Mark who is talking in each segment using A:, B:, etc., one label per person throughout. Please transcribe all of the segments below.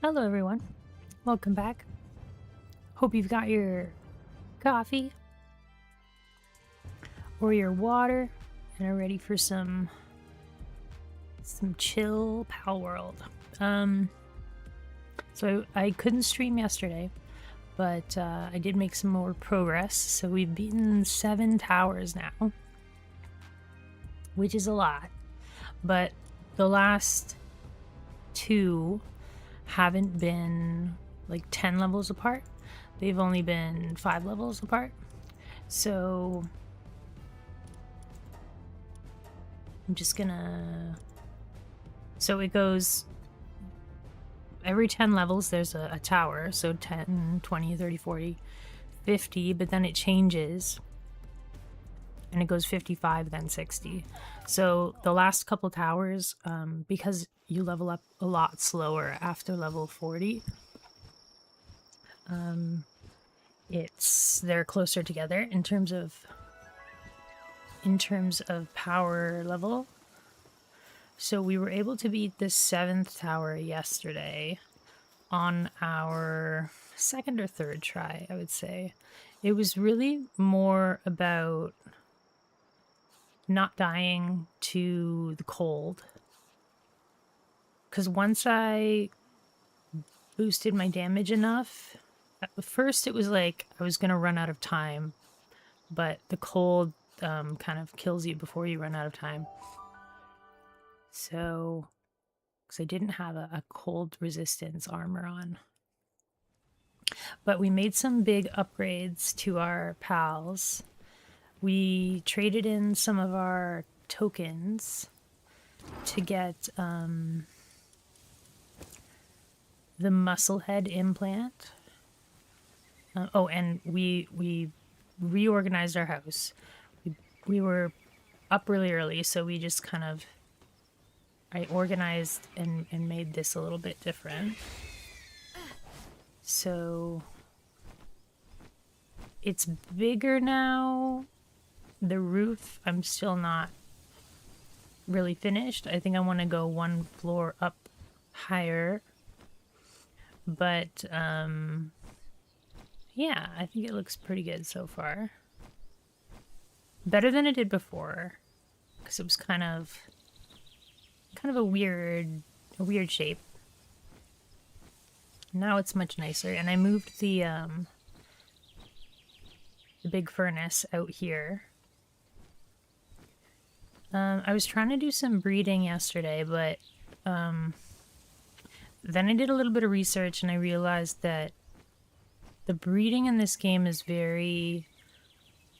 A: Hello everyone, welcome back. Hope you've got your coffee or your water and are ready for some chill Palworld. So I couldn't stream yesterday, but I did make some more progress. So we've beaten 7 towers now, which is a lot, but the last 2 haven't been like 10 levels apart. They've only been 5 levels apart. So I'm just gonna... So it goes... Every 10 levels there's a tower. So 10, 20, 30, 40, 50. But then it changes. And it goes 55, then 60. So the last couple towers, because you level up a lot slower after level 40, they're closer together in terms of power level. So we were able to beat the 7th tower yesterday on our 2nd or 3rd try, I would say. It was really more about not dying to the cold. Because once I boosted my damage enough, at first it was like I was going to run out of time, but the cold kind of kills you before you run out of time. So, because I didn't have a cold resistance armor on. But we made some big upgrades to our pals. We traded in some of our tokens to get the muscle head implant. And we reorganized our house. We were up really early, so we just kind of... I organized and made this a little bit different. So it's bigger now. The roof, I'm still not really finished. I think I want to go 1 floor up higher. But yeah, I think it looks pretty good so far. Better than it did before, because it was kind of a weird shape. Now it's much nicer, and I moved the big furnace out here. I was trying to do some breeding yesterday, but then I did a little bit of research and I realized that the breeding in this game is very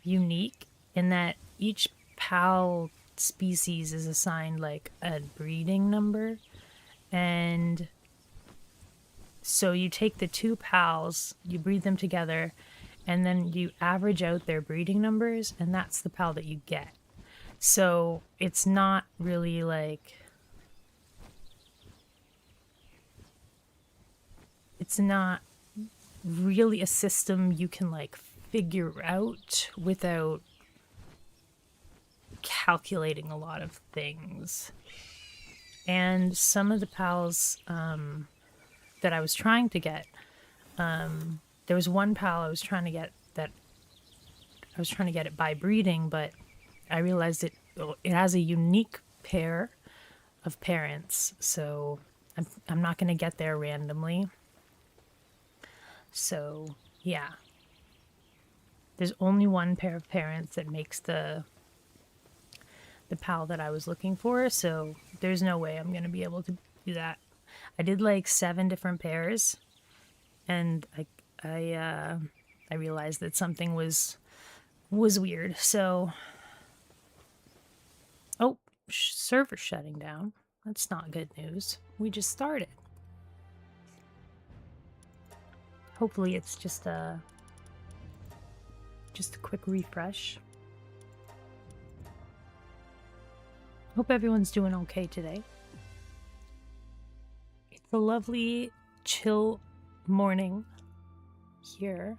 A: unique in that each PAL species is assigned like a breeding number, and so you take the 2 pals, you breed them together, and then you average out their breeding numbers, and that's the pal that you get. So it's not really like... It's not really a system you can like figure out without calculating a lot of things. And some of the pals that I was trying to get, there was one pal I was trying to get it by breeding, but I realized it has a unique pair of parents, so I'm not going to get there randomly. So yeah, there's only one pair of parents that makes the pal that I was looking for, so there's no way I'm going to be able to do that. I did like 7 different pairs, and I realized that something was weird. So, oh, server shutting down. That's not good news. We just started. Hopefully it's just a quick refresh. Hope everyone's doing okay today. It's a lovely, chill morning here.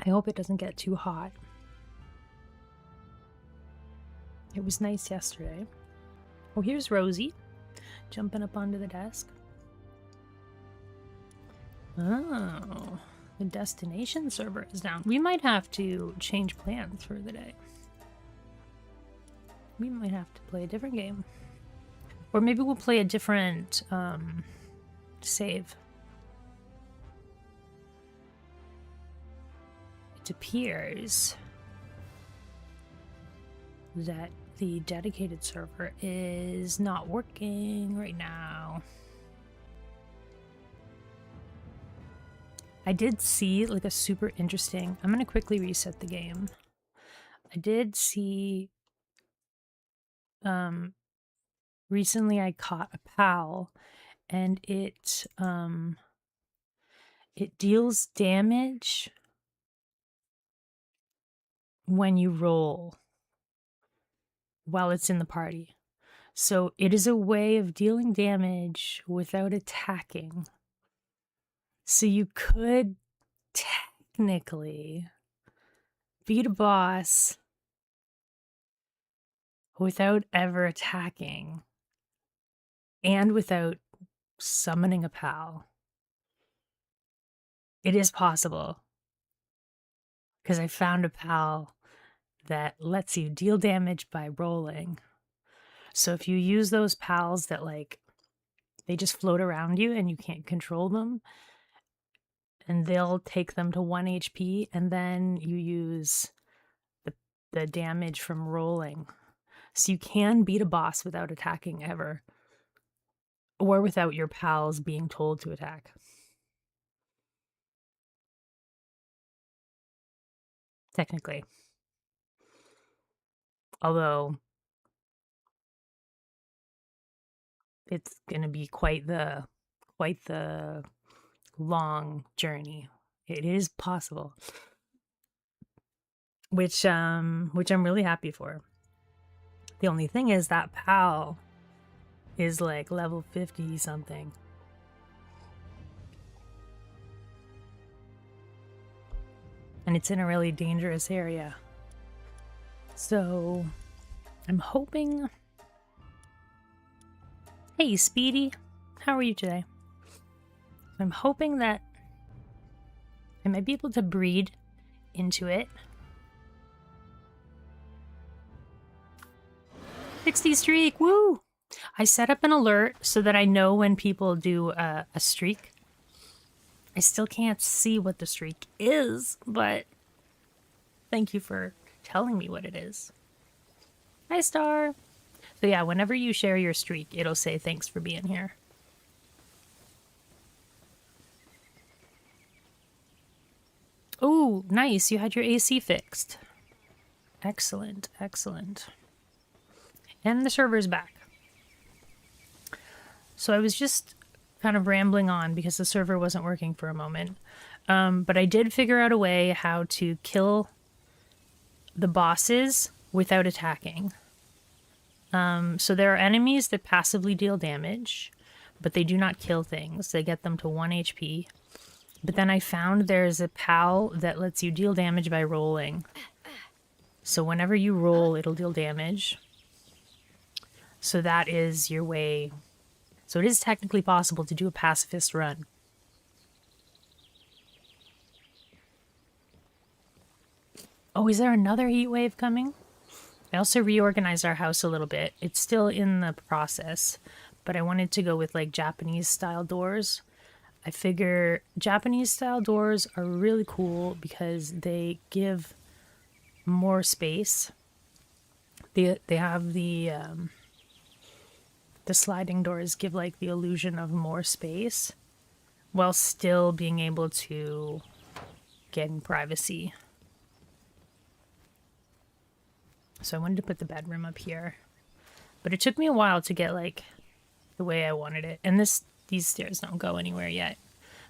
A: I hope it doesn't get too hot. It was nice yesterday. Oh, here's Rosie. jumping up onto the desk. Oh, the destination server is down. We might have to change plans for the day. We might have to play a different game. Or maybe we'll play a different save. It appears that the dedicated server is not working right now. I did see like a super interesting, I'm gonna quickly reset the game. I did see, recently I caught a PAL and it deals damage when you roll while it's in the party. So it is a way of dealing damage without attacking. So you could technically beat a boss without ever attacking and without summoning a PAL. It is possible. Because I found a PAL that lets you deal damage by rolling. So if you use those PALs that like, they just float around you and you can't control them, and they'll take them to 1 HP, and then you use the damage from rolling. So you can beat a boss without attacking ever, or without your pals being told to attack. Technically. Although it's going to be quite the long journey. It is possible. Which I'm really happy for. The only thing is that PAL is like level 50 something. And it's in a really dangerous area. So I'm hoping... Hey, Speedy. How are you today? I'm hoping that I might be able to breed into it. 60 streak, woo! I set up an alert so that I know when people do a streak. I still can't see what the streak is, but thank you for telling me what it is. Hi, Star! So yeah, whenever you share your streak, it'll say thanks for being here. Oh, nice, you had your AC fixed. Excellent, excellent. And the server's back. So I was just kind of rambling on because the server wasn't working for a moment. But I did figure out a way how to kill the bosses without attacking. So there are enemies that passively deal damage, but they do not kill things. They get them to 1 HP. But then I found there's a PAL that lets you deal damage by rolling. So whenever you roll, it'll deal damage. So that is your way. So it is technically possible to do a pacifist run. Oh, is there another heat wave coming? I also reorganized our house a little bit. It's still in the process, but I wanted to go with like Japanese style doors. I figure Japanese style doors are really cool because they give more space. They have the sliding doors give like the illusion of more space while still being able to gain privacy. So I wanted to put the bedroom up here, but it took me a while to get like the way I wanted it. And these stairs don't go anywhere yet,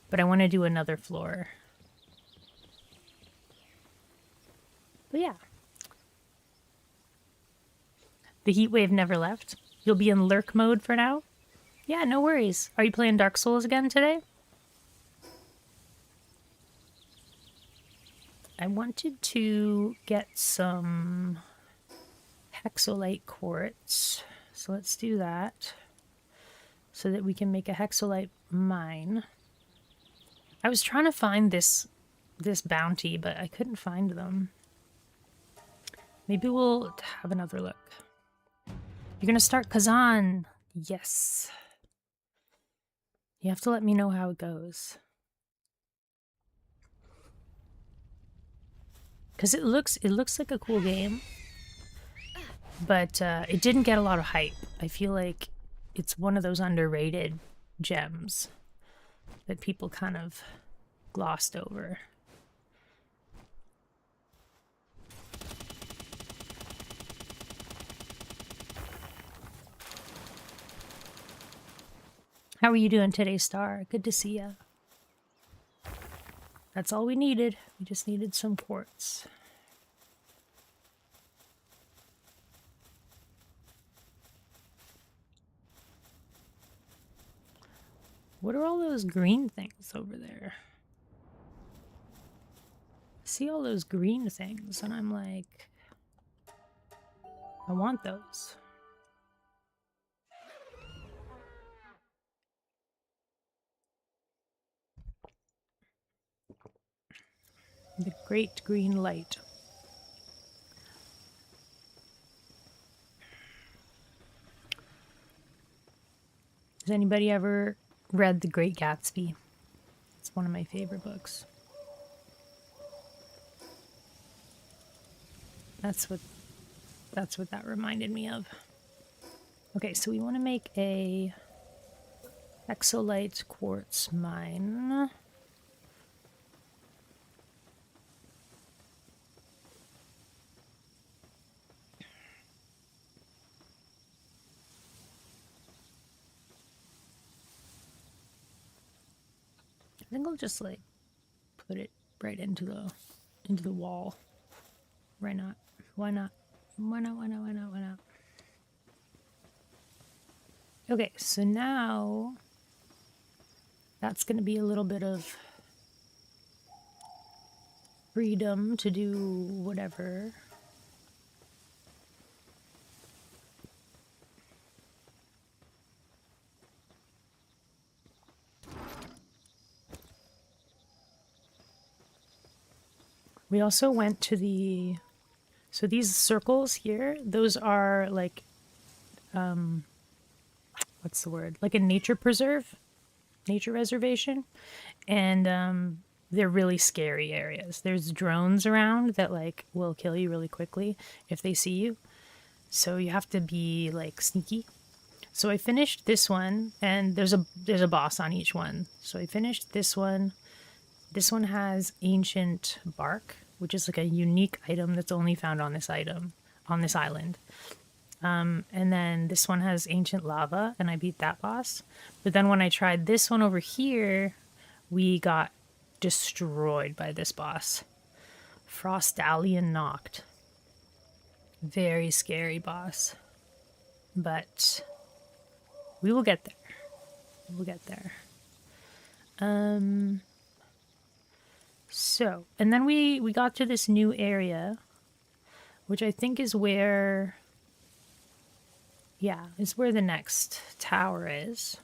A: but I want to do another floor. But yeah. The heat wave never left. You'll be in lurk mode for now? Yeah, no worries. Are you playing Dark Souls again today? I wanted to get some hexolite quartz. So let's do that. so that we can make a hexolite mine. I was trying to find this bounty, but I couldn't find them. Maybe we'll have another look. You're gonna start Kazan. Yes. You have to let me know how it goes. Because it looks like a cool game. But it didn't get a lot of hype. I feel like it's one of those underrated gems that people kind of glossed over. How are you doing today, Star? Good to see ya. That's all we needed. We just needed some quartz. What are all those green things over there? I see all those green things, and I'm like, I want those. The great green light. Has anybody ever read The Great Gatsby? It's one of my favorite books. That's what that reminded me of. Okay, so we want to make a hexolite quartz mine. I think I'll just like put it right into the wall. Why not? Why not? Why not? Why not? Why not? Why not? Okay, so now that's going to be a little bit of freedom to do whatever. We also went to the... So these circles here, those are like... what's the word? Like a nature preserve? Nature reservation. And they're really scary areas. There's drones around that like will kill you really quickly if they see you. So you have to be like sneaky. So I finished this one, and there's a boss on each one. So I finished this one. This one has ancient bark, which is like a unique item that's only found on this island. And then this one has ancient lava, and I beat that boss. But then when I tried this one over here, we got destroyed by this boss. Frostallion Knocked. Very scary boss. But we will get there. We'll get there. So, and then we got to this new area, which I think is where, yeah, is where the next tower is.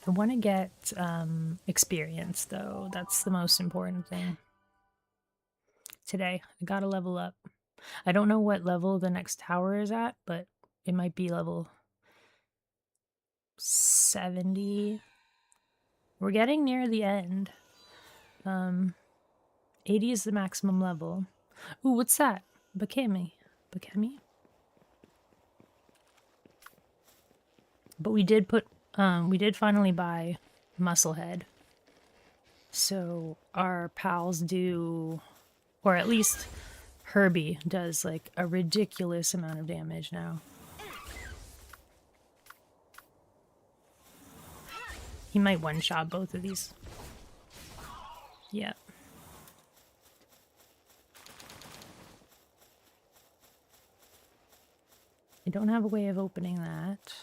A: I want to get experience, though. That's the most important thing. Today, I gotta level up. I don't know what level the next tower is at, but it might be level 70. We're getting near the end. 80 is the maximum level. Ooh, what's that? Bakemi. Bakemi? But we did finally buy Musclehead. So our pals do, or at least Herbie does like a ridiculous amount of damage now. He might one-shot both of these. Yeah. I don't have a way of opening that.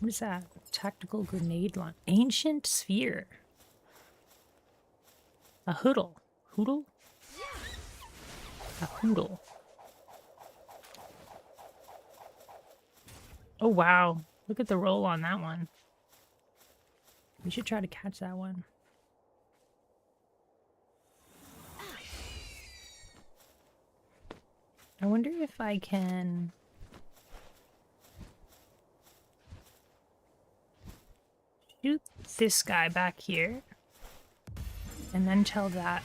A: What is that? Tactical grenade launch. Ancient sphere. A hoodle. Hoodle? A hoodle. Oh, wow. Look at the roll on that one. We should try to catch that one. I wonder if I can... shoot this guy back here. And then tell that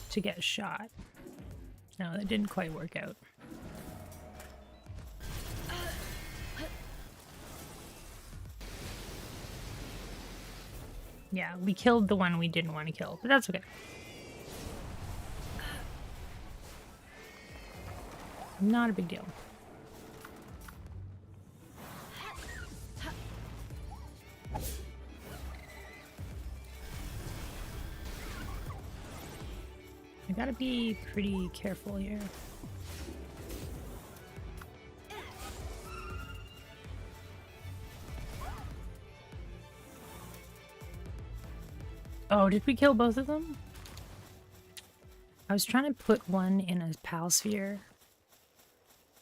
A: to get shot. No, that didn't quite work out. Yeah, we killed the one we didn't want to kill, but that's okay. Not a big deal. I gotta be pretty careful here. Oh, did we kill both of them? I was trying to put one in a pal sphere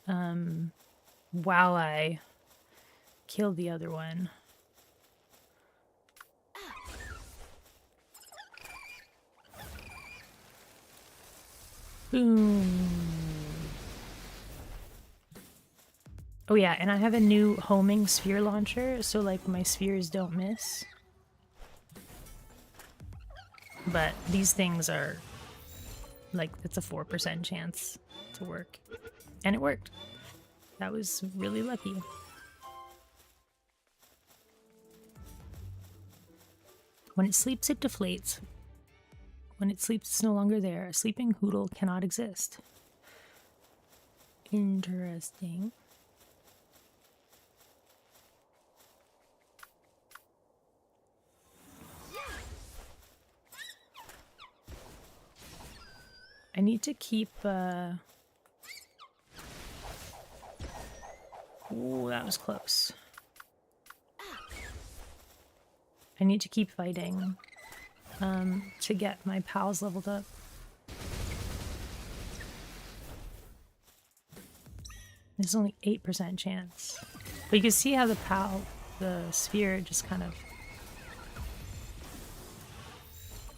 A: while I killed the other one. Boom. Oh yeah, and I have a new homing sphere launcher, so like my spheres don't miss. But these things are like, it's a 4% chance to work. And it worked. That was really lucky. When it sleeps, it deflates. When it sleeps, it's no longer there. A sleeping hoodle cannot exist. Interesting. I need to keep, Ooh, that was close. I need to keep fighting, to get my pals leveled up. There's only 8% chance. But you can see how the sphere just kind of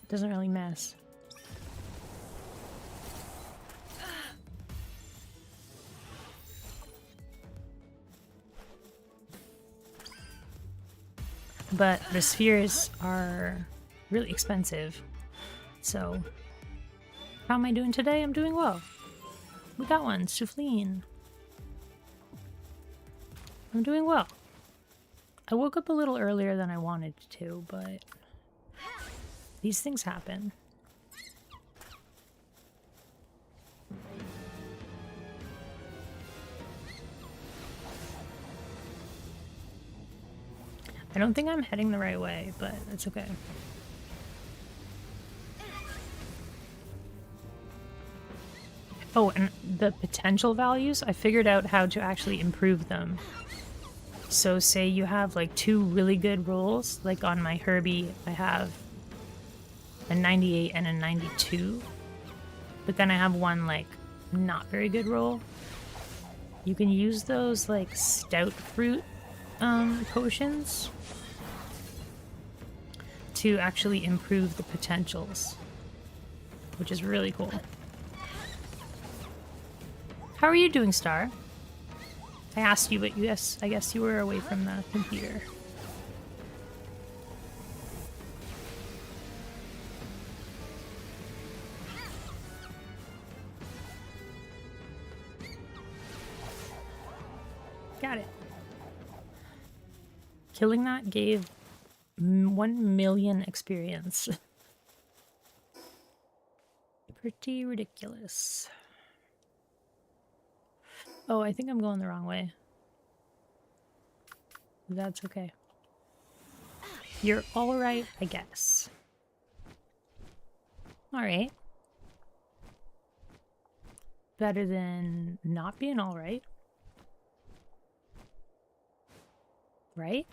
A: doesn't really mess. But the spheres are really expensive. So, how am I doing today? I'm doing well. We got one, Souffline. I'm doing well. I woke up a little earlier than I wanted to, but these things happen. I don't think I'm heading the right way, but it's okay. Oh, and the potential values, I figured out how to actually improve them. So say you have like 2 really good rolls, like on my Herbie I have a 98 and a 92, but then I have one like not very good roll. You can use those like stout fruit potions to actually improve the potentials, which is really cool. How are you doing, Star? I asked you, but yes, I guess you were away from the computer. Got it. Killing that gave 1 million experience. Pretty ridiculous. Oh, I think I'm going the wrong way. That's okay. You're alright, I guess. Alright. Better than not being alright. Right?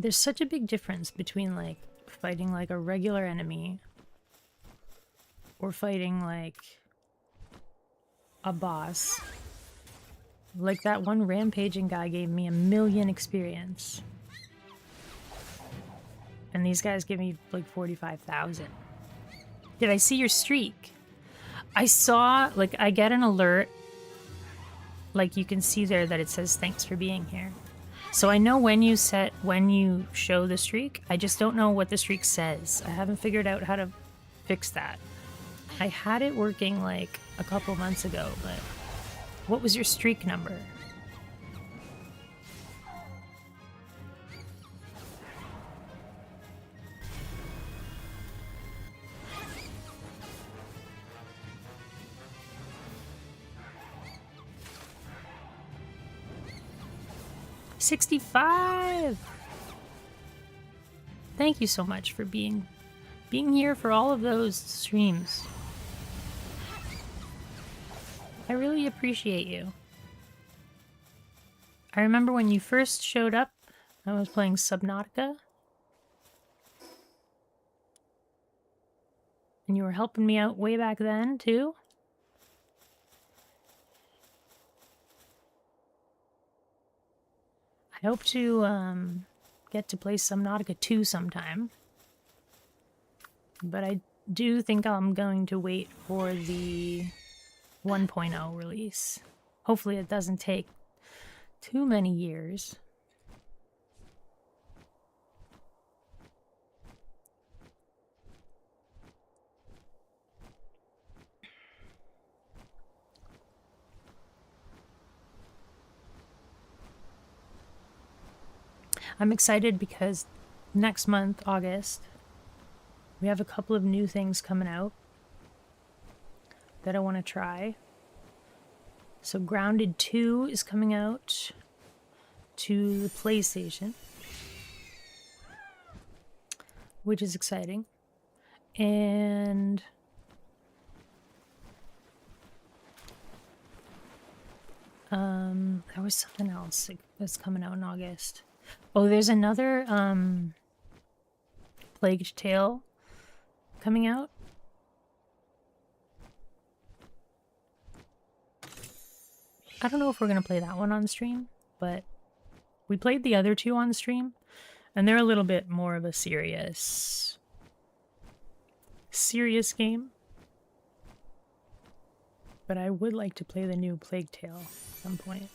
A: there's such a big difference between like fighting like a regular enemy or fighting like a boss. Like that one rampaging guy gave me 1,000,000 experience. And these guys give me like 45,000. Did I see your streak? I saw, like, I get an alert. Like, you can see there that it says, thanks for being here. So I know when you show the streak. I just don't know what the streak says. I haven't figured out how to fix that. I had it working, like, a couple months ago, but what was your streak number? $65! Thank you so much for being here for all of those streams. I really appreciate you. I remember when you first showed up, I was playing Subnautica. And you were helping me out way back then, too. I hope to get to play Subnautica 2 sometime. But I do think I'm going to wait for the 1.0 release. Hopefully it doesn't take too many years. I'm excited because next month, August, we have a couple of new things coming out that I want to try. So Grounded 2 is coming out to the PlayStation, which is exciting. And there was something else that's coming out in August. Oh, there's another Plague Tale coming out. I don't know if we're going to play that one on stream, but we played the other two on stream, and they're a little bit more of a serious game. But I would like to play the new Plague Tale at some point.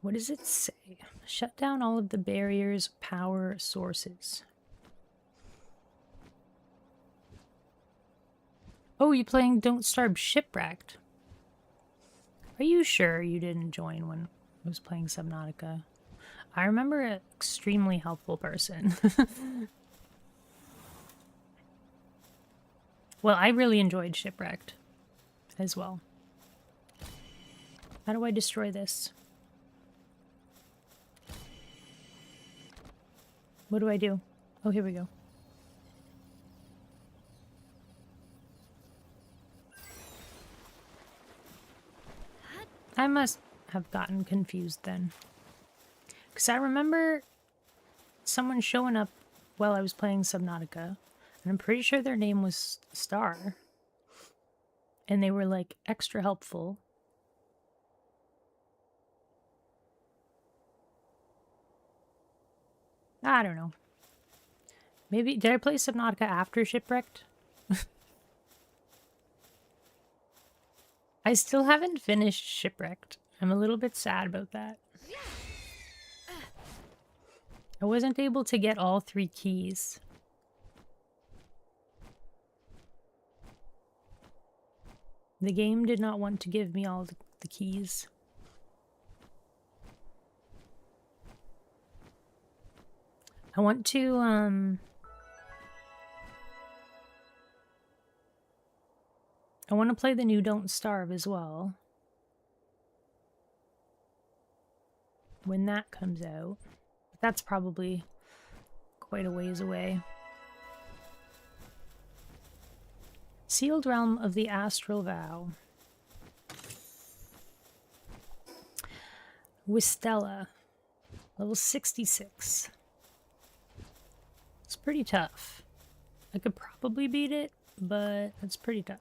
A: What does it say? Shut down all of the barriers, power sources. Oh, you playing Don't Starve Shipwrecked? Are you sure you didn't join when I was playing Subnautica? I remember an extremely helpful person. Well, I really enjoyed Shipwrecked as well. How do I destroy this? What do I do? Oh, here we go. I must have gotten confused then. Because I remember someone showing up while I was playing Subnautica, and I'm pretty sure their name was Star. And they were like extra helpful. I don't know. Maybe, did I play Subnautica after Shipwrecked? I still haven't finished Shipwrecked. I'm a little bit sad about that. I wasn't able to get all 3 keys. The game did not want to give me all the keys. I want to, I want to play the new Don't Starve as well. When that comes out. That's probably quite a ways away. Sealed Realm of the Astral Vow. Wistella, level 66. It's pretty tough. I could probably beat it, but it's pretty tough.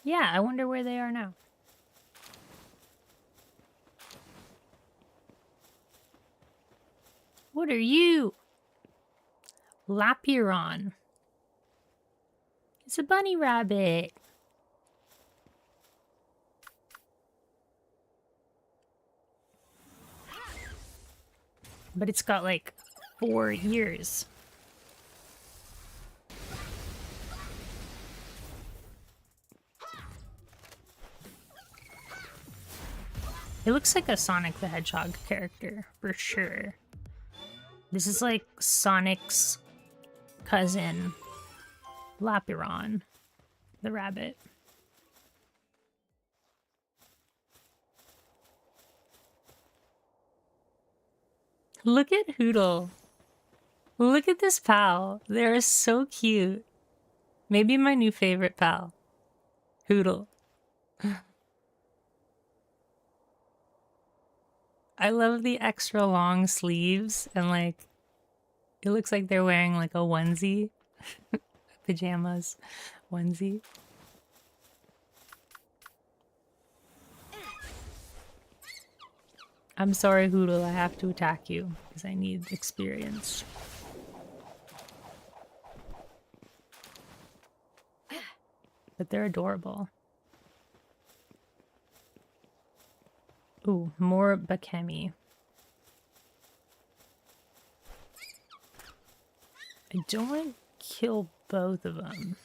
A: Yeah, I wonder where they are now. What are you? Lapiron. It's a bunny rabbit. But it's got like 4 ears. It looks like a Sonic the Hedgehog character, for sure. This is like Sonic's cousin, Lapiron, the rabbit. Look at Hoodle. Look at this pal. They're so cute. Maybe my new favorite pal. Hoodle. I love the extra long sleeves and like it looks like they're wearing like a onesie. Pajamas onesie. I'm sorry, Hoodle, I have to attack you because I need experience. But they're adorable. Ooh, more Bakemi. I don't want to kill both of them.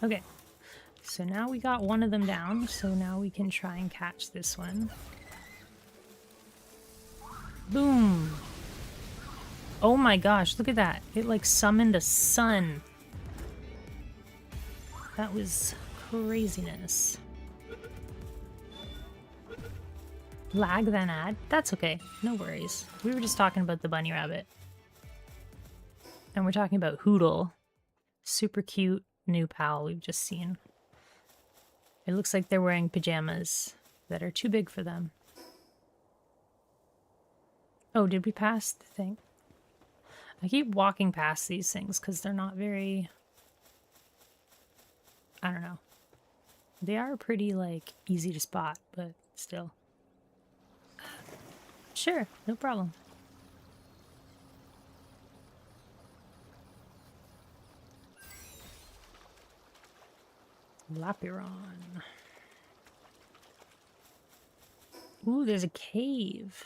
A: Okay, so now we got one of them down, so now we can try and catch this one. Boom! Oh my gosh, look at that. It like summoned a sun. That was craziness. Lag then ad? That's okay, no worries. We were just talking about the bunny rabbit. And we're talking about Hoodle. Super cute new pal we've just seen. It looks like they're wearing pajamas that are too big for them. Oh, did we pass the thing? I keep walking past these things because they're not very... I don't know. They are pretty, like, easy to spot, but still. Sure, no problem. Lapiron. Ooh, there's a cave.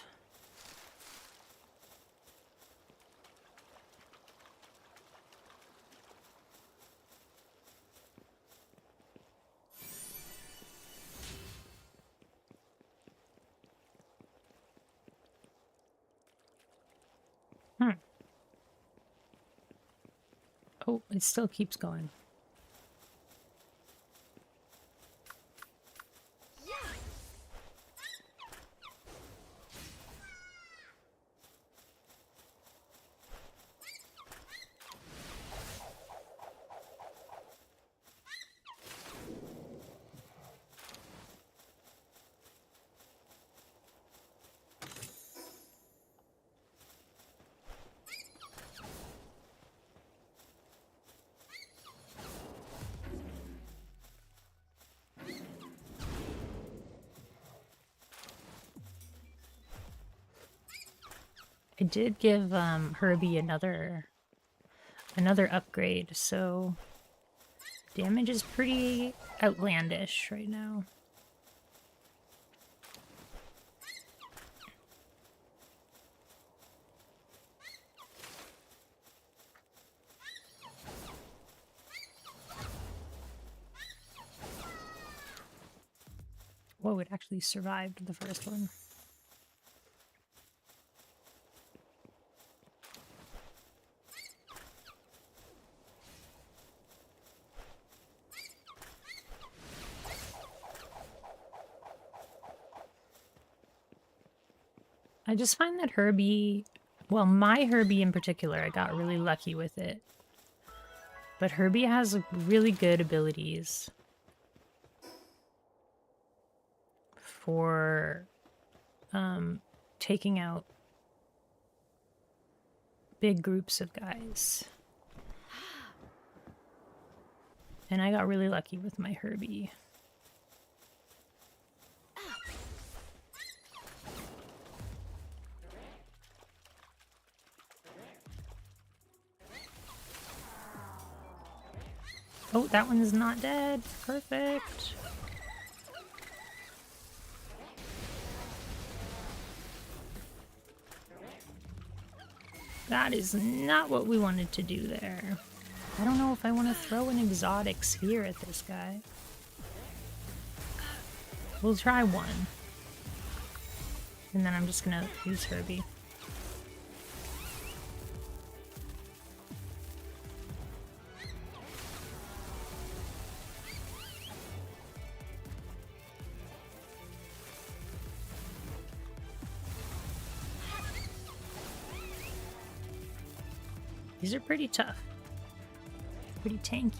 A: Oh, it still keeps going. I did give Herbie another upgrade, so damage is pretty outlandish right now. Whoa, it actually survived the first one. I just find that Herbie, well, my Herbie in particular, I got really lucky with it. But Herbie has really good abilities for taking out big groups of guys. And I got really lucky with my Herbie. Oh, that one is not dead. Perfect. That is not what we wanted to do there. I don't know if I want to throw an exotic sphere at this guy. We'll try one. And then I'm just gonna use Herbie. These are pretty tough. Pretty tanky.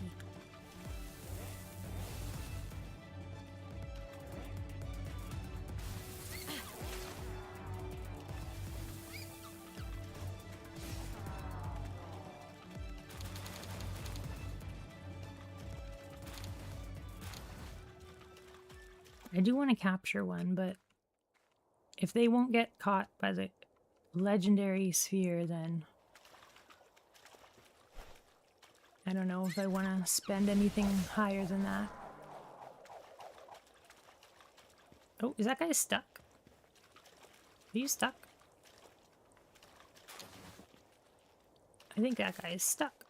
A: I do want to capture one, but if they won't get caught by the legendary sphere, then I don't know if I want to spend anything higher than that. Oh, is that guy stuck? Are you stuck? I think that guy is stuck.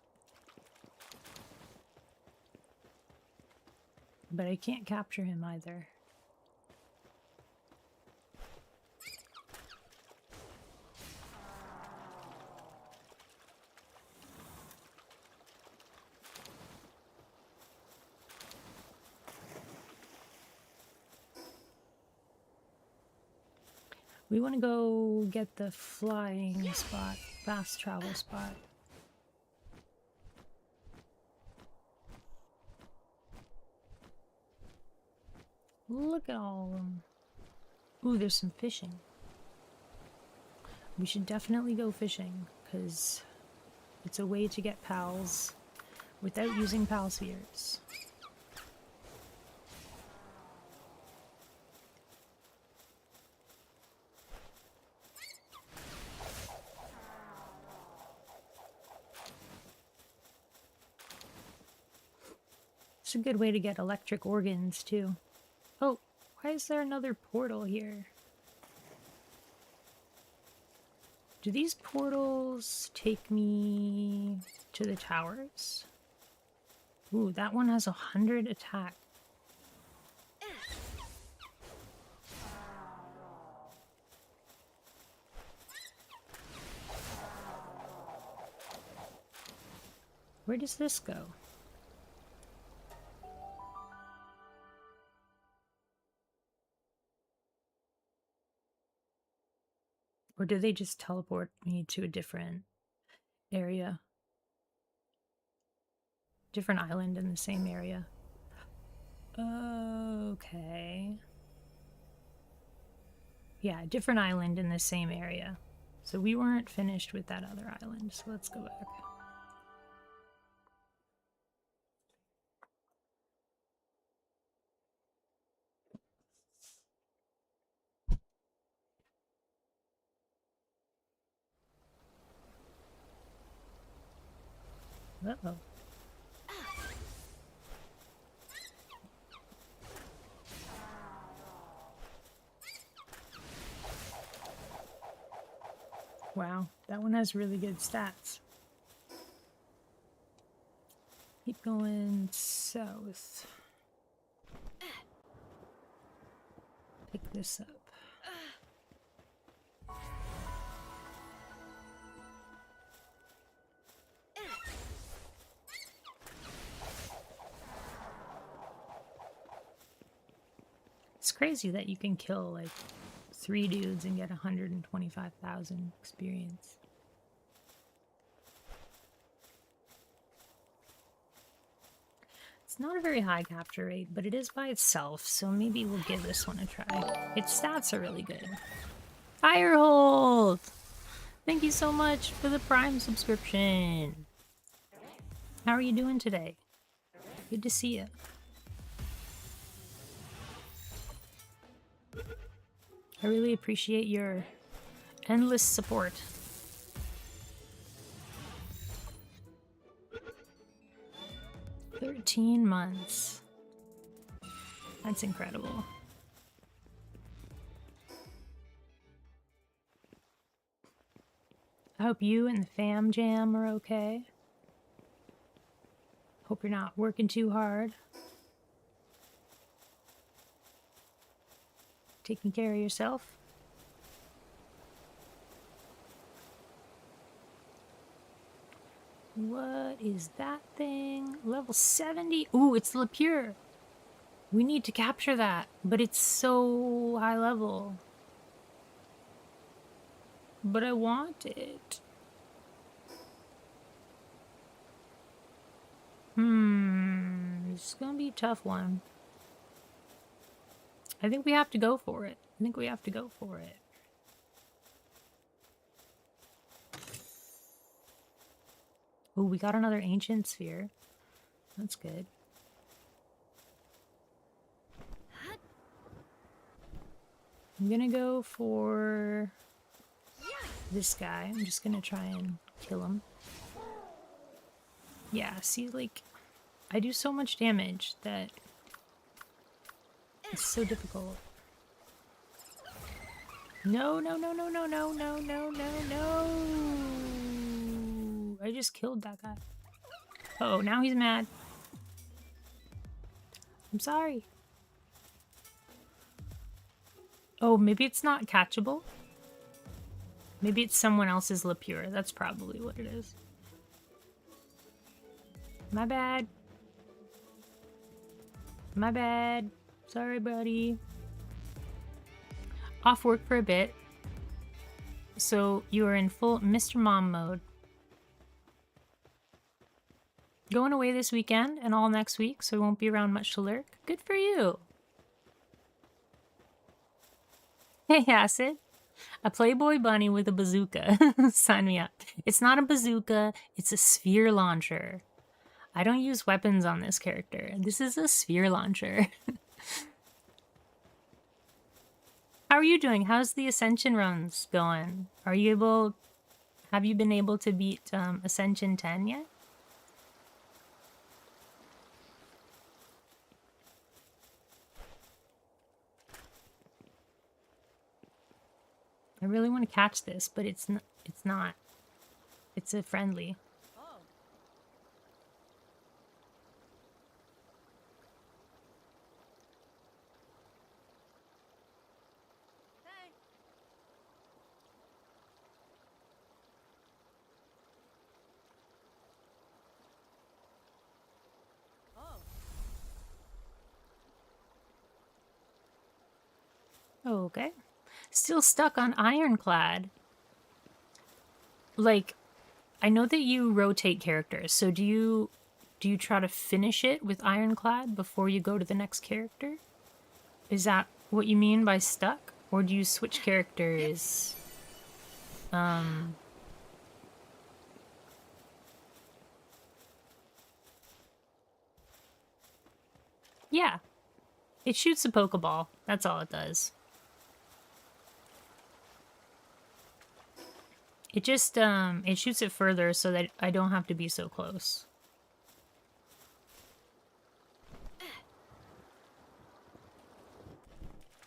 A: But I can't capture him either. We want to go get the flying spot, fast travel spot. Look at all of them. Ooh, there's some fishing. We should definitely go fishing, because it's a way to get pals without using pal spheres. It's a good way to get electric organs, too. Oh, why is there another portal here? Do these portals take me to the towers? Ooh, that one has 100 attack. Where does this go? Or do they just teleport me to a different area? Different island in the same area. Okay. Yeah, different island in the same area. So we weren't finished with that other island, so let's go back. Uh-oh. Wow, that one has really good stats. Keep going south. Pick this up. It's crazy that you can kill like 3 dudes and get 125,000 experience. It's not a very high capture rate, but it is by itself, so maybe we'll give this one a try. Its stats are really good. Firehold! Thank you so much for the Prime subscription. How are you doing today? Good to see you. I really appreciate your endless support. "13 months. That's incredible. I hope you and the fam jam are okay. Hope you're not working too hard. Taking care of yourself. What is that thing? Level 70? Ooh, it's Lapure. We need to capture that, but it's so high level. But I want it. This is gonna be a tough one. I think we have to go for it. Oh, we got another ancient sphere. That's good. I'm gonna go for this guy. I'm just gonna try and kill him. Yeah, see, like, I do so much damage that it's so difficult. No, no, no, no, no, no, no, no, no, no. I just killed that guy. Uh oh, now he's mad. I'm sorry. Oh, maybe it's not catchable. Maybe it's someone else's Lapure. That's probably what it is. My bad. My bad. Sorry, buddy. Off work for a bit. So you are in full Mr. Mom mode. Going away this weekend and all next week, so I won't be around much to lurk. Good for you. Hey, Acid. A Playboy bunny with a bazooka. Sign me up. It's not a bazooka, it's a sphere launcher. I don't use weapons on this character. This is a sphere launcher. How are you doing? How's the Ascension runs going? Have you been able to beat Ascension 10 yet? I really want to catch this, but it's not. It's a friendly. Okay. Still stuck on Ironclad. Like, I know that you rotate characters, so do you try to finish it with Ironclad before you go to the next character? Is that what you mean by stuck? Or do you switch characters? Yeah. It shoots a Pokeball. That's all it does. It just, it shoots it further so that I don't have to be so close.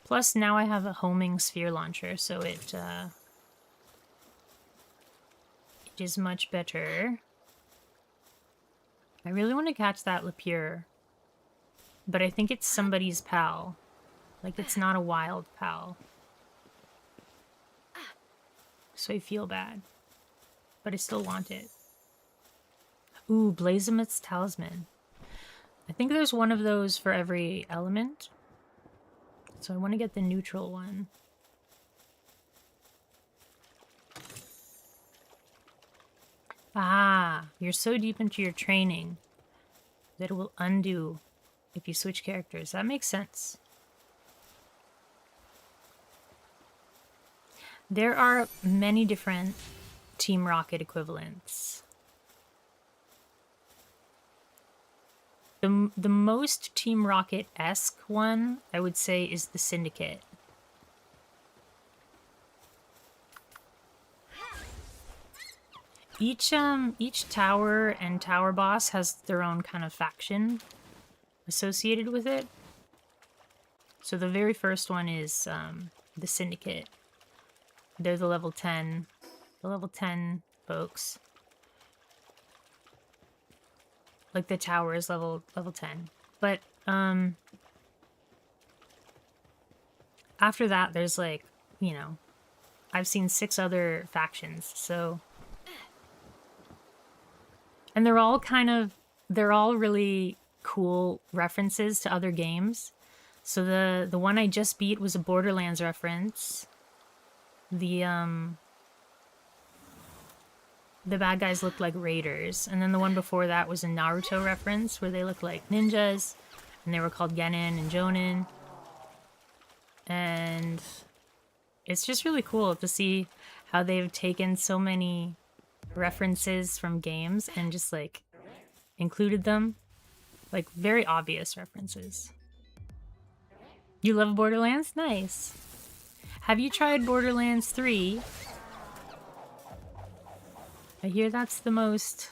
A: Plus, now I have a homing sphere launcher, so it is much better. I really want to catch that Lapure, but I think it's somebody's pal. Like, it's not a wild pal. So I feel bad. But I still want it. Ooh, Blazimuth's Talisman. I think there's one of those for every element. So I want to get the neutral one. Ah, you're so deep into your training that it will undo if you switch characters. That makes sense. There are many different Team Rocket equivalents. The most Team Rocket-esque one, I would say, is the Syndicate. Each tower and tower boss has their own kind of faction associated with it. So the very first one is the Syndicate. They're the level 10 folks. Like the tower is level 10. But after that there's like, you know, I've seen 6 other factions, so, and they're all really cool references to other games. So the one I just beat was a Borderlands reference. The bad guys looked like raiders, and then the one before that was a Naruto reference where they looked like ninjas, and they were called Genin and Jonin. And it's just really cool to see how they've taken so many references from games and just like included them, like very obvious references. You love Borderlands? Nice. Have you tried Borderlands 3? I hear that's the most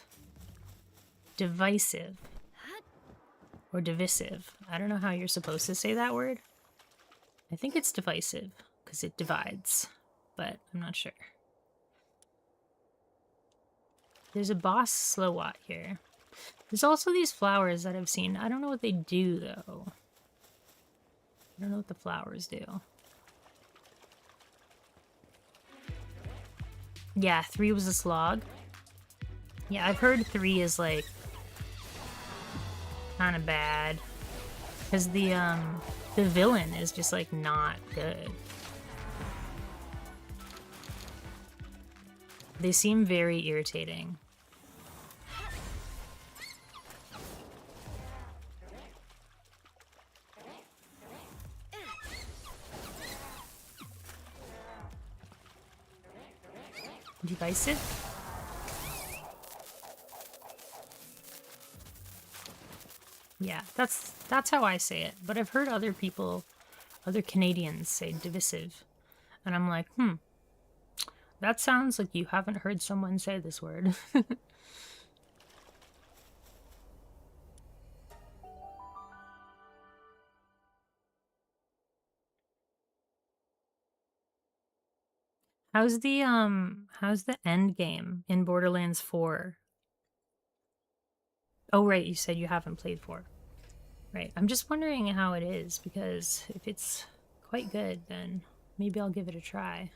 A: divisive. Or divisive. I don't know how you're supposed to say that word. I think it's divisive, because it divides. But I'm not sure. There's a boss Slowat here. There's also these flowers that I've seen. I don't know what they do, though. I don't know what the flowers do. Yeah, 3 was a slog. Yeah, I've heard 3 is, like, kind of bad. Because the villain is just, like, not good. They seem very irritating. Divisive? Yeah, that's how I say it. But I've heard other people, other Canadians say divisive. And I'm like, that sounds like you haven't heard someone say this word. How's the end game in Borderlands 4? Oh, right, you said you haven't played 4. Right, I'm just wondering how it is, because if it's quite good, then maybe I'll give it a try.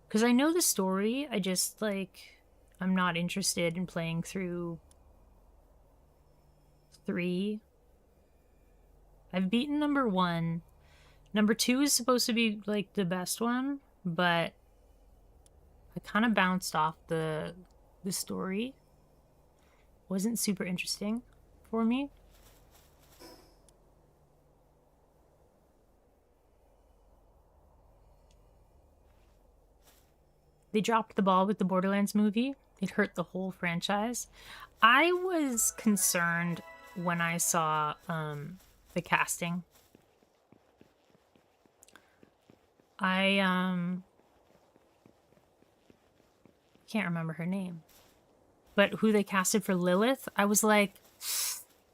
A: Because I know the story, I just, like, I'm not interested in playing through 3. I've beaten number 1. Number 2 is supposed to be, like, the best one, but I kind of bounced off the story. Wasn't super interesting for me. They dropped the ball with the Borderlands movie. It hurt the whole franchise. I was concerned when I saw the casting. I can't remember her name. But who they casted for Lilith, I was like,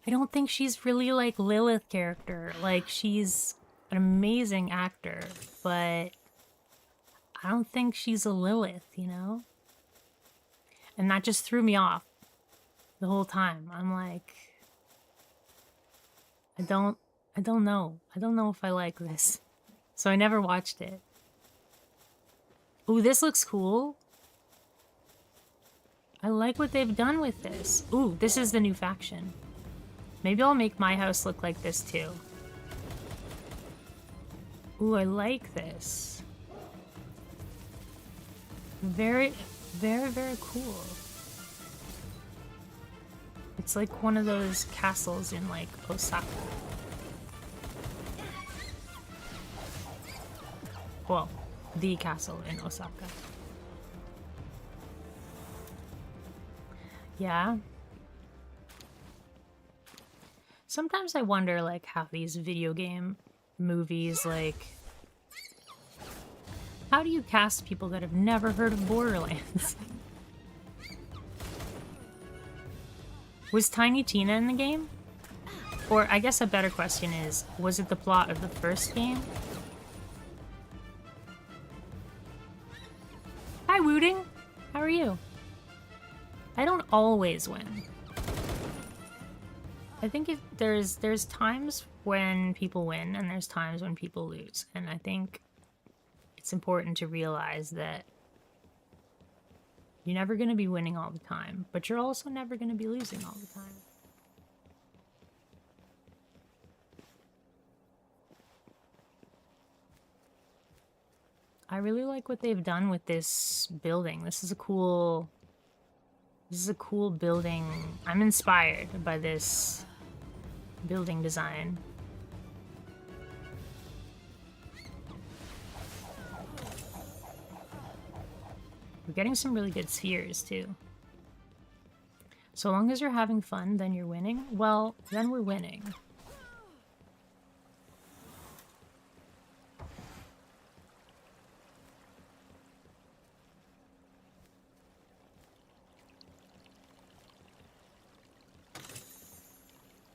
A: I don't think she's really like Lilith character. Like, she's an amazing actor, but I don't think she's a Lilith, you know? And that just threw me off the whole time. I'm like, I don't know. I don't know if I like this. So I never watched it. Ooh, this looks cool. I like what they've done with this. Ooh, this is the new faction. Maybe I'll make my house look like this too. Ooh, I like this. Very, very cool. It's like one of those castles in like Osaka. Well, the castle in Osaka. Yeah. Sometimes I wonder like how these video game movies, like, how do you cast people that have never heard of Borderlands? Was Tiny Tina in the game? Or I guess a better question is, was it the plot of the first game? Hi, Wooting. How are you? I don't always win. I think there's times when people win and there's times when people lose. And I think it's important to realize that you're never going to be winning all the time, but you're also never going to be losing all the time. I really like what they've done with this building. This is a cool building. I'm inspired by this building design. We're getting some really good spheres too. So long as you're having fun, then you're winning. Well, then we're winning.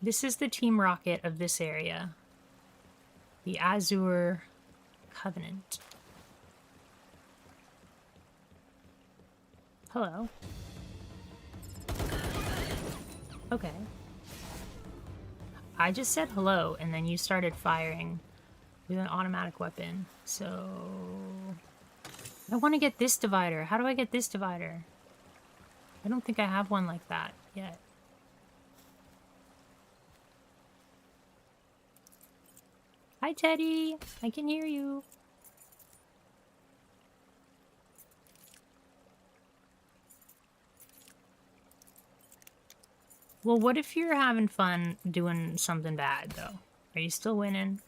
A: This is the Team Rocket of this area. The Azure Covenant. Hello. Okay. I just said hello, and then you started firing with an automatic weapon. So... I want to get this divider. How do I get this divider? I don't think I have one like that yet. Hi, Teddy. I can hear you. Well, what if you're having fun doing something bad, though? Are you still winning?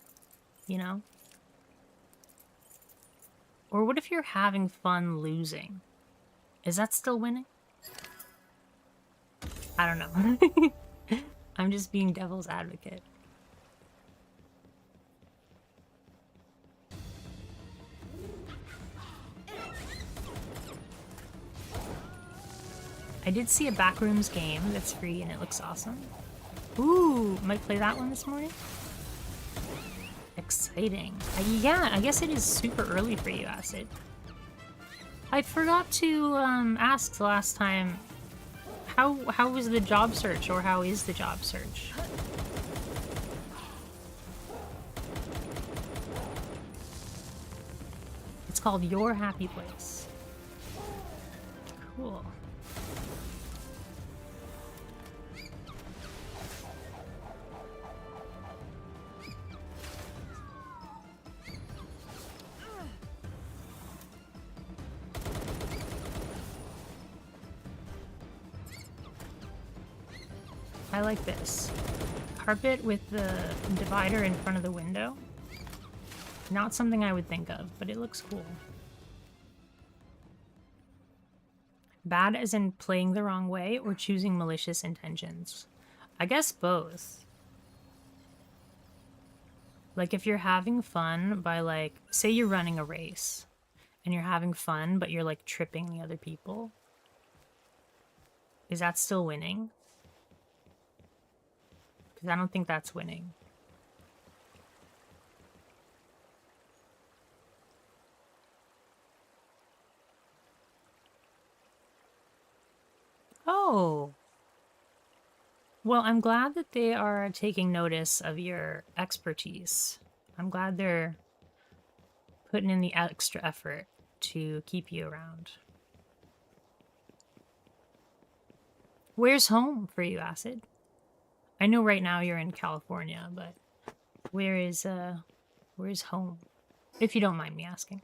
A: You know? Or what if you're having fun losing? Is that still winning? I don't know. I'm just being devil's advocate. I did see a Backrooms game that's free and it looks awesome. Ooh, might play that one this morning. Exciting. Yeah, I guess it is super early for you, Acid. I forgot to ask the last time, how was the job search, or how is the job search? It's called Your Happy Place. Cool. I like this. Carpet with the divider in front of the window. Not something I would think of, but it looks cool. Bad as in playing the wrong way or choosing malicious intentions? I guess both. Like if you're having fun by like, say you're running a race and you're having fun, but you're like tripping the other people. Is that still winning? Because I don't think that's winning. Oh. Well, I'm glad that they are taking notice of your expertise. I'm glad they're putting in the extra effort to keep you around. Where's home for you, Acid? I know right now you're in California, but where's home? If you don't mind me asking.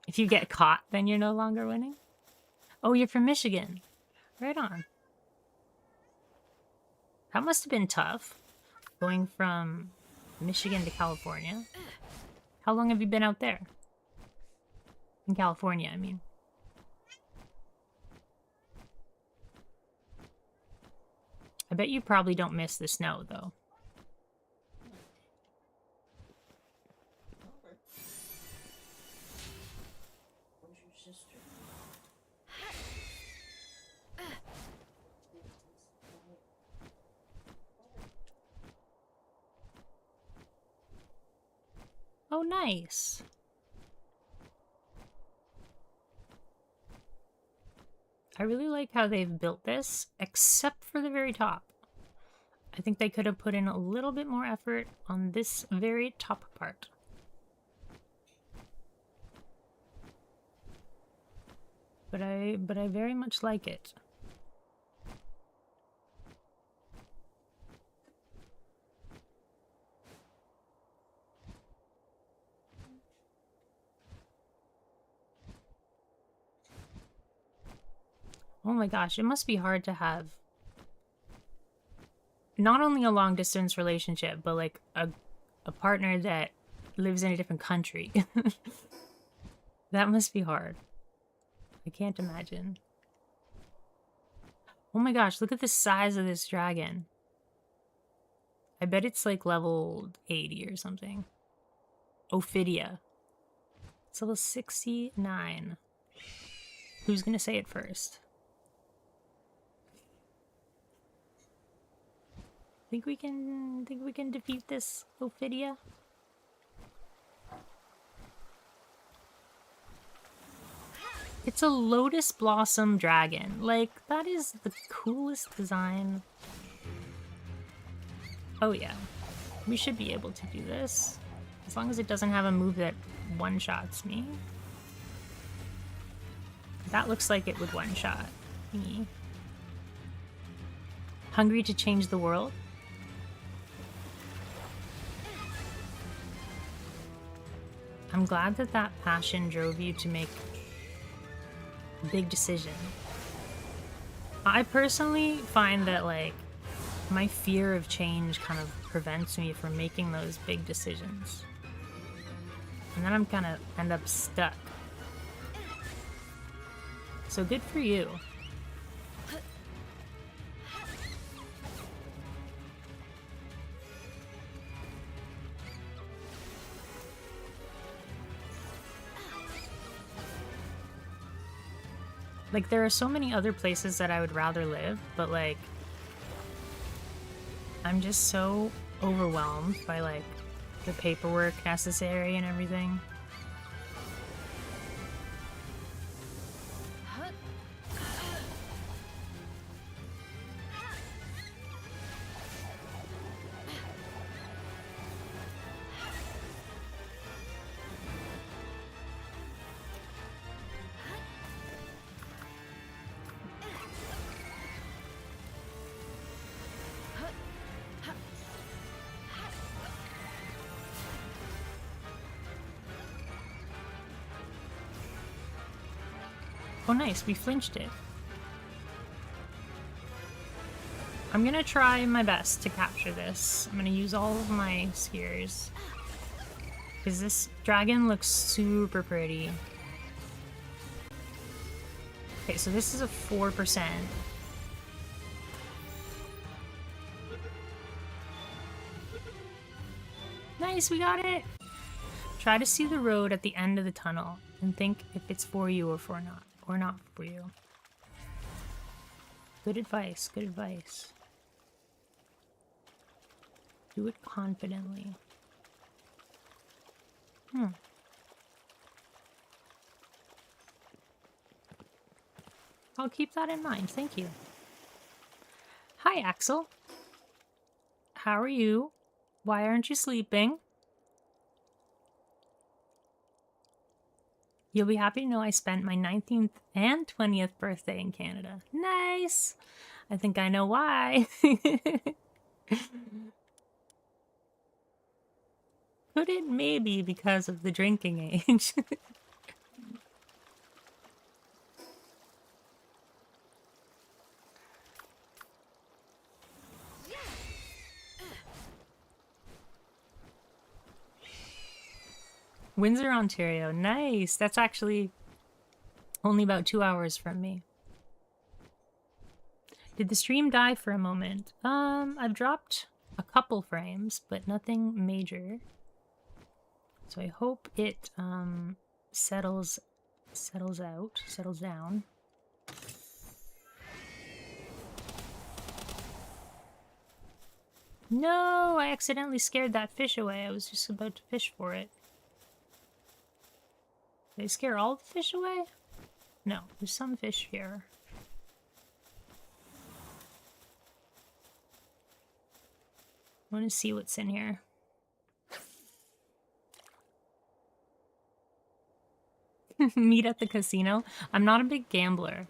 A: If you get caught, then you're no longer winning. Oh, you're from Michigan. Right on. That must have been tough, going from Michigan to California. How long have you been out there? In California, I mean. I bet you probably don't miss the snow, though. Oh, nice. I really like how they've built this, except for the very top. I think they could have put in a little bit more effort on this very top part. But I very much like it. Oh my gosh, it must be hard to have not only a long distance relationship, but like a partner that lives in a different country. That must be hard. I can't imagine. Oh my gosh, look at the size of this dragon. I bet it's like level 80 or something. Ophidia. It's level 69. Who's gonna say it first? Think we can defeat this Ophidia? It's a lotus blossom dragon. Like, that is the coolest design. Oh yeah. We should be able to do this. As long as it doesn't have a move that one-shots me. That looks like it would one-shot me. Hungry to change the world? I'm glad that that passion drove you to make a big decision. I personally find that, like, my fear of change kind of prevents me from making those big decisions. And then I'm kind of end up stuck. So good for you. Like, there are so many other places that I would rather live, but, like, I'm just so overwhelmed by, like, the paperwork necessary and everything. Oh nice, we flinched it. I'm gonna try my best to capture this. I'm gonna use all of my spears. Because this dragon looks super pretty. Okay, so this is a 4%. Nice, we got it! Try to see the road at the end of the tunnel and think if it's for you or for not. Or not for you. Good advice, good advice. Do it confidently. I'll keep that in mind, thank you. Hi, Axel. How are you? Why aren't you sleeping? You'll be happy to know I spent my 19th and 20th birthday in Canada. Nice! I think I know why. Could it maybe because of the drinking age? Windsor, Ontario. Nice. That's actually only about 2 hours from me. Did the stream die for a moment? I've dropped a couple frames, but nothing major. So I hope it settles down. No, I accidentally scared that fish away. I was just about to fish for it. Did I scare all the fish away? No, there's some fish here. I want to see what's in here. Meet at the casino. I'm not a big gambler.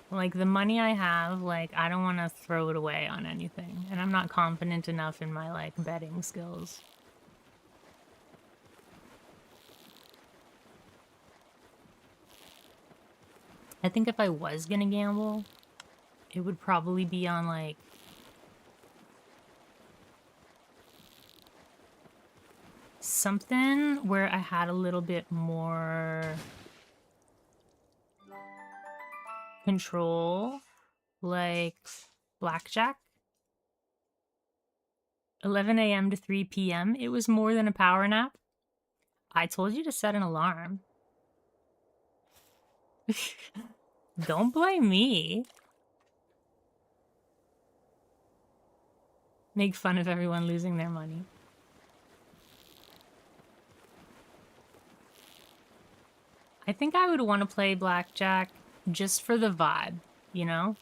A: Like, the money I have, like, I don't want to throw it away on anything. And I'm not confident enough in my, like, betting skills. I think if I was gonna gamble, it would probably be on, like, something where I had a little bit more control, like blackjack. 11 a.m. to 3 p.m. It was more than a power nap. I told you to set an alarm. Don't blame me. Make fun of everyone losing their money. I think I would want to play blackjack just for the vibe, you know?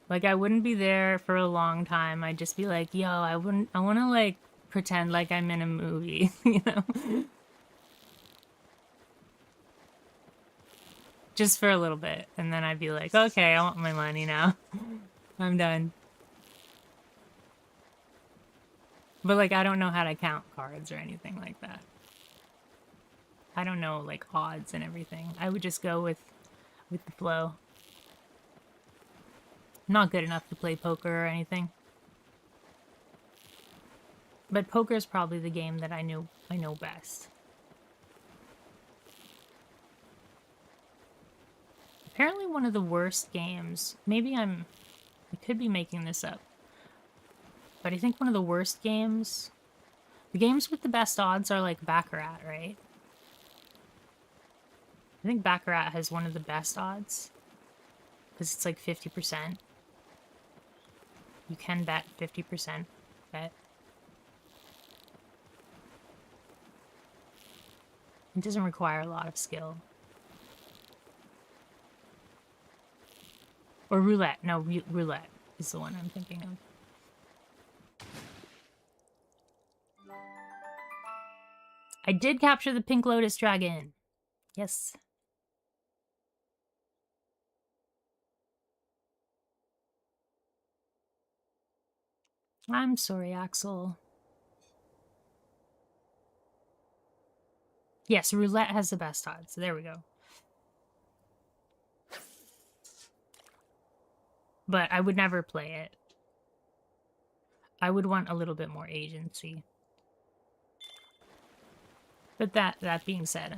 A: Like, I wouldn't be there for a long time. I'd just be like, yo, I want to, like, pretend like I'm in a movie, you know? Just for a little bit. And then I'd be like, okay, I want my money now. I'm done. But, like, I don't know how to count cards or anything like that. I don't know, like, odds and everything. I would just go with the flow. I'm not good enough to play poker or anything. But poker is probably the game that I know best. Apparently one of the worst games, maybe I could be making this up, but I think one of the worst games, the games with the best odds are like Baccarat, right? I think Baccarat has one of the best odds, because it's like 50%. You can bet 50% bet. It doesn't require a lot of skill. Or roulette. No, roulette is the one I'm thinking of. I did capture the Pink Lotus Dragon. Yes. I'm sorry, Axel. Yes, roulette has the best odds. There we go. But I would never play it. I would want a little bit more agency. But that being said,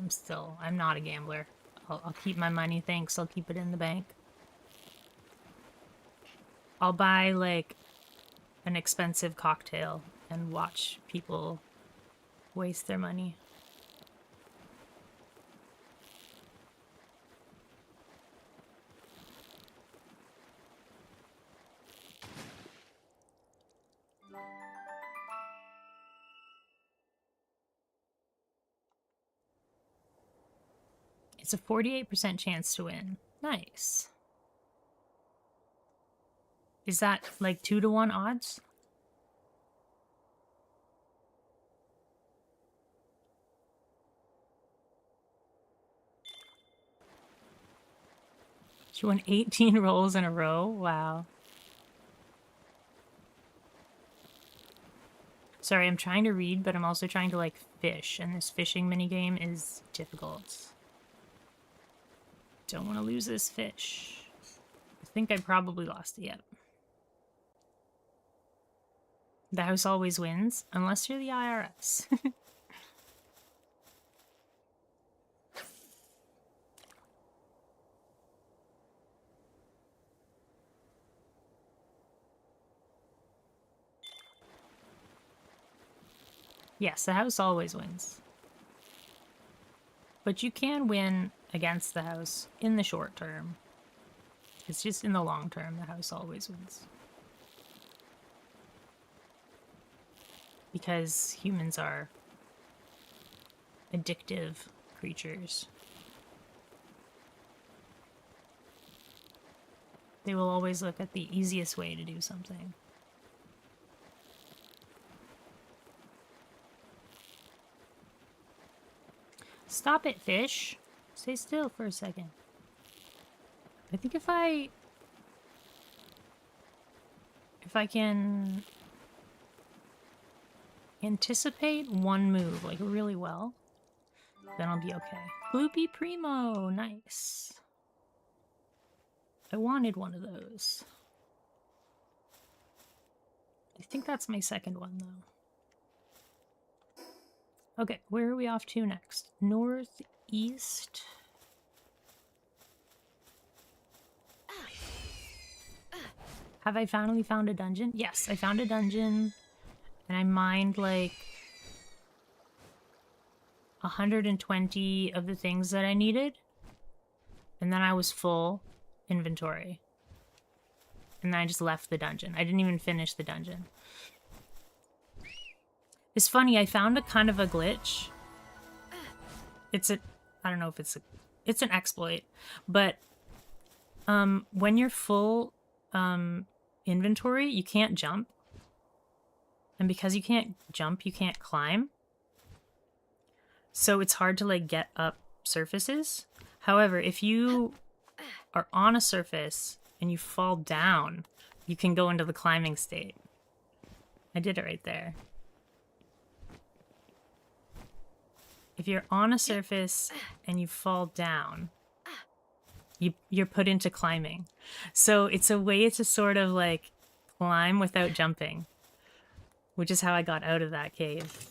A: I'm not a gambler. I'll keep my money, thanks. I'll keep it in the bank. I'll buy, like, an expensive cocktail and watch people waste their money. It's a 48% chance to win. Nice. Is that like 2-to-1 odds? She won 18 rolls in a row? Wow. Sorry, I'm trying to read, but I'm also trying to, like, fish, and this fishing minigame is difficult. Don't want to lose this fish. I think I probably lost it, yet. The house always wins, unless you're the IRS. Yes, the house always wins. But you can win against the house in the short term. It's just in the long term, the house always wins. Because humans are addictive creatures. They will always look at the easiest way to do something. Stop it, fish. Stay still for a second. I think if I can anticipate one move like really well, then I'll be okay. Bloopy Primo, nice. I wanted one of those. I think that's my second one though. Okay, where are we off to next? Northeast. Have I finally found a dungeon? Yes, I found a dungeon. And I mined like 120 of the things that I needed. And then I was full inventory. And then I just left the dungeon. I didn't even finish the dungeon. It's funny, I found a kind of a glitch. I don't know if it's an exploit, but when you're full inventory, you can't jump. And because you can't jump, you can't climb. So it's hard to like get up surfaces. However, if you are on a surface and you fall down, you can go into the climbing state. I did it right there. If you're on a surface and you fall down, you're put into climbing. So it's a way to sort of like climb without jumping, which is how I got out of that cave,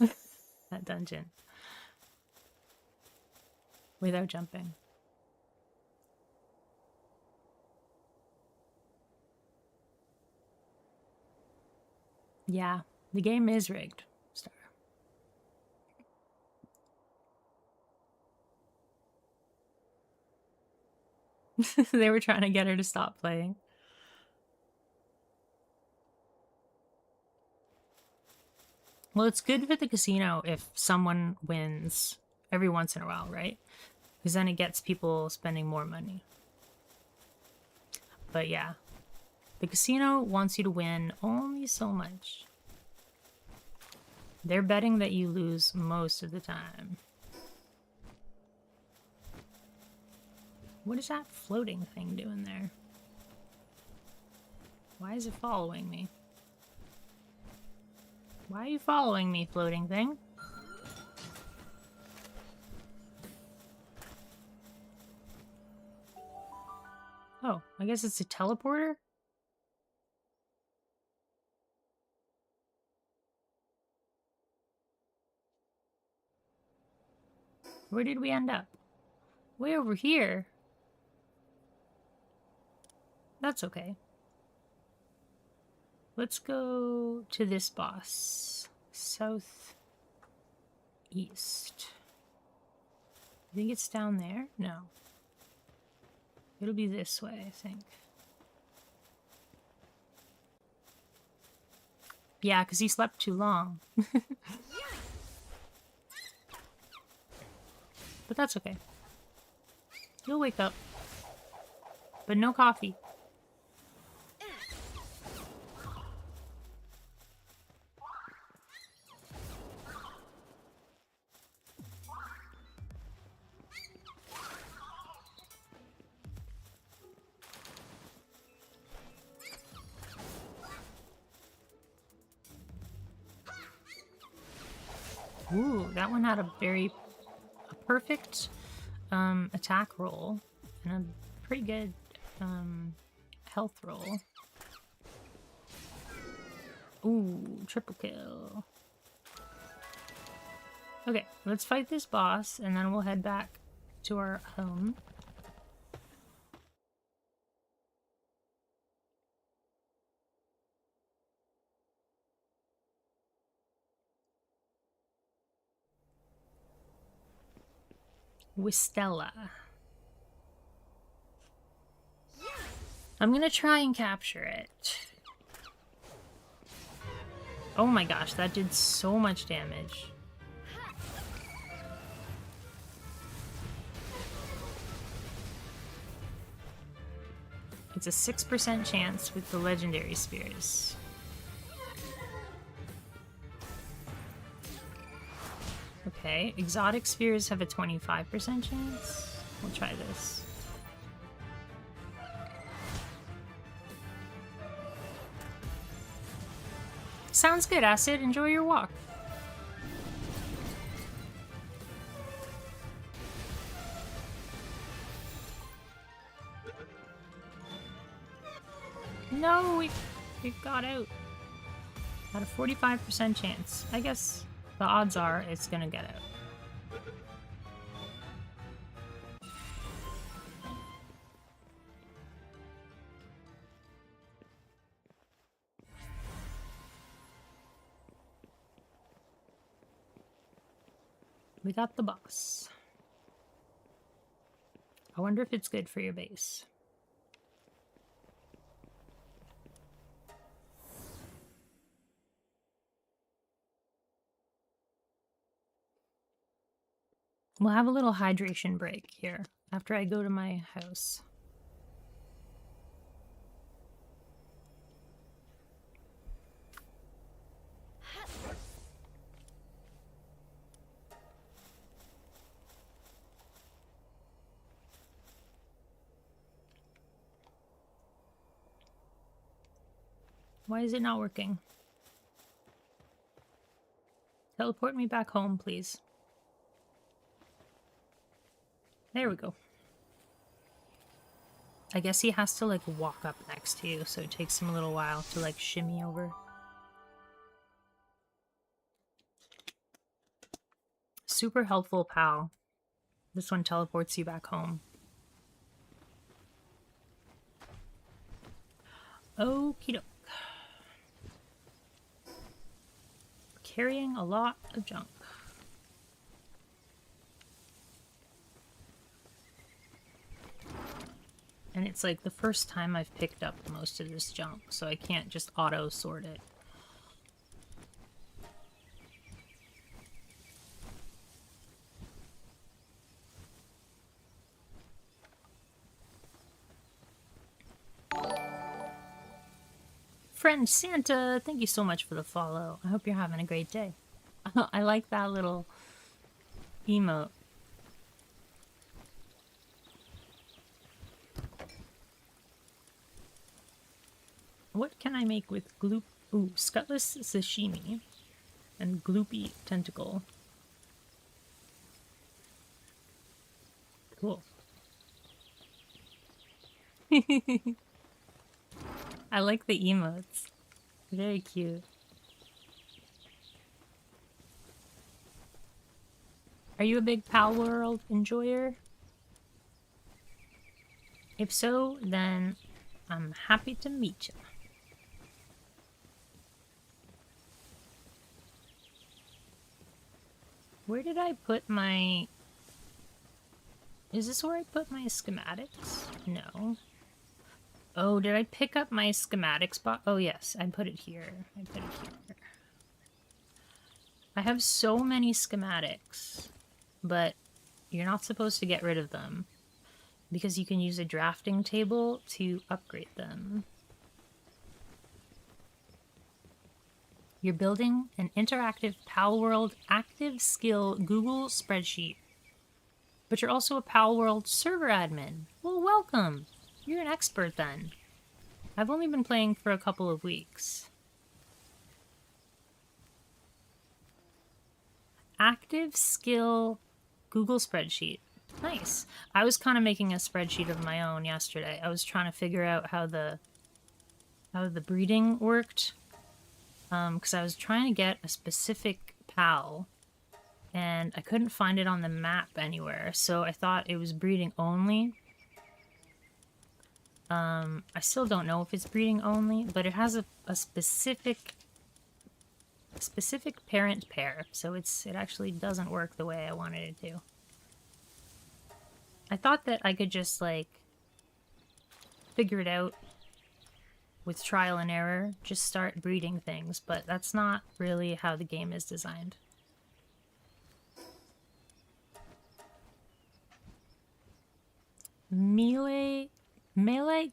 A: that dungeon, without jumping. Yeah, the game is rigged. They were trying to get her to stop playing. Well, it's good for the casino if someone wins every once in a while, right? Because then it gets people spending more money. But yeah, the casino wants you to win only so much. They're betting that you lose most of the time. What is that floating thing doing there? Why is it following me? Why are you following me, floating thing? Oh, I guess it's a teleporter? Where did we end up? Way over here. That's okay. Let's go to this boss. Southeast. I think it's down there? No. It'll be this way, I think. Yeah, because he slept too long. But that's okay. You'll wake up. But no coffee. Ooh, that one had a perfect attack roll and a pretty good health roll. Ooh, triple kill. Okay, let's fight this boss and then we'll head back to our home. Wistella. I'm gonna try and capture it. Oh my gosh, that did so much damage. It's a 6% chance with the legendary spears. Okay, exotic spears have a 25% chance. We'll try this. Sounds good, Acid. Enjoy your walk. No, we got out. Had a 45% chance. I guess the odds are it's gonna get out. We got the boss. I wonder if it's good for your base. We'll have a little hydration break here after I go to my house. Why is it not working? Teleport me back home, please. There we go. I guess he has to, like, walk up next to you, so it takes him a little while to, like, shimmy over. Super helpful, pal. This one teleports you back home. Okie doke. Carrying a lot of junk. And it's like the first time I've picked up most of this junk, so I can't just auto-sort it. Friend Santa, thank you so much for the follow. I hope you're having a great day. I like that little emote. What can I make with gloop? Ooh, scutless sashimi and gloopy tentacle. Cool. I like the emotes. Very cute. Are you a big Palworld enjoyer? If so, then I'm happy to meet you. Where did I put my... Is this where I put my schematics? No. Oh, did I pick up my schematics box? Oh, yes, I put it here. I put it here. I have so many schematics, but you're not supposed to get rid of them because you can use a drafting table to upgrade them. You're building an interactive Palworld active skill Google spreadsheet. But you're also a Palworld server admin. Well, welcome! You're an expert then. I've only been playing for a couple of weeks. Active skill Google spreadsheet. Nice. I was kind of making a spreadsheet of my own yesterday. I was trying to figure out how the breeding worked. Because I was trying to get a specific PAL, and I couldn't find it on the map anywhere, so I thought it was breeding only. I still don't know if it's breeding only, but it has a specific parent pair, so it actually doesn't work the way I wanted it to. I thought that I could just, like, figure it out with trial and error, just start breeding things, but that's not really how the game is designed. Melee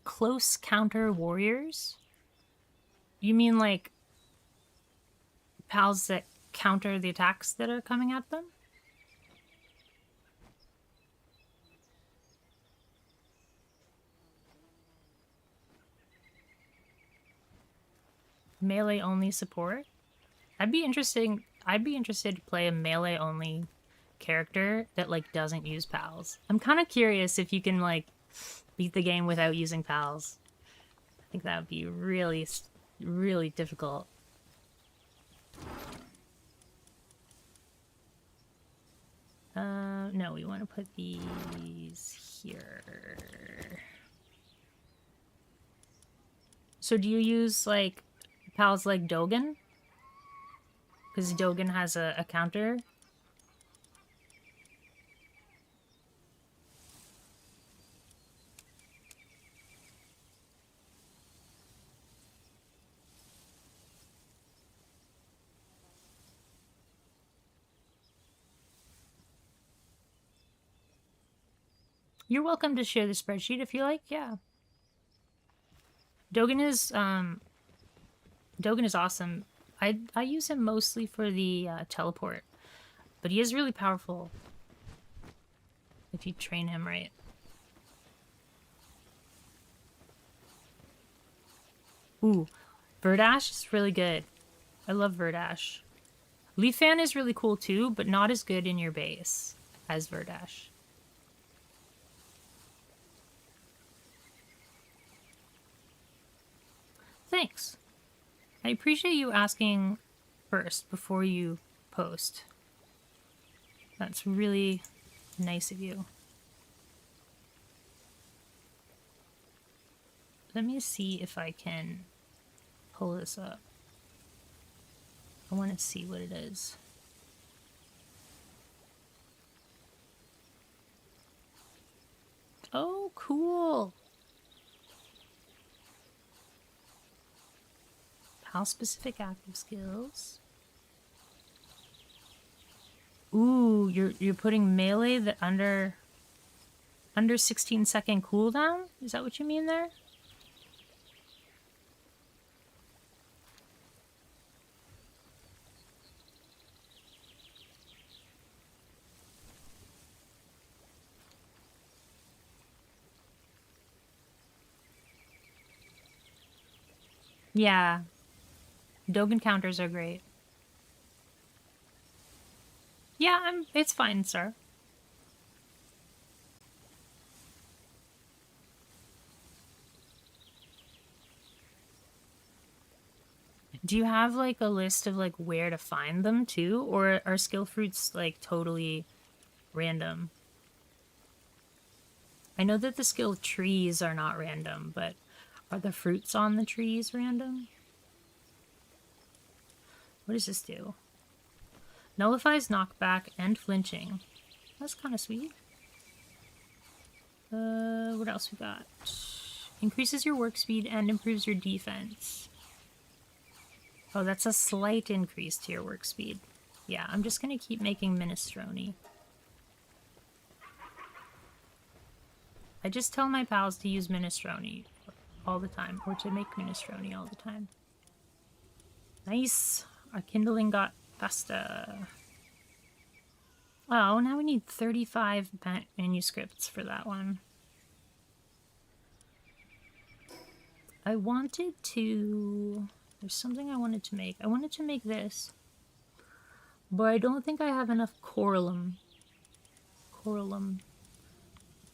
A: close counter warriors? You mean like pals that counter the attacks that are coming at them? Melee only support? I'd be interested to play a melee only character that like doesn't use pals. I'm kind of curious if you can like beat the game without using pals. I think that would be really, really difficult. No, we want to put these here. So do you use like pals like Dogen? Because Dogen has a counter. You're welcome to share the spreadsheet if you like, yeah. Dogen is awesome. I use him mostly for the teleport, but he is really powerful if you train him right. Ooh, Verdash is really good. I love Verdash. Leaf Fan is really cool too, but not as good in your base as Verdash. Thanks. I appreciate you asking first before you post. That's really nice of you. Let me see if I can pull this up. I want to see what it is. Oh, cool. Pal-specific active skills. Ooh, you're putting melee that under 16-second cooldown? Is that what you mean there? Yeah. Dogen counters are great. Yeah, it's fine, sir. Do you have like a list of like where to find them too, or are skill fruits like totally random? I know that the skill trees are not random, but are the fruits on the trees random? What does this do? Nullifies knockback and flinching. That's kind of sweet. What else we got? Increases your work speed and improves your defense. Oh, that's a slight increase to your work speed. Yeah, I'm just gonna keep making minestrone. I just tell my pals to use minestrone all the time, or to make minestrone all the time. Nice! Our kindling got faster. Oh, now we need 35 manuscripts for that one. I wanted to... There's something I wanted to make. I wanted to make this. But I don't think I have enough coralum. I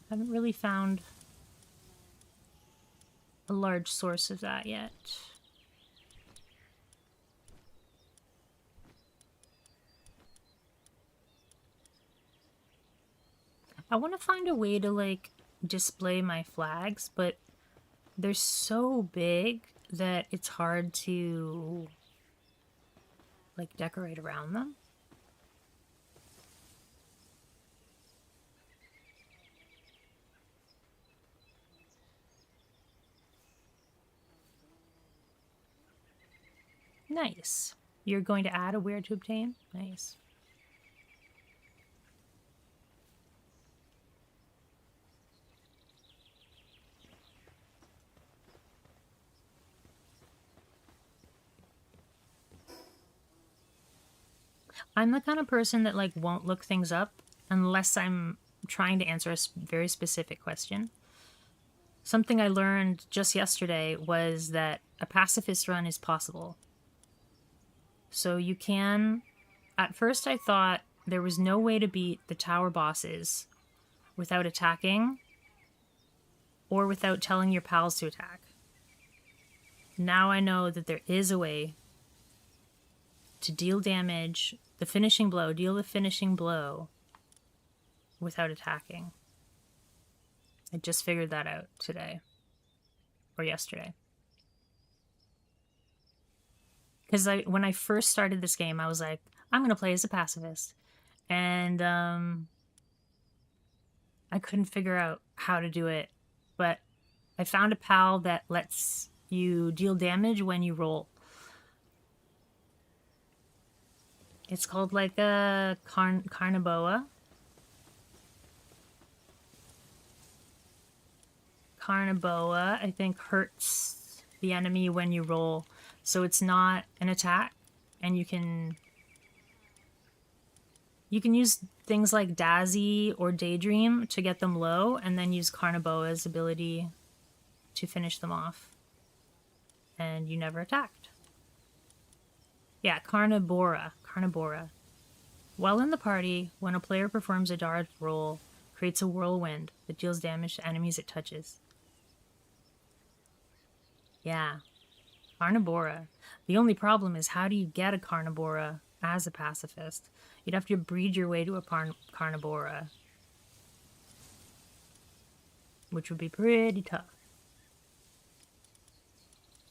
A: haven't really found a large source of that yet. I want to find a way to like display my flags, but they're so big that it's hard to like decorate around them. Nice. You're going to add a where to obtain? Nice. I'm the kind of person that like won't look things up unless I'm trying to answer a very specific question. Something I learned just yesterday was that a pacifist run is possible. So you can... At first I thought there was no way to beat the tower bosses without attacking or without telling your pals to attack. Now I know that there is a way to deal damage, the finishing blow, deal the finishing blow without attacking. I just figured that out today. Or yesterday. Because when I first started this game, I was like, I'm going to play as a pacifist. And I couldn't figure out how to do it. But I found a pal that lets you deal damage when you roll. It's called like a Carnaboa. Carnaboa, I think, hurts the enemy when you roll. So it's not an attack, and you can use things like Dazzy or Daydream to get them low, and then use Carnaboa's ability to finish them off. And you never attacked. Yeah, Carnibora. While in the party, when a player performs a dodge roll, creates a whirlwind that deals damage to enemies it touches. Yeah. Carnivora. The only problem is, how do you get a Carnivora as a pacifist? You'd have to breed your way to a Carnivora, which would be pretty tough.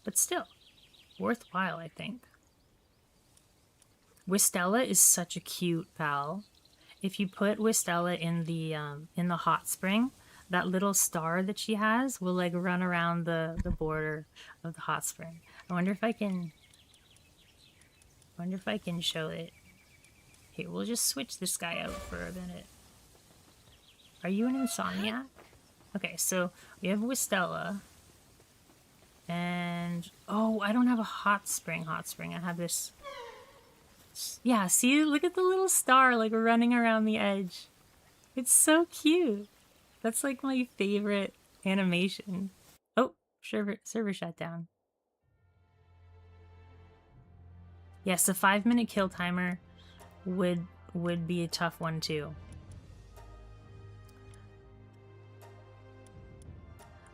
A: But still, worthwhile, I think. Wistella is such a cute pal. If you put Wistella in the hot spring, that little star that she has will like run around the border of the hot spring. I wonder if I can show it. Here, we'll just switch this guy out for a minute. Are you an insomniac? Okay, so we have Wistella. And oh, I don't have a hot spring. I have this. Yeah, see, look at the little star like running around the edge. It's so cute. That's like my favorite animation. Oh, server shut down. Yes, a 5-minute kill timer would be a tough one too.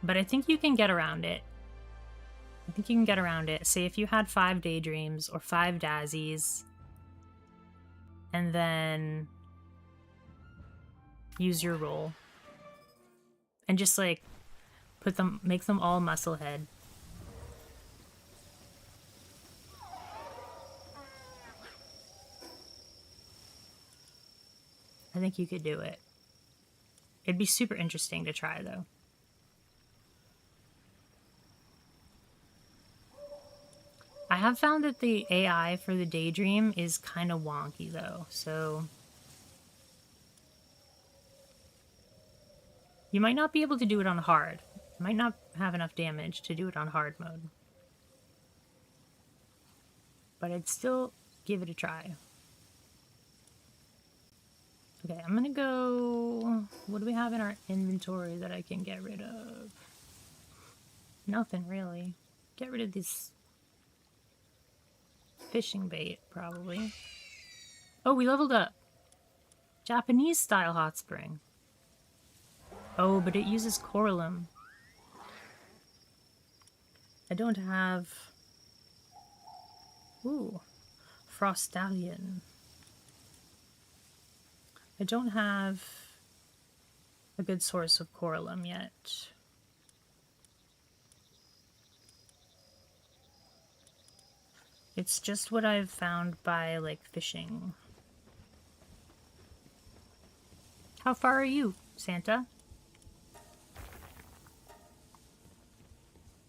A: But I think you can get around it. Say if you had 5 daydreams or 5 dazzies, and then use your roll. And just like make them all muscle head. I think you could do it. It'd be super interesting to try though. I have found that the AI for the Daydream is kind of wonky though, so you might not be able to do it on hard. You might not have enough damage to do it on hard mode. But I'd still give it a try. Okay, I'm gonna go... What do we have in our inventory that I can get rid of? Nothing really. Get rid of this fishing bait, probably. Oh, we leveled up. Japanese style hot spring. Oh, but it uses coralum. I don't have... Ooh. Frostallion. I don't have a good source of coralum yet. It's just what I've found by, like, fishing. How far are you, Santa?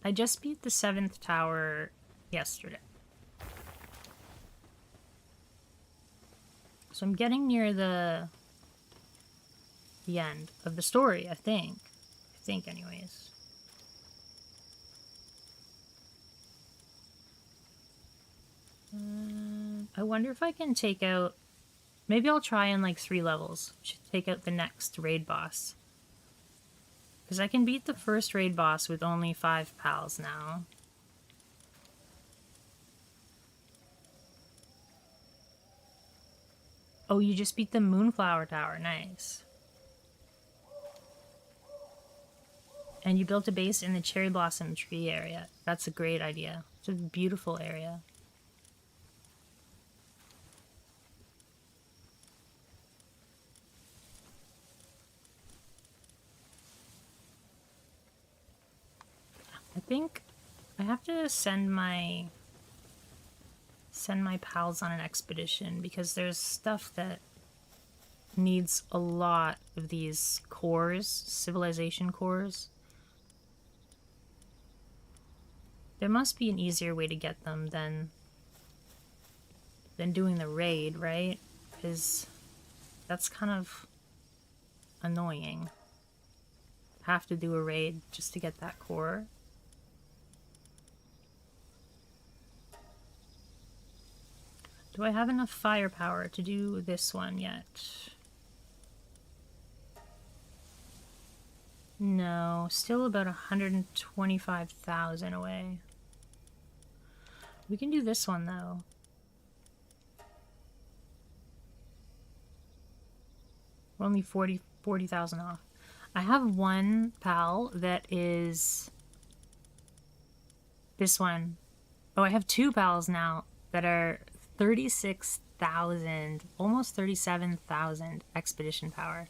A: I just beat the 7th tower yesterday. So I'm getting near the end of the story, I think. Anyways. I wonder if I can take out... Maybe I'll try in like 3 levels. Should take out the next raid boss. Because I can beat the first raid boss with only 5 pals now. Oh, you just beat the Moonflower Tower. Nice. And you built a base in the Cherry Blossom Tree area. That's a great idea. It's a beautiful area. I think I have to send my pals on an expedition because there's stuff that needs a lot of these cores, civilization cores. There must be an easier way to get them than doing the raid, right? Because that's kind of annoying. Have to do a raid just to get that core. Do I have enough firepower to do this one yet? No, still about 125,000 away. We can do this one though. We're only 40,000 off. I have one pal that is this one. Oh, I have 2 pals now that are 36,000, almost 37,000 expedition power,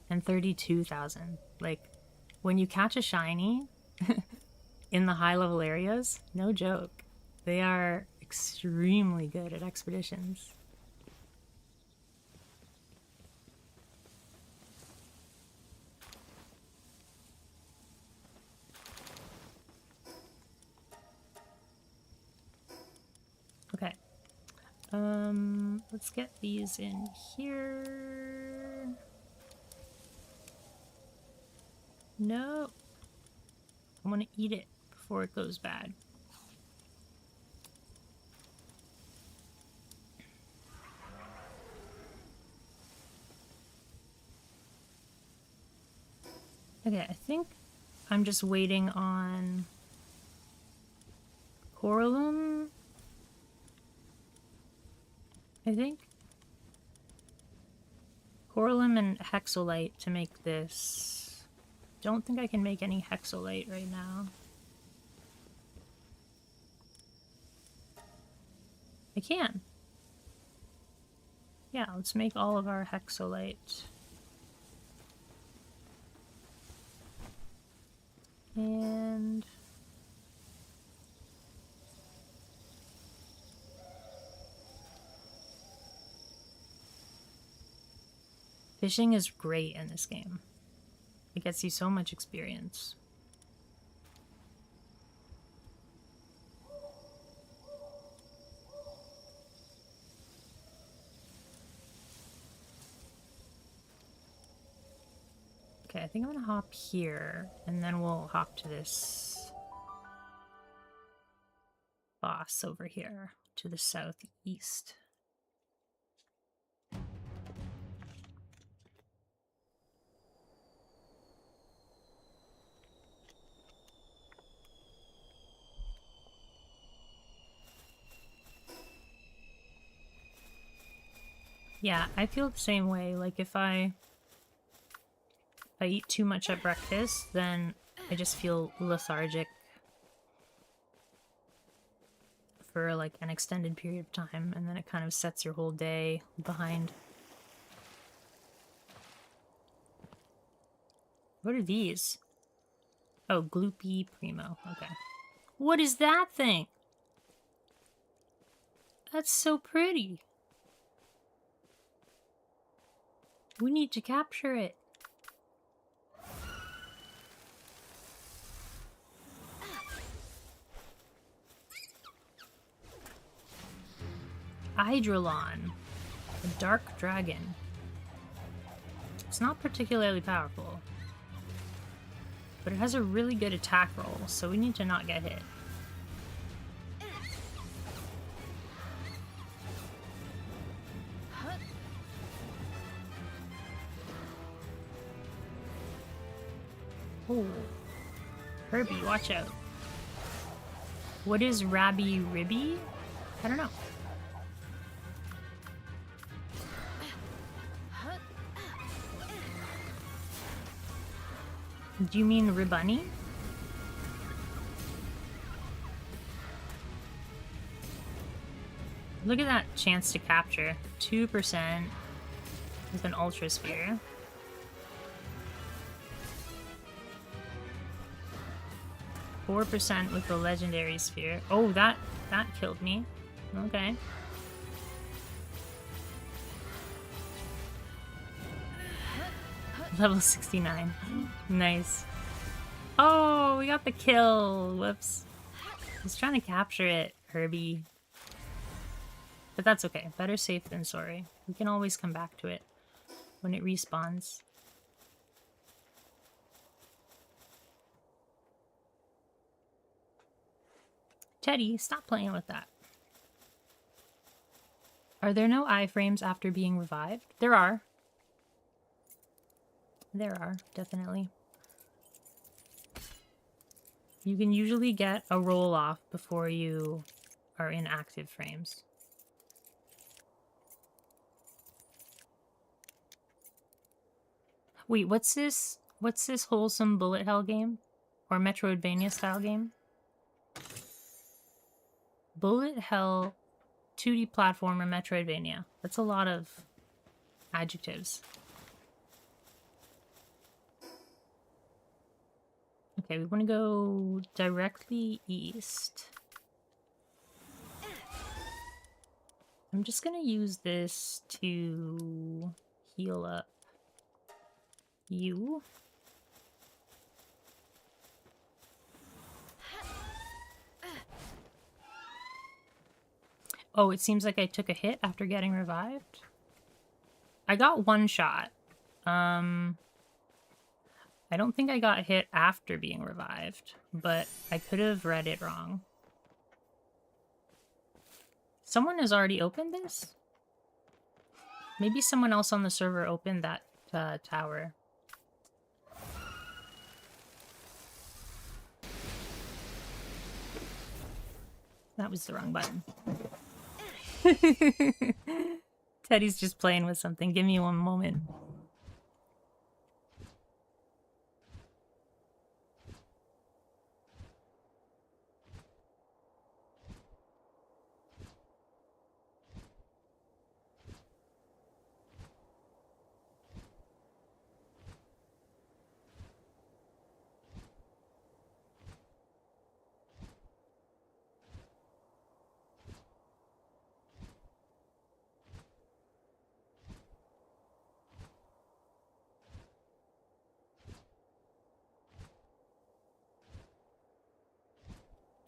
A: and 32,000. Like, when you catch a shiny in the high level areas, no joke, they are extremely good at expeditions. Okay. Let's get these in here. No. I want to eat it before it goes bad. Okay, I think I'm just waiting on Coralum. I think Coralum and Hexolite to make this. Don't think I can make any Hexolite right now. I can. Yeah, let's make all of our Hexolite. And fishing is great in this game. It gets you so much experience. Okay, I think I'm gonna hop here, and then we'll hop to this boss over here to the southeast. Yeah, I feel the same way. Like, if I eat too much at breakfast, then I just feel lethargic for like an extended period of time, and then it kind of sets your whole day behind. What are these? Oh, Gloopy Primo. Okay. What is that thing? That's so pretty. We need to capture it. Hydrolon. A dark dragon. It's not particularly powerful, but it has a really good attack roll, so we need to not get hit. Oh, Herbie, watch out. What is Rabby Ribby? I don't know. Do you mean Ribbunny? Look at that chance to capture. 2% with an Ultra Sphere. %4 with the Legendary Sphere. Oh, that killed me. Okay. Level 69. Nice. Oh, we got the kill. Whoops. I was trying to capture it, Herbie. But that's okay. Better safe than sorry. We can always come back to it when it respawns. Teddy, stop playing with that. Are there no iframes after being revived? There are. There are, definitely. You can usually get a roll-off before you are in active frames. Wait, what's this? What's this wholesome bullet hell game? Or Metroidvania style game? Bullet hell 2D platformer Metroidvania. That's a lot of adjectives. Okay, we want to go directly east. I'm just gonna use this to heal up you. Oh, it seems like I took a hit after getting revived. I got one shot. I don't think I got hit after being revived, but I could have read it wrong. Someone has already opened this? Maybe someone else on the server opened that tower. That was the wrong button. Teddy's just playing with something. Give me one moment.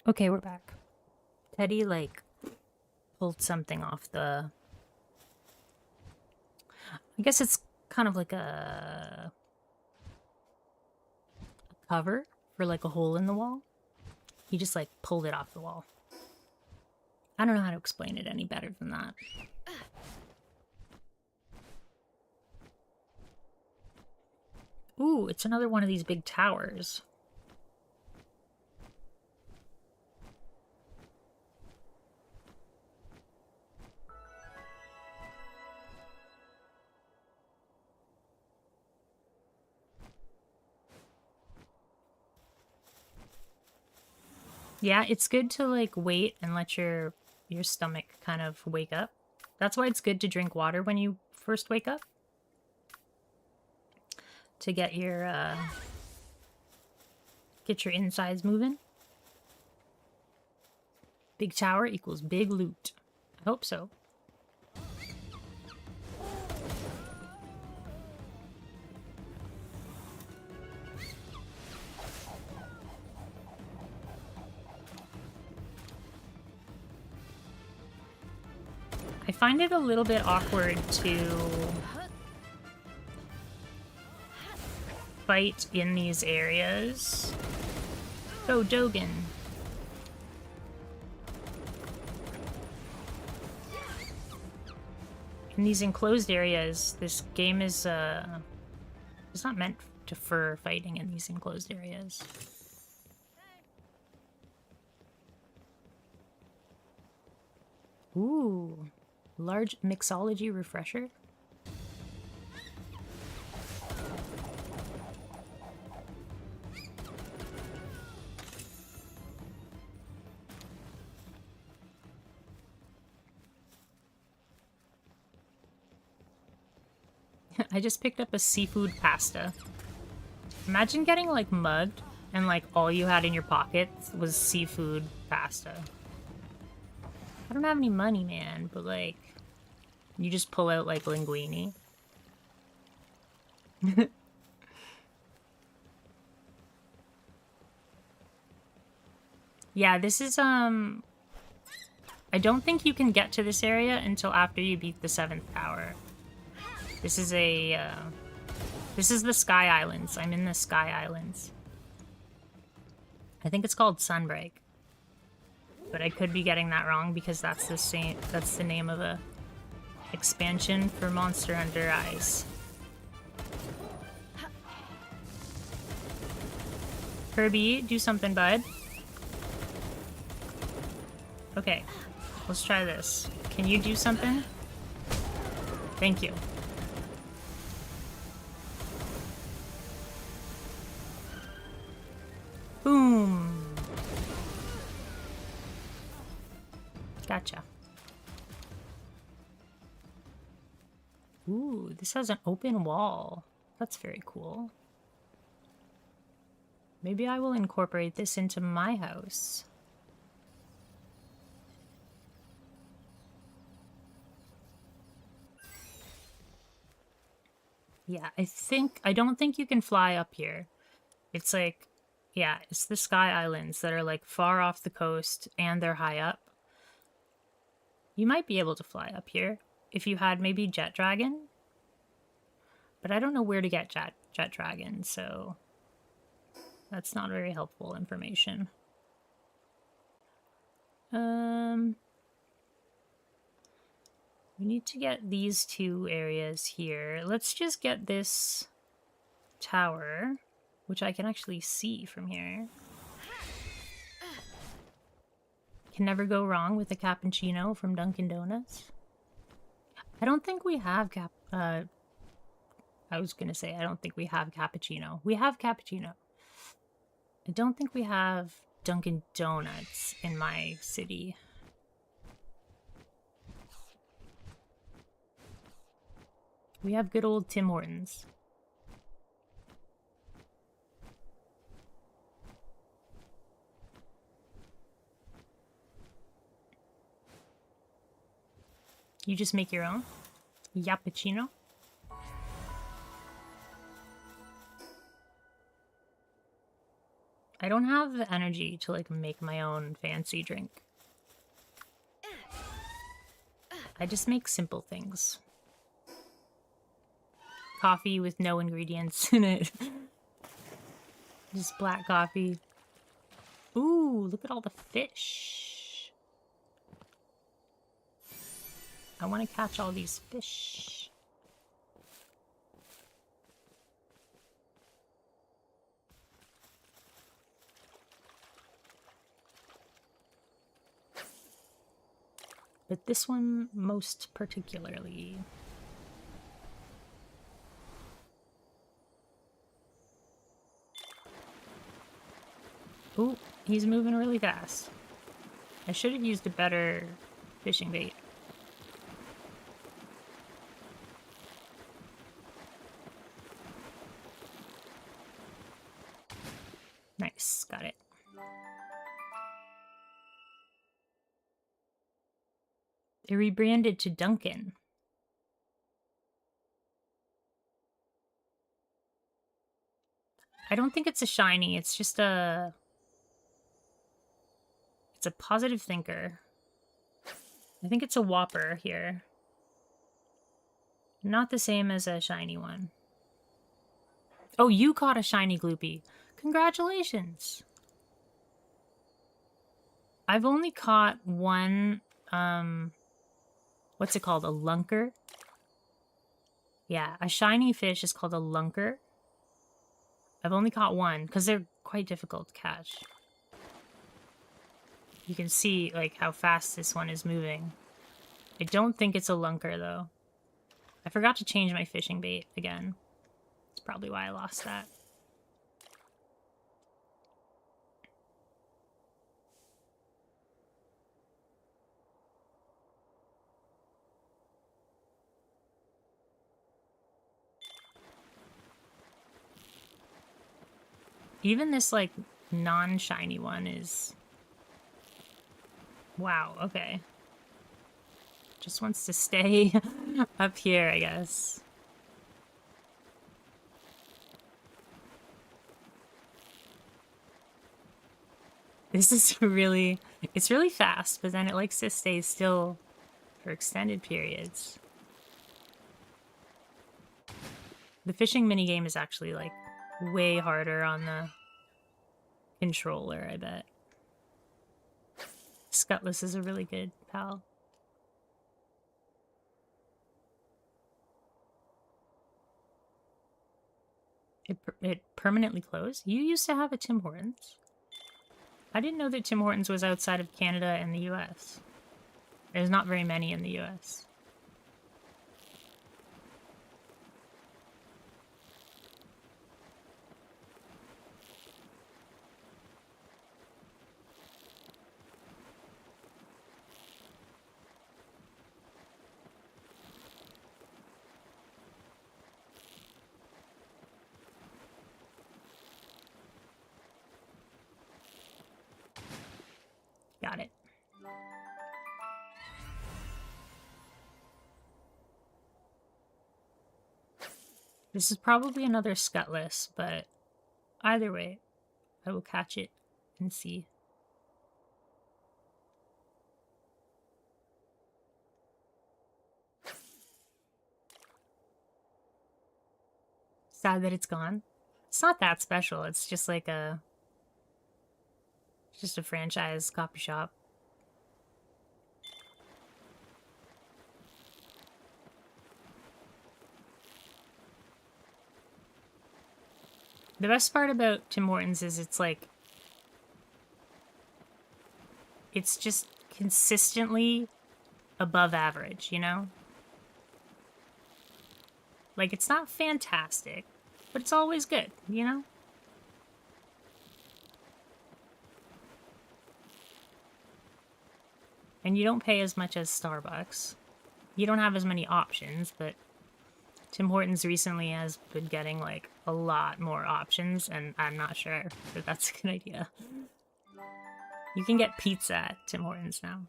A: Okay, we're back. Teddy, like, pulled something off the... I guess it's kind of like a cover for, like, a hole in the wall. He just, like, pulled it off the wall. I don't know how to explain it any better than that. Ooh, it's another one of these big towers. Yeah, it's good to, like, wait and let your stomach kind of wake up. That's why it's good to drink water when you first wake up. To get your insides moving. Big tower equals big loot. I hope so. I find it a little bit awkward to fight in these areas. Oh, Dogen. In these enclosed areas, this game is it's not meant for fighting in these enclosed areas. Ooh, large mixology refresher. I just picked up a seafood pasta. Imagine getting, like, mugged and, like, all you had in your pockets was seafood pasta. I don't have any money, man, but, like, you just pull out, like, linguine. Yeah, this is, I don't think you can get to this area until after you beat the 7th tower. This is a, this is the Sky Islands. I'm in the Sky Islands. I think it's called Sunbreak. But I could be getting that wrong because that's the name of a expansion for Monster Hunter Rise. Kirby, do something, bud. Okay, let's try this. Can you do something? Thank you. Boom. Gotcha. Ooh, this has an open wall. That's very cool. Maybe I will incorporate this into my house. Yeah, I don't think you can fly up here. It's like, yeah, it's the Sky Islands that are like far off the coast and they're high up. You might be able to fly up here if you had maybe Jet Dragon. But I don't know where to get Jet Dragon, so that's not very helpful information. We need to get these two areas here. Let's just get this tower, which I can actually see from here. Can never go wrong with a cappuccino from Dunkin' Donuts. I don't think we have I was gonna say, I don't think we have cappuccino. We have cappuccino. I don't think we have Dunkin' Donuts in my city. We have good old Tim Hortons. You just make your own? Yappuccino? I don't have the energy to, like, make my own fancy drink. I just make simple things. Coffee with no ingredients in it. Just black coffee. Ooh, look at all the fish. I want to catch all these fish. But this one most particularly. Ooh, he's moving really fast. I should have used a better fishing bait. Nice, got it. They rebranded to Dunkin'. I don't think it's a shiny, it's just a... It's a positive thinker. I think it's a Whopper here. Not the same as a shiny one. Oh, you caught a shiny gloopy. Congratulations. I've only caught one, what's it called? A lunker? Yeah, a shiny fish is called a lunker. I've only caught one, because they're quite difficult to catch. You can see, like, how fast this one is moving. I don't think it's a lunker, though. I forgot to change my fishing bait again. That's probably why I lost that. Even this, like, non-shiny one is... Wow, okay. Just wants to stay up here, I guess. This is really... It's really fast, but then it likes to stay still for extended periods. The fishing minigame is actually, like, way harder on the controller, I bet. Scutless is a really good pal. It permanently closed? You used to have a Tim Hortons? I didn't know that Tim Hortons was outside of Canada and the US. There's not very many in the US. Got it. This is probably another Scutless, but either way, I will catch it and see. Sad that it's gone. It's not that special. It's just like a... It's just a franchise copy shop. The best part about Tim Hortons is it's like... It's just consistently above average, you know? Like, it's not fantastic, but it's always good, you know? And you don't pay as much as Starbucks. You don't have as many options, but Tim Hortons recently has been getting, like, a lot more options, and I'm not sure that that's a good idea. You can get pizza at Tim Hortons now.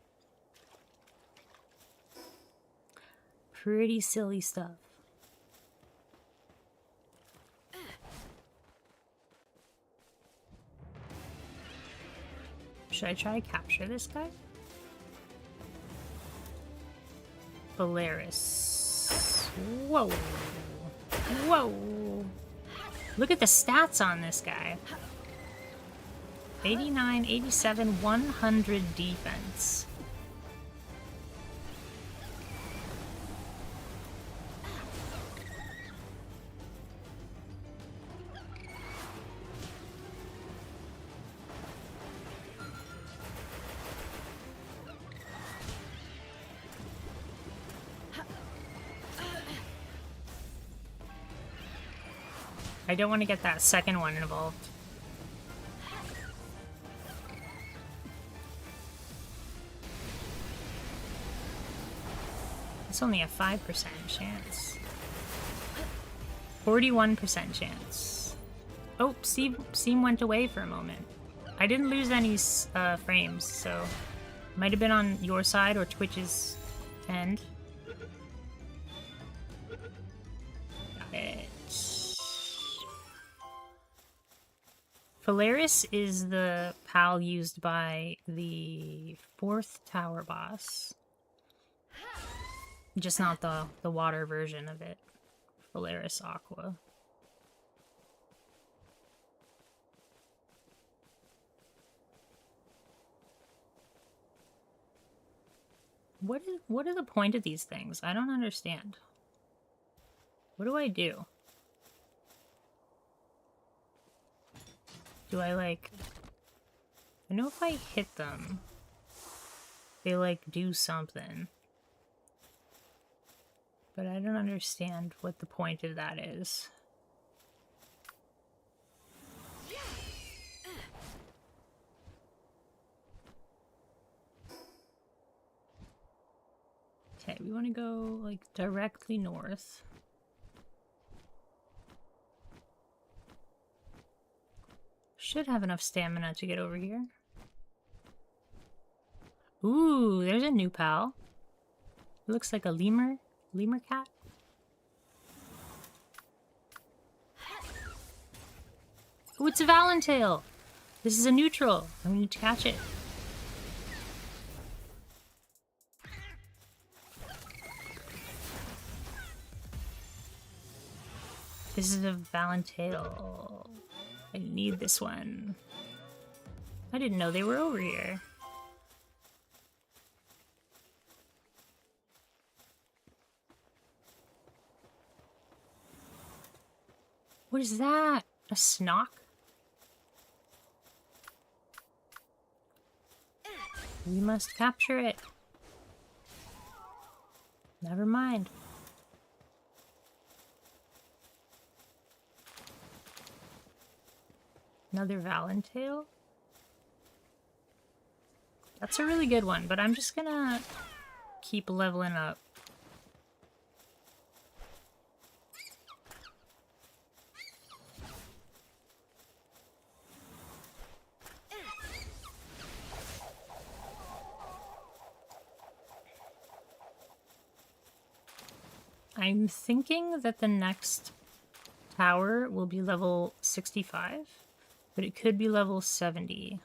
A: Pretty silly stuff. Should I try to capture this guy? Polaris. Whoa. Whoa. Look at the stats on this guy. 89, 87, 100 defense. I don't want to get that second one involved. It's only a 5% chance. 41% chance. Oh, Steam went away for a moment. I didn't lose any frames, so might have been on your side or Twitch's end. Got it. Polaris is the PAL used by the 4th tower boss. Just not the water version of it. Polaris Aqua. What are the point of these things? I don't understand. What do I do? Do I like... I know if I hit them, they like do something. But I don't understand what the point of that is. Okay, we want to go like directly north. Should have enough stamina to get over here. Ooh, there's a new pal. It looks like a lemur cat. Ooh, it's a Valentail. This is a neutral, and we need to catch it. This is a Valentail. I need this one. I didn't know they were over here. What is that? A snock? We must capture it. Never mind. Another Valentail? That's a really good one, but I'm just gonna keep leveling up. I'm thinking that the next tower will be level 65, but it could be level 70.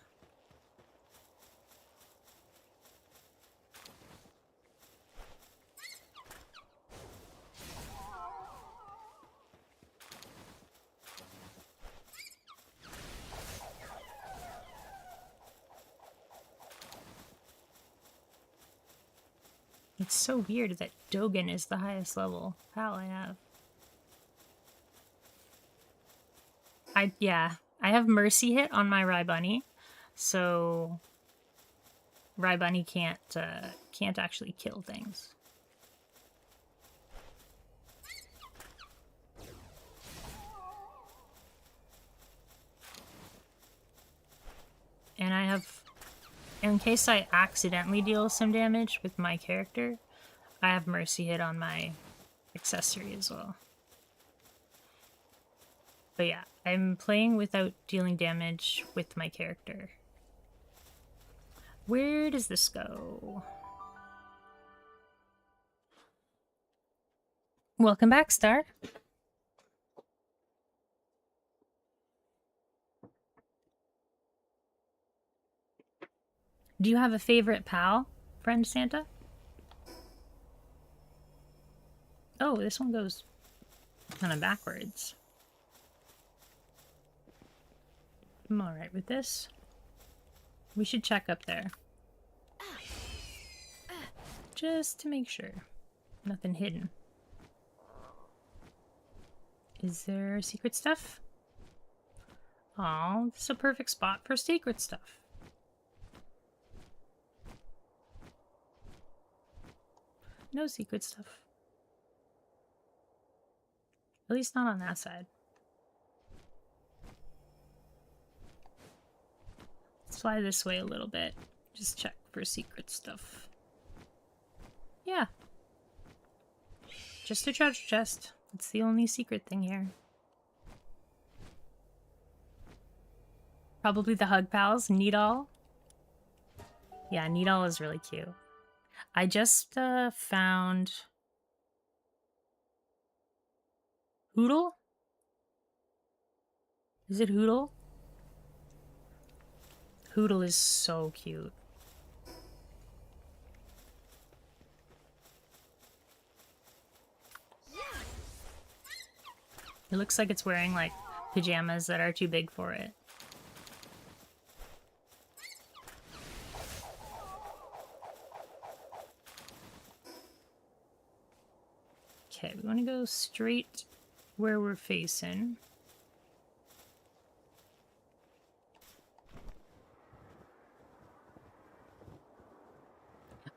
A: It's so weird that Dogen is the highest level pal I have. I have Mercy Hit on my Rybunny, so Rybunny can't actually kill things. And I have, in case I accidentally deal some damage with my character, I have Mercy Hit on my accessory as well. But yeah, I'm playing without dealing damage with my character. Where does this go? Welcome back, Star. Do you have a favorite pal, friend Santa? Oh, this one goes kind of backwards. I'm alright with this. We should check up there. Just to make sure. Nothing hidden. Is there secret stuff? Oh, this is a perfect spot for secret stuff. No secret stuff. At least not on that side. Let's fly this way a little bit. Just check for secret stuff. Yeah. Just a treasure chest. It's the only secret thing here. Probably the Hug Pals. Needall. Yeah, Needall is really cute. I just found Hoodle? Is it Hoodle? Hoodle is so cute. It looks like it's wearing, like, pajamas that are too big for it. Okay, we want to go straight where we're facing.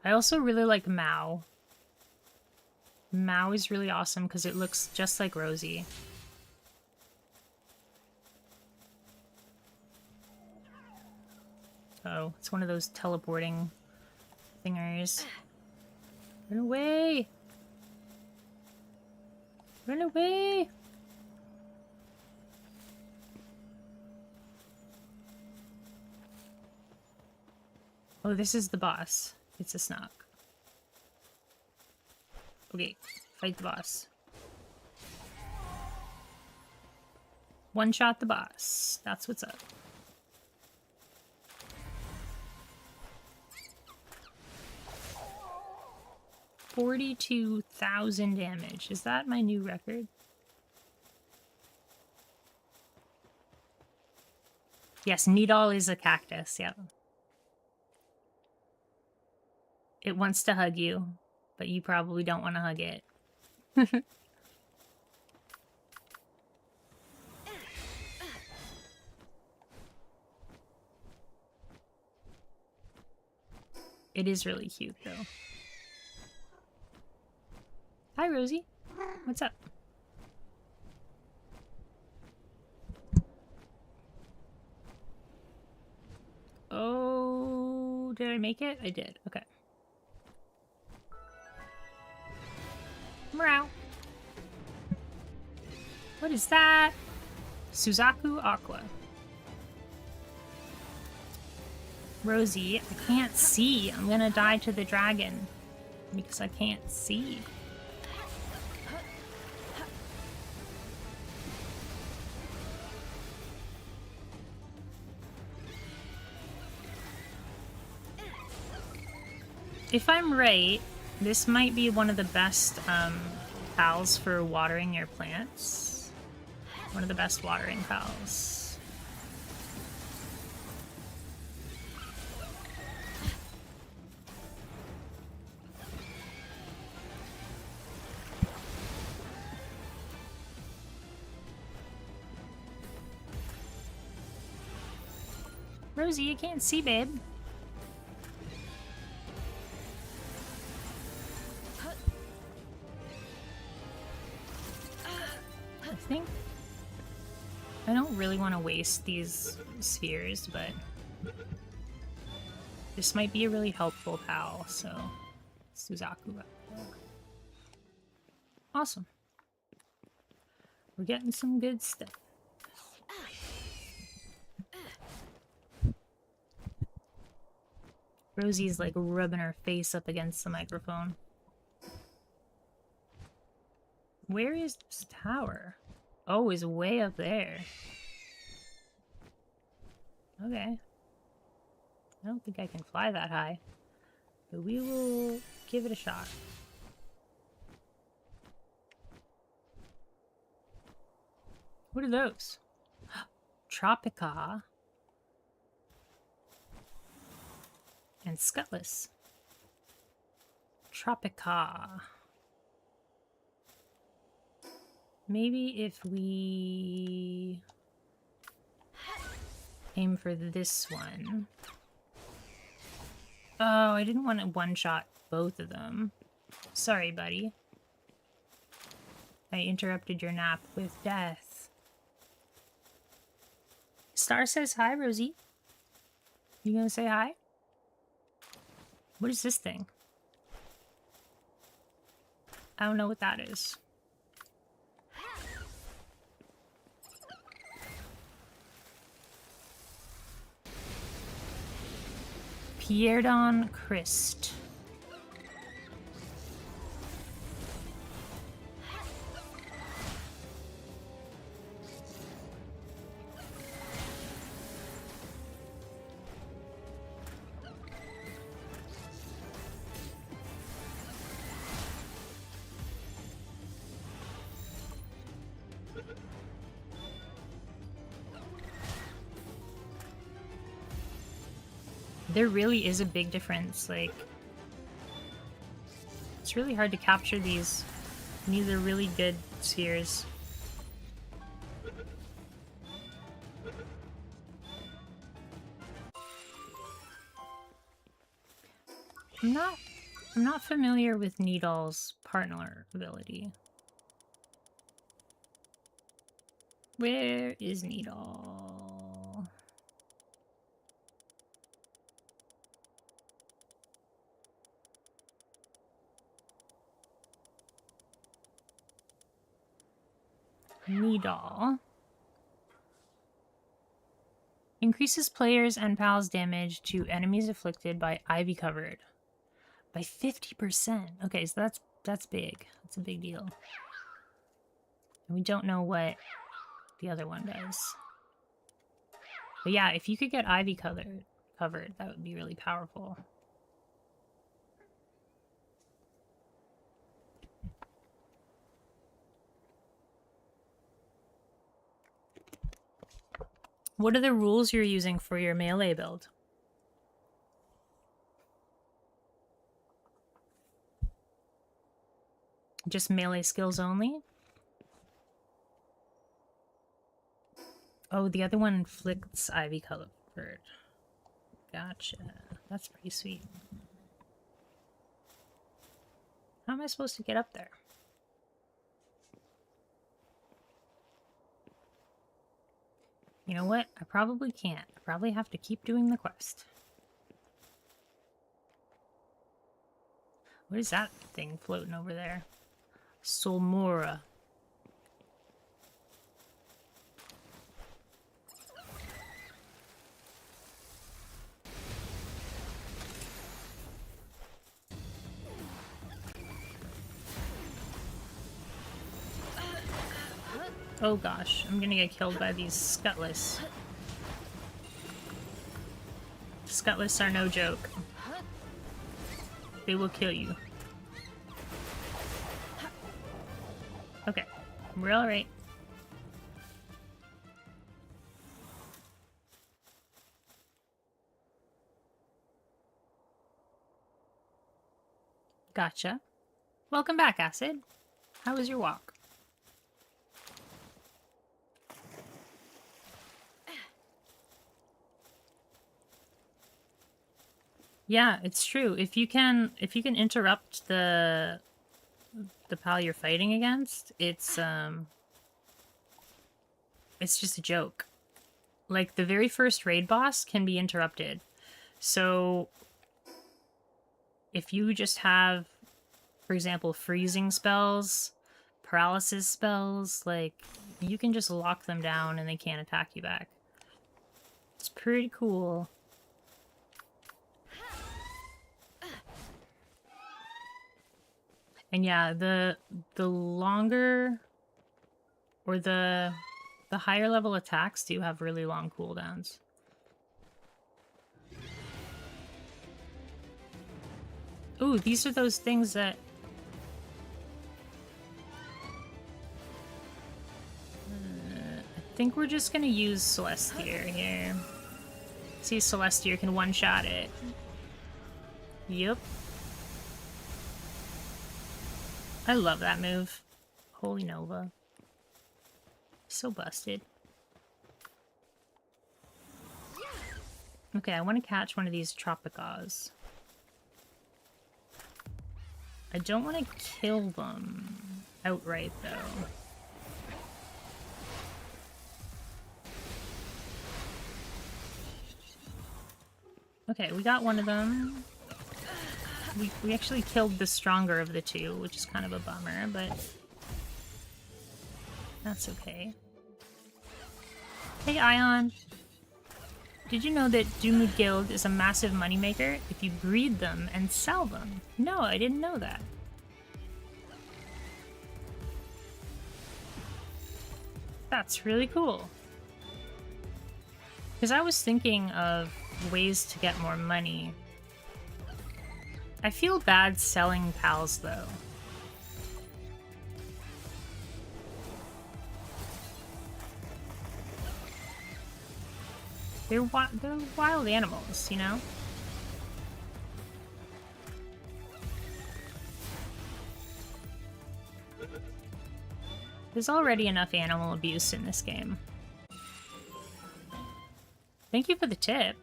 A: I also really like Mao. Mao is really awesome because it looks just like Rosie. Oh, it's one of those teleporting thingers. Run away! Run away! Oh, this is the boss. It's a Snock. Okay, fight the boss. One-shot the boss. That's what's up. $42,000 damage. Is that my new record? Yes, Needle is a cactus, yeah. It wants to hug you, but you probably don't want to hug it. It is really cute, though. Hi, Rosie. What's up? Oh, did I make it? I did. Okay. Meow. What is that? Suzaku Aqua. Rosie, I can't see. I'm gonna die to the dragon because I can't see. If I'm right, this might be one of the best pals for watering your plants. One of the best watering pals. Rosie, you can't see, babe. I don't really want to waste these spheres, but this might be a really helpful pal, so Suzaku. Awesome. We're getting some good stuff. Rosie's like rubbing her face up against the microphone. Where is this tower? Oh, it's way up there. Okay. I don't think I can fly that high. But we will give it a shot. What are those? Tropica. And Scutless. Tropica. Maybe if we aim for this one. Oh, I didn't want to one-shot both of them. Sorry, buddy. I interrupted your nap with death. Star says hi, Rosie. You gonna say hi? What is this thing? I don't know what that is. Pierdon Christ. There really is a big difference, like... It's really hard to capture these. And these are really good spheres. I'm not familiar with Nidal's partner ability. Where is Nidal? Nidal increases players and pals' damage to enemies afflicted by ivy covered by 50%. Okay, so that's big. That's a big deal. And we don't know what the other one does. But yeah, if you could get ivy covered, that would be really powerful. What are the rules you're using for your melee build? Just melee skills only? Oh, the other one inflicts ivy covered. Gotcha. That's pretty sweet. How am I supposed to get up there? You know what? I probably can't. I probably have to keep doing the quest. What is that thing floating over there? Solmora. Oh gosh, I'm gonna get killed by these Skutless. Skutless are no joke. They will kill you. Okay, we're alright. Gotcha. Welcome back, Acid. How was your walk? Yeah, it's true. If you can interrupt the pal you're fighting against, it's just a joke. Like the very first raid boss can be interrupted. So if you just have, for example, freezing spells, paralysis spells, like you can just lock them down and they can't attack you back. It's pretty cool. And yeah, the longer or the higher level attacks do have really long cooldowns. Ooh, these are those things that... I think we're just gonna use Celestia here. See if Celestia can one-shot it. Yep. I love that move. Holy Nova. So busted. Okay, I want to catch one of these Tropicas. I don't want to kill them outright, though. Okay, we got one of them. We actually killed the stronger of the two, which is kind of a bummer, but that's okay. Hey, Ion! Did you know that Dumud Guild is a massive moneymaker if you breed them and sell them? No, I didn't know that. That's really cool. Because I was thinking of ways to get more money. I feel bad selling pals, though. They're wild animals, you know? There's already enough animal abuse in this game. Thank you for the tip.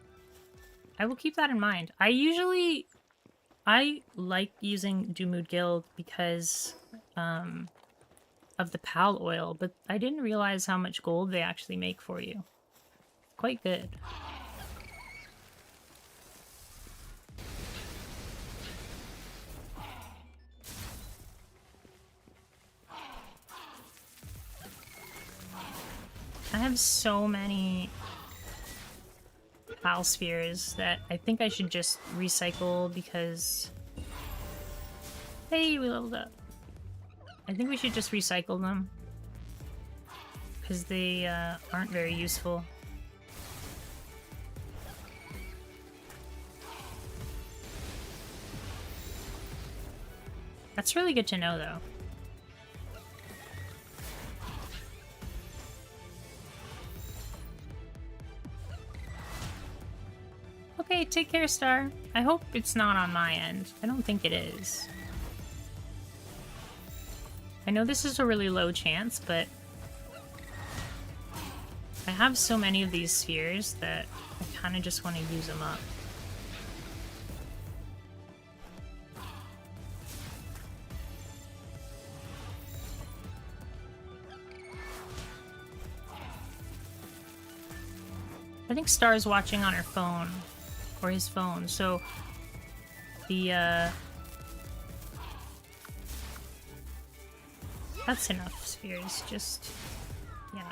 A: I will keep that in mind. I like using Dumood Guild because of the pal oil, but I didn't realize how much gold they actually make for you. Quite good. I have so many pal spheres that I think I should just recycle because... Hey, we leveled up. I think we should just recycle them because they aren't very useful. That's really good to know, though. Okay, take care, Star. I hope it's not on my end. I don't think it is. I know this is a really low chance, but I have so many of these spheres that I kind of just want to use them up. I think Star's watching on her phone, or his phone, so the, that's enough spheres, just, yeah.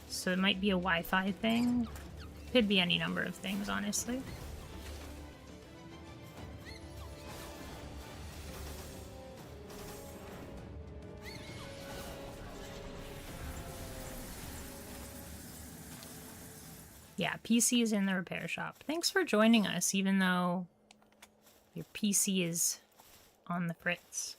A: So it might be a Wi-Fi thing. Could be any number of things, honestly. Yeah, PC is in the repair shop. Thanks for joining us, even though your PC is on the fritz.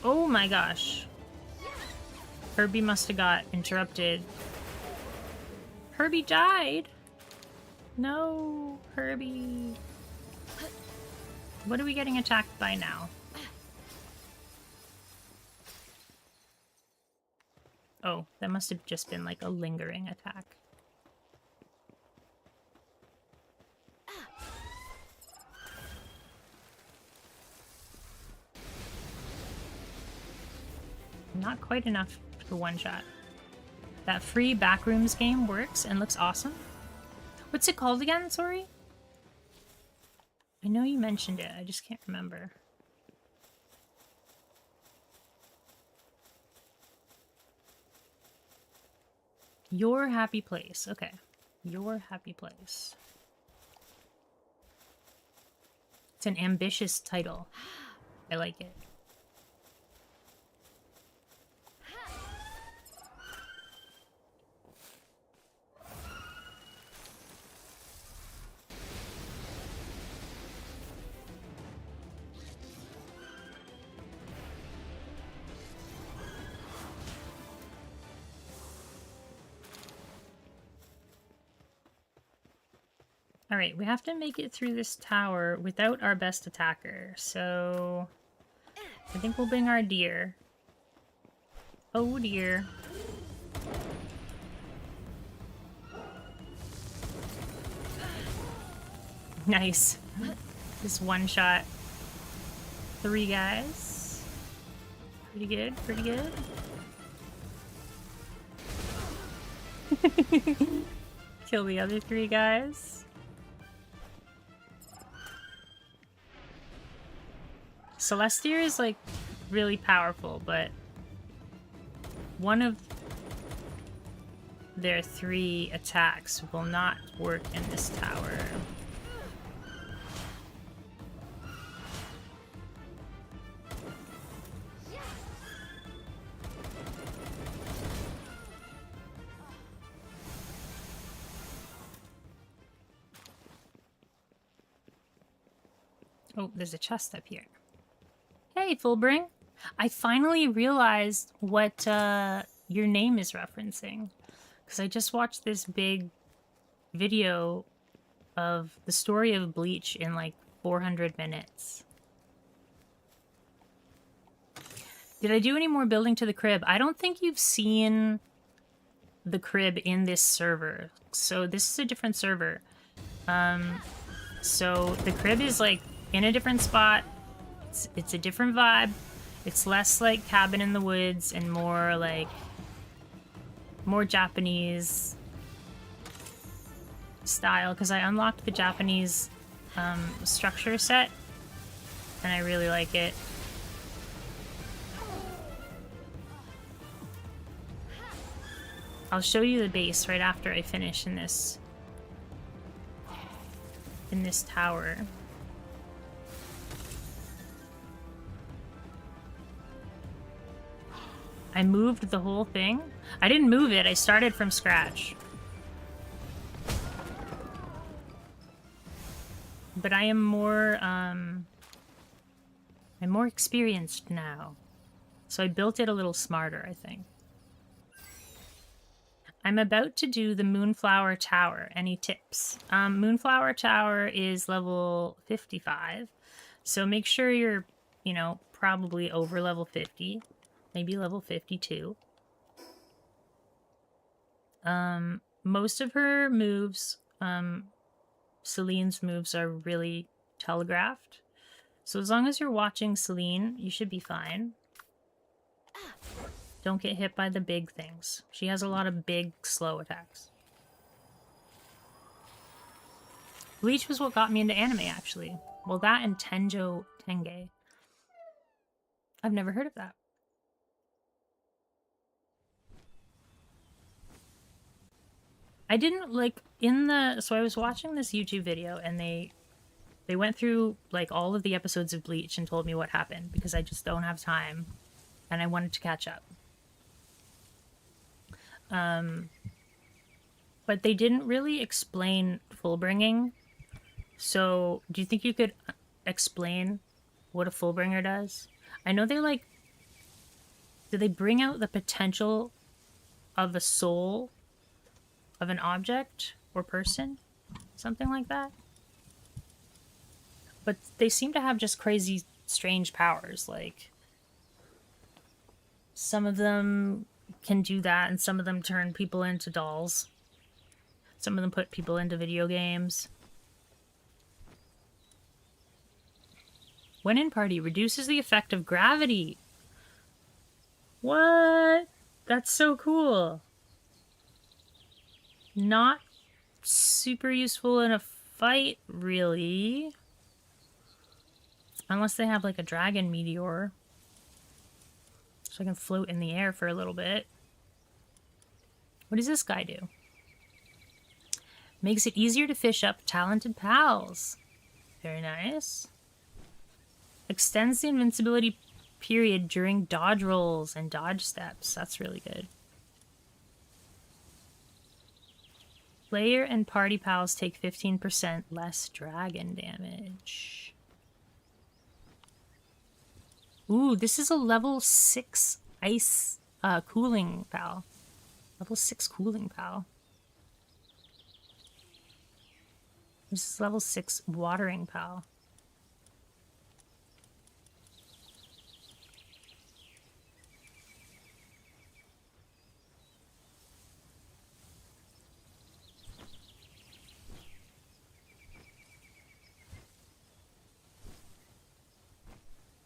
A: Oh my gosh. Herbie must have got interrupted. Herbie died! No, Herbie. What are we getting attacked by now? Oh, that must have just been like a lingering attack. Not quite enough for one shot. That free Backrooms game works and looks awesome. What's it called again? Sorry? I know you mentioned it, I just can't remember. Your Happy Place. Okay. Your Happy Place. It's an ambitious title. I like it. Alright, we have to make it through this tower without our best attacker, so I think we'll bring our deer. Oh dear. Nice. Just one shot. 3 guys. Pretty good, pretty good. Kill the other 3 guys. Celestia is like really powerful, but one of their 3 attacks will not work in this tower. Oh, there's a chest up here. Hey, Fullbring. I finally realized what your name is referencing. Because I just watched this big video of the story of Bleach in like 400 minutes. Did I do any more building to the crib? I don't think you've seen the crib in this server. So this is a different server. So the crib is like in a different spot. It's a different vibe. It's less like cabin in the woods and more like more Japanese style, because I unlocked the Japanese structure set and I really like it. I'll show you the base right after I finish in this tower. I moved the whole thing. I didn't move it, I started from scratch. But I am more, I'm more experienced now. So I built it a little smarter, I think. I'm about to do the Moonflower Tower. Any tips? Moonflower Tower is level 55. So make sure you're, you know, probably over level 50. Maybe level 52. Most of her moves, Celine's moves are really telegraphed. So as long as you're watching Celine, you should be fine. Don't get hit by the big things. She has a lot of big, slow attacks. Bleach was what got me into anime, actually. Well, that and Tenjo Tenge. I've never heard of that. I didn't, like, so I was watching this YouTube video, and they went through, like, all of the episodes of Bleach and told me what happened, because I just don't have time, and I wanted to catch up. But they didn't really explain Fullbringing. So, do you think you could explain what a Fullbringer does? I know they, like... Do they bring out the potential of the soul of an object or person? Something like that? But they seem to have just crazy, strange powers. Like, some of them can do that, and some of them turn people into dolls. Some of them put people into video games. When in party, reduces the effect of gravity. What? That's so cool. Not super useful in a fight, really. Unless they have, like, a dragon meteor. So I can float in the air for a little bit. What does this guy do? Makes it easier to fish up talented pals. Very nice. Extends the invincibility period during dodge rolls and dodge steps. That's really good. Player and party pals take 15% less dragon damage. Ooh, this is a level 6 ice cooling pal. Level 6 cooling pal. This is level 6 watering pal.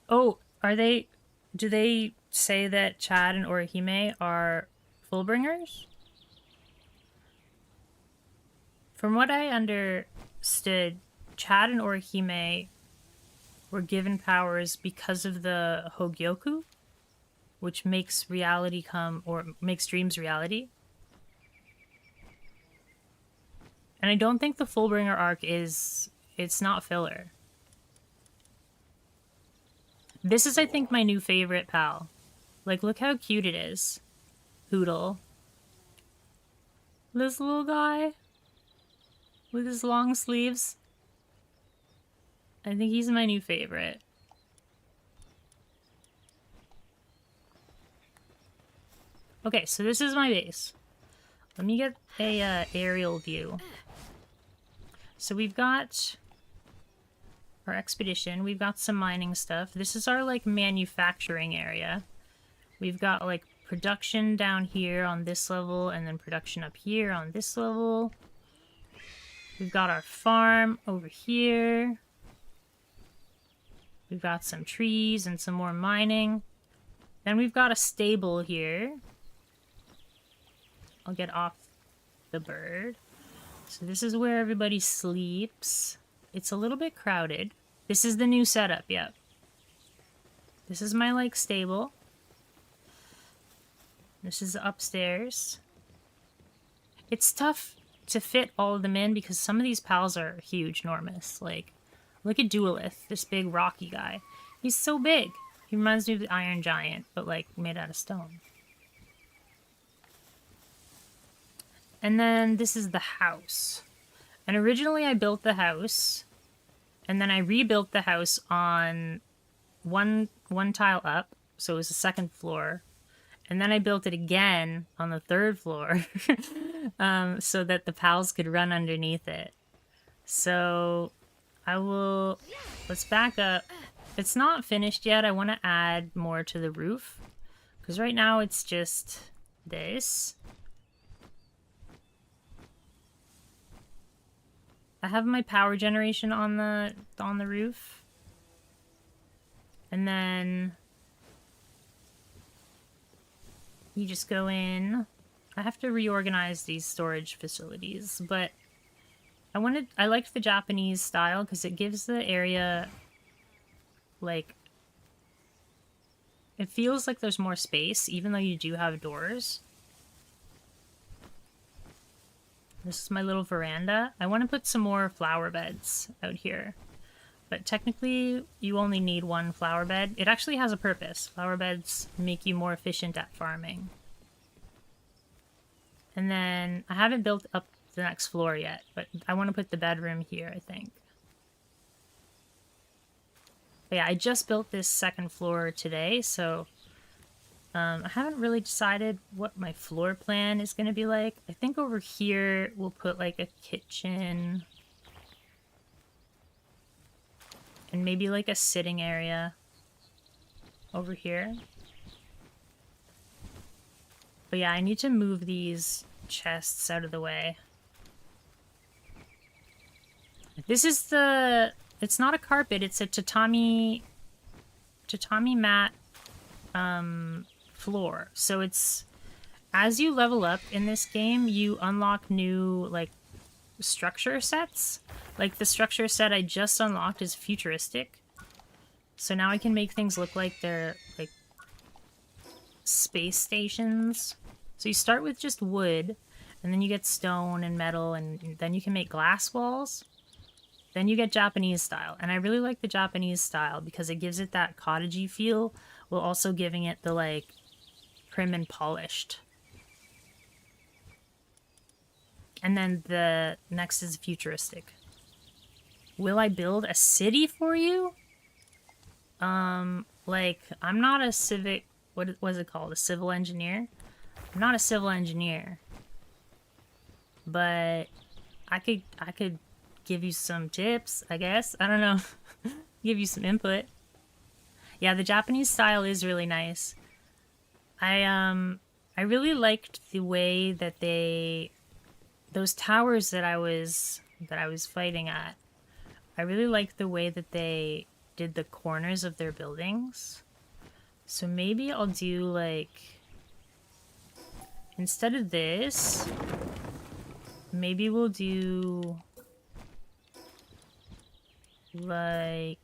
A: Oh, do they say that Chad and Orihime are Fullbringers? From what I understood, Chad and Orihime were given powers because of the Hogyoku, which makes reality come, or makes dreams reality. And I don't think the Fullbringer arc it's not filler. This is, I think, my new favorite pal. Like, look how cute it is. Poodle. This little guy. With his long sleeves. I think he's my new favorite. Okay, so this is my base. Let me get a aerial view. So we've got our expedition. We've got some mining stuff. This is our, like, manufacturing area. We've got, like, production down here on this level, and then production up here on this level. We've got our farm over here. We've got some trees and some more mining. Then we've got a stable here. I'll get off the bird. So this is where everybody sleeps. It's a little bit crowded. This is the new setup, yep. This is my, like, stable. This is upstairs. It's tough to fit all of them in because some of these pals are huge, enormous. Like, look at Duelith, this big rocky guy. He's so big. He reminds me of the Iron Giant, but, like, made out of stone. And then this is the house. And originally I built the house, and then I rebuilt the house on one tile up, so it was the second floor. And then I built it again on the third floor so that the pals could run underneath it. So let's back up. It's not finished yet. I want to add more to the roof because right now it's just this. I have my power generation on the roof. And then you just go in. I have to reorganize these storage facilities, but I liked the Japanese style because it gives the area, like, it feels like there's more space even though you do have doors. This is my little veranda. I want to put some more flower beds out here. But technically, you only need one flower bed. It actually has a purpose. Flower beds make you more efficient at farming. And then, I haven't built up the next floor yet, but I want to put the bedroom here, I think. But yeah, I just built this second floor today, so I haven't really decided what my floor plan is going to be like. I think over here we'll put like a kitchen and maybe like a sitting area over here. But yeah, I need to move these chests out of the way. This is it's not a carpet, it's a tatami mat floor. So it's, as you level up in this game, you unlock new, like, structure sets. Like, the structure set I just unlocked is futuristic. So now I can make things look like they're, like, space stations. So you start with just wood, and then you get stone and metal, and then you can make glass walls. Then you get Japanese style. And I really like the Japanese style because it gives it that cottagey feel, while also giving it the, like, prim and polished. And then the next is futuristic. Will I build a city for you? Like, I'm not a civic... What was it called? A civil engineer? I'm not a civil engineer. But I could give you some tips, I guess. I don't know. Give you some input. Yeah, the Japanese style is really nice. I really liked the way that those towers that I was fighting at. I really liked the way that they did the corners of their buildings. So maybe I'll do, like, instead of this, maybe we'll do like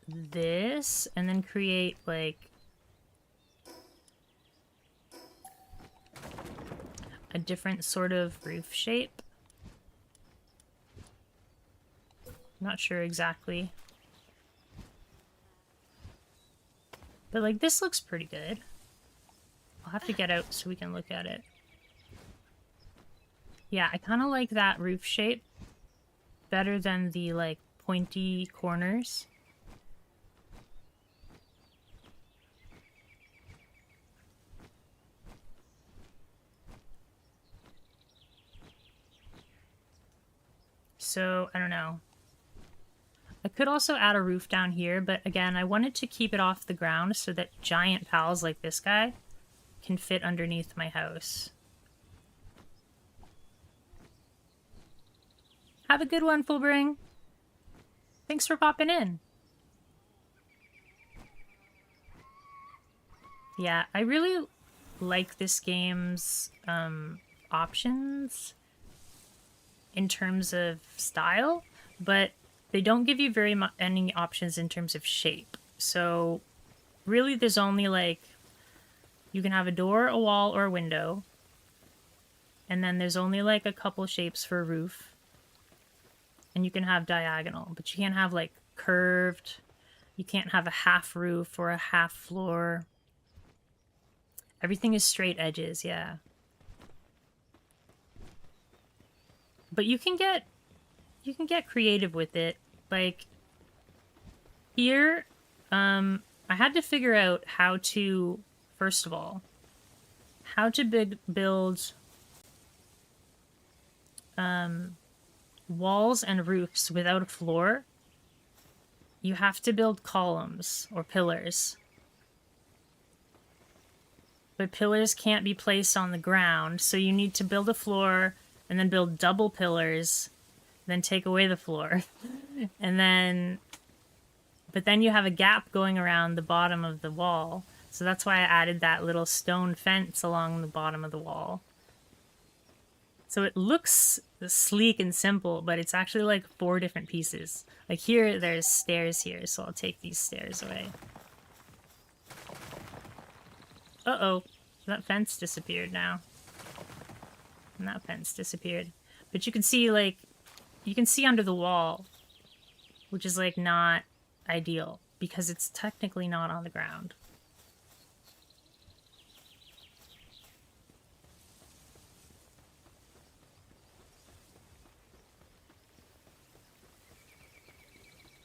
A: this, and then create, like, a different sort of roof shape. Not sure exactly. But, like, this looks pretty good. I'll have to get out so we can look at it. Yeah, I kind of like that roof shape better than the, like, pointy corners. So, I don't know. I could also add a roof down here, but again, I wanted to keep it off the ground so that giant pals like this guy can fit underneath my house. Have a good one, Fullbring. Thanks for popping in. Yeah, I really like this game's options in terms of style, but they don't give you very any options in terms of shape. So really there's only like, you can have a door, a wall, or a window. And then there's only like a couple shapes for a roof. And you can have diagonal, but you can't have like curved. You can't have a half roof or a half floor. Everything is straight edges, yeah. But you can get creative with it. Like here, I had to figure out how to, first of all, how to build walls and roofs without a floor. You have to build columns or pillars. But pillars can't be placed on the ground, so you need to build a floor and then build double pillars, then take away the floor. And then, but then you have a gap going around the bottom of the wall. So that's why I added that little stone fence along the bottom of the wall. So it looks sleek and simple, but it's actually like 4 different pieces. Like here, there's stairs here, so I'll take these stairs away. Uh-oh, that fence disappeared now. And that fence disappeared. But you can see, like, you can see under the wall, which is, like, not ideal, because it's technically not on the ground.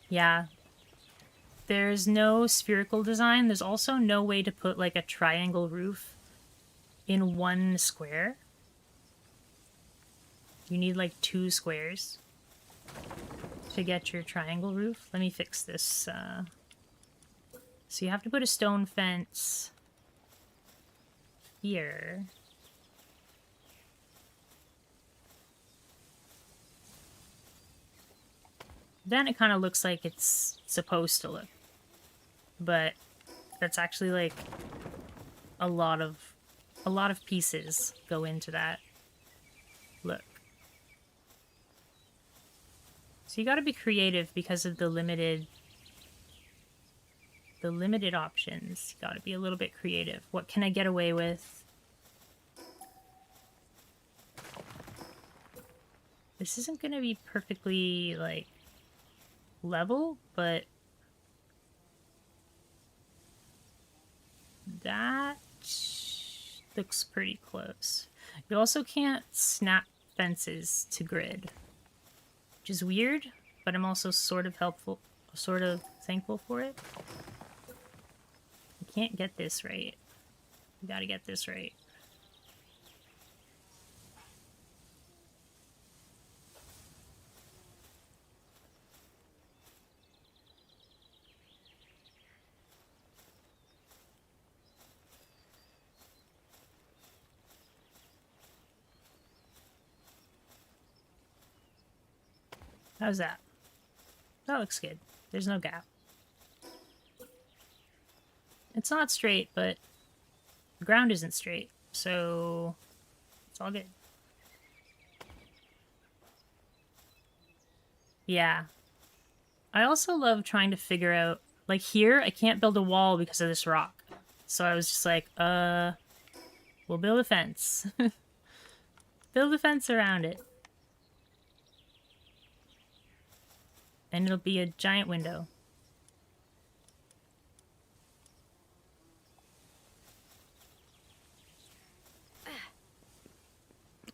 A: Yeah. There's no spherical design. There's also no way to put, like, a triangle roof in one square. You need, like, 2 squares to get your triangle roof. Let me fix this. So you have to put a stone fence here. Then it kind of looks like it's supposed to look. But that's actually like a lot of pieces go into that look. So you got to be creative because of the limited options. You got to be a little bit creative. What can I get away with? This isn't going to be perfectly like level, but that looks pretty close. You also can't snap fences to grid, which is weird, but I'm also sort of thankful for it. You can't get this right. You gotta get this right. How's that? That looks good. There's no gap. It's not straight, but the ground isn't straight, so it's all good. Yeah. I also love trying to figure out, like here, I can't build a wall because of this rock. So I was just like, we'll build a fence. Build a fence around it. And it'll be a giant window.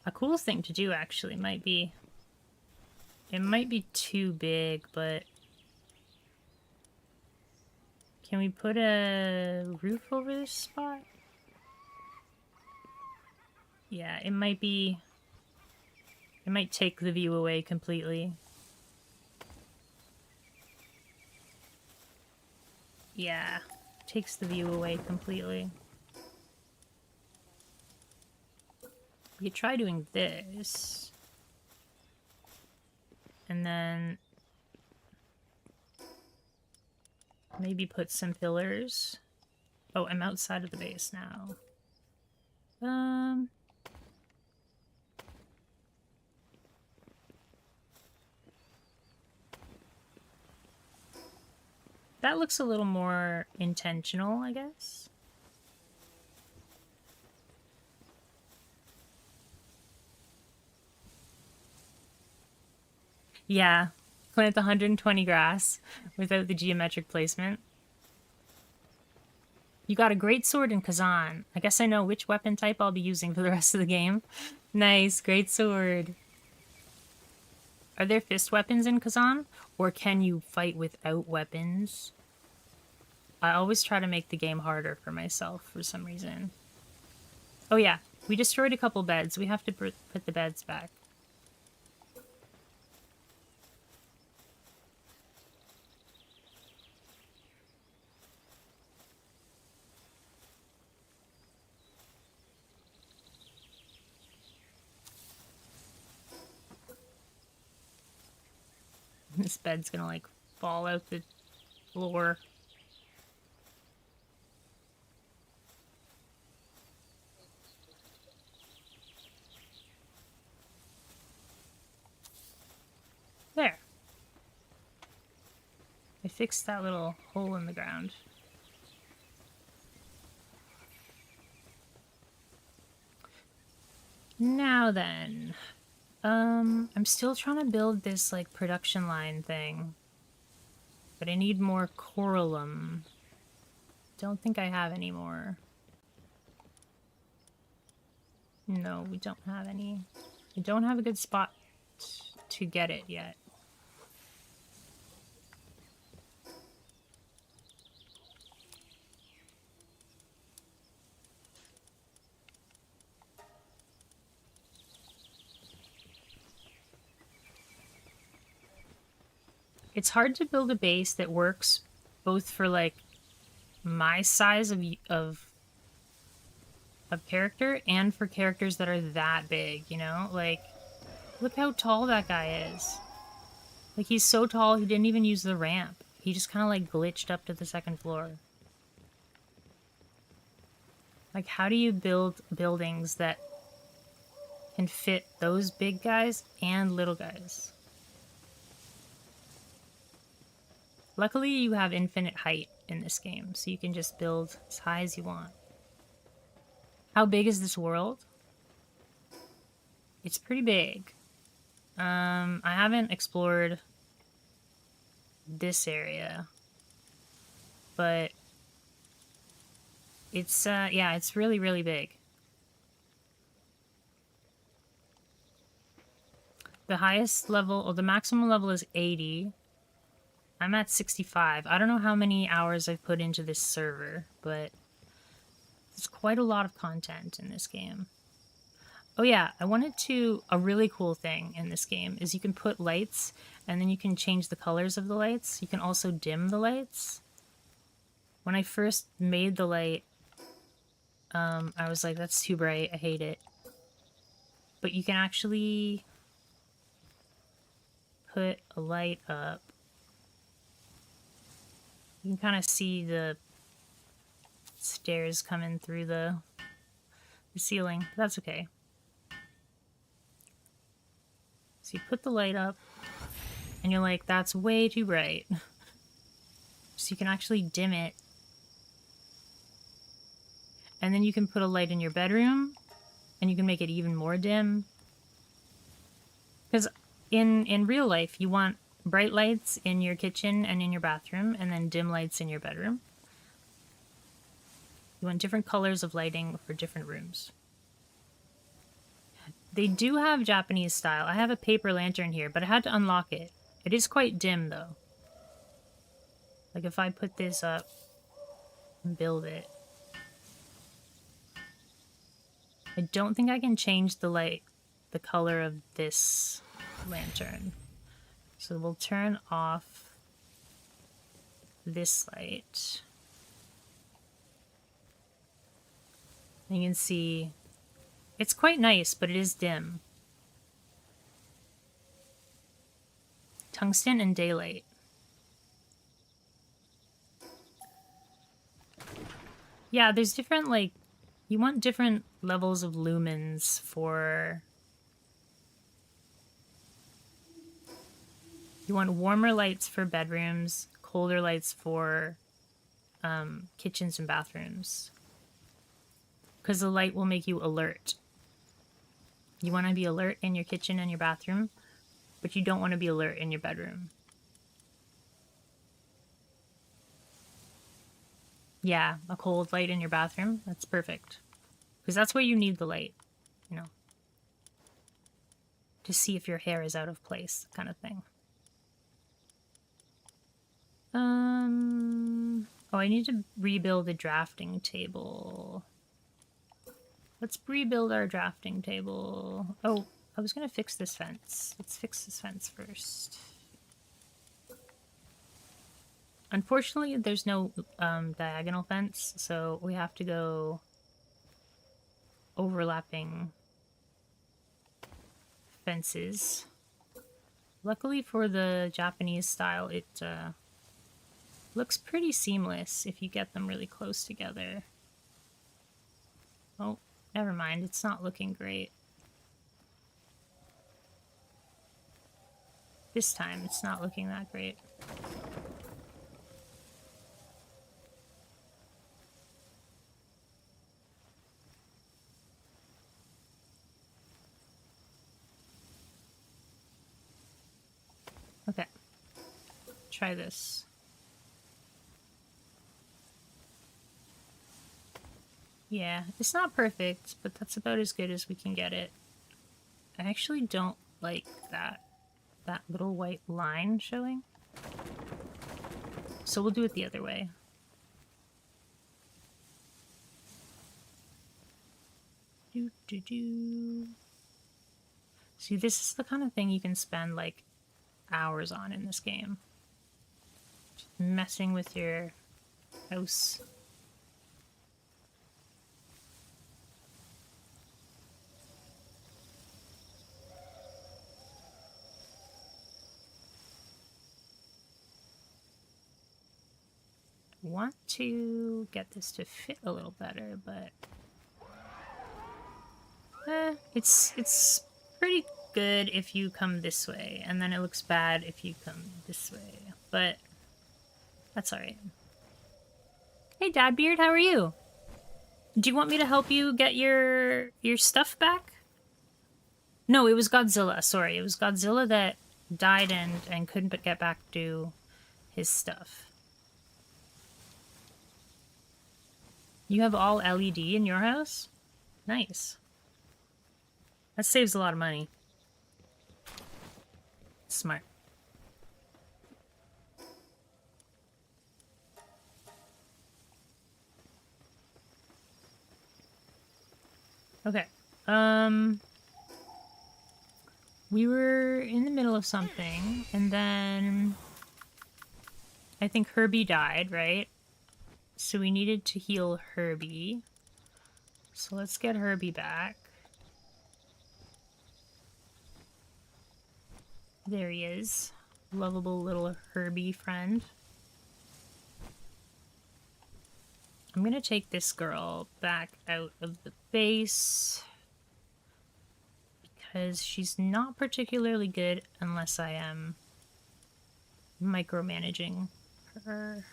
A: A cool thing to do, actually, might be It might be too big, but can we put a roof over this spot? Yeah, it might be... It might take the view away completely. Yeah, takes the view away completely. We could try doing this. And then maybe put some pillars. Oh, I'm outside of the base now. That looks a little more intentional, I guess. Yeah, plant the 120 grass without the geometric placement. You got a great sword in Kazan. I guess I know which weapon type I'll be using for the rest of the game. Nice, great sword. Are there fist weapons in Kazan? Or can you fight without weapons? I always try to make the game harder for myself for some reason. Oh yeah, we destroyed a couple beds. We have to put the beds back. This bed's gonna like fall out the floor. There. I fixed that little hole in the ground. Now then, I'm still trying to build this like production line thing, but I need more coralum. Don't think I have any more. No, we don't have any. We don't have a good spot to get it yet. It's hard to build a base that works both for like my size of character and for characters that are that big, you know? Like, look how tall that guy is. Like, he's so tall, he didn't even use the ramp. He just kind of like glitched up to the second floor. Like, how do you build buildings that can fit those big guys and little guys? Luckily, you have infinite height in this game, so you can just build as high as you want. How big is this world? It's pretty big. I haven't explored this area, but it's, yeah, it's really, really big. The highest level, or the maximum level is 80. I'm at 65. I don't know how many hours I've put into this server, but there's quite a lot of content in this game. Oh yeah, I wanted to... A really cool thing in this game is you can put lights, and then you can change the colors of the lights. You can also dim the lights. When I first made the light, I was like, that's too bright, I hate it. But you can actually put a light up. You can kind of see the stairs coming through the ceiling. That's okay. So you put the light up, and you're like, that's way too bright. So you can actually dim it. And then you can put a light in your bedroom, and you can make it even more dim. Because in real life, you want bright lights in your kitchen and in your bathroom, and then dim lights in your bedroom. You want different colors of lighting for different rooms. They do have Japanese style. I have a paper lantern here, but I had to unlock it. It is quite dim, though. Like, if I put this up and build it. I don't think I can change the light, the color of this lantern. So we'll turn off this light. And you can see it's quite nice, but it is dim. Tungsten and daylight. Yeah, there's different, like, you want different levels of lumens for... You want warmer lights for bedrooms, colder lights for kitchens and bathrooms. Because the light will make you alert. You want to be alert in your kitchen and your bathroom, but you don't want to be alert in your bedroom. Yeah, a cold light in your bathroom, that's perfect. Because that's where you need the light, you know. To see if your hair is out of place, kind of thing. Oh, I need to rebuild a drafting table. Let's rebuild our drafting table. Oh, I was gonna fix this fence. Let's fix this fence first. Unfortunately, there's no diagonal fence, so we have to go overlapping fences. Luckily for the Japanese style, it looks pretty seamless if you get them really close together. Oh, never mind, it's not looking great. This time, it's not looking that great. Okay, try this. Yeah, it's not perfect, but that's about as good as we can get it. I actually don't like that little white line showing. So we'll do it the other way. See, this is the kind of thing you can spend like hours on in this game. Just messing with your house. Want to get this to fit a little better, but it's pretty good if you come this way, and then it looks bad if you come this way, but that's alright. Hey Dadbeard, how are you? Do you want me to help you get your stuff back? No, it was Godzilla, sorry. It was Godzilla that died and couldn't get back to his stuff. You have all LED in your house? Nice. That saves a lot of money. Smart. Okay. We were in the middle of something, and then I think Herbie died, right? So we needed to heal Herbie. So let's get Herbie back. There he is. Lovable little Herbie friend. I'm gonna take this girl back out of the base because she's not particularly good unless I am micromanaging her.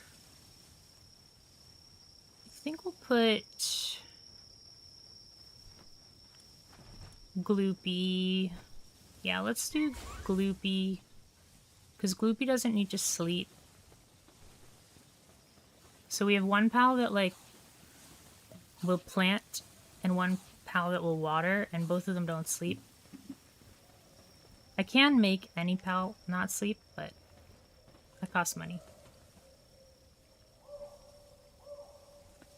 A: I think we'll put Gloopy. Yeah, let's do Gloopy because Gloopy doesn't need to sleep. So we have one pal that like will plant and one pal that will water, and both of them don't sleep. I can make any pal not sleep, but that costs money.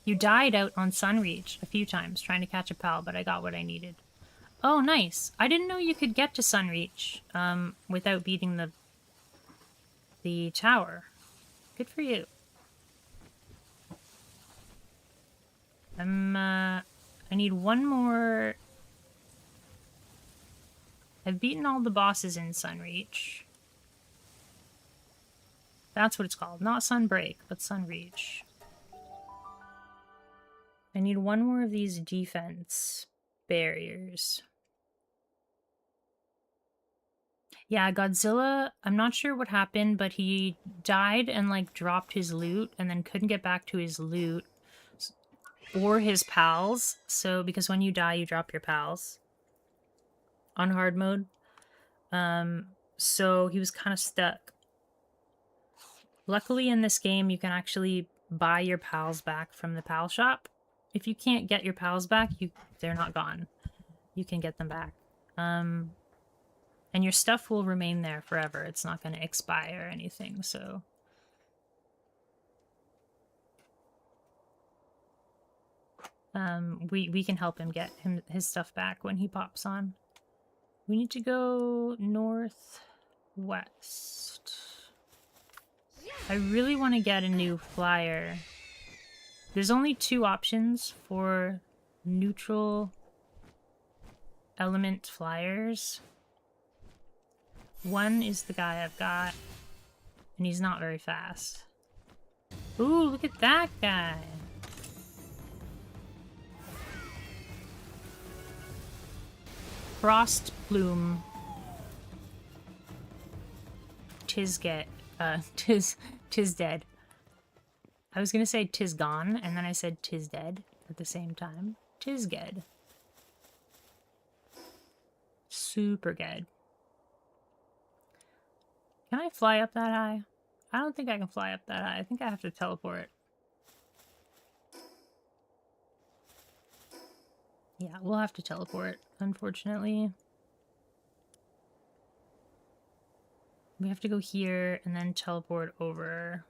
A: You died out on Sunreach a few times trying to catch a pal, but I got what I needed. Oh, nice. I didn't know you could get to Sunreach without beating the tower. Good for you. I need one more. I've beaten all the bosses in Sunreach. That's what it's called. Not Sunbreak, but Sunreach. I need one more of these defense barriers. Yeah, Godzilla, I'm not sure what happened, but he died and, like, dropped his loot and then couldn't get back to his loot or his pals. So, because when you die, you drop your pals on hard mode. So he was kind of stuck. Luckily, in this game, you can actually buy your pals back from the pal shop. If you can't get your pals back, they're not gone. You can get them back. And your stuff will remain there forever. It's not going to expire or anything, so... we can help him get his stuff back when he pops on. We need to go northwest. I really want to get a new flyer. There's only 2 options for neutral element flyers. One is the guy I've got, and he's not very fast. Ooh, look at that guy! Frost Plume. Tis dead. I was gonna say tis gone, and then I said tis dead at the same time. Tis good. Super good. Can I fly up that high? I don't think I can fly up that high. I think I have to teleport. Yeah, we'll have to teleport, unfortunately. We have to go here and then teleport over.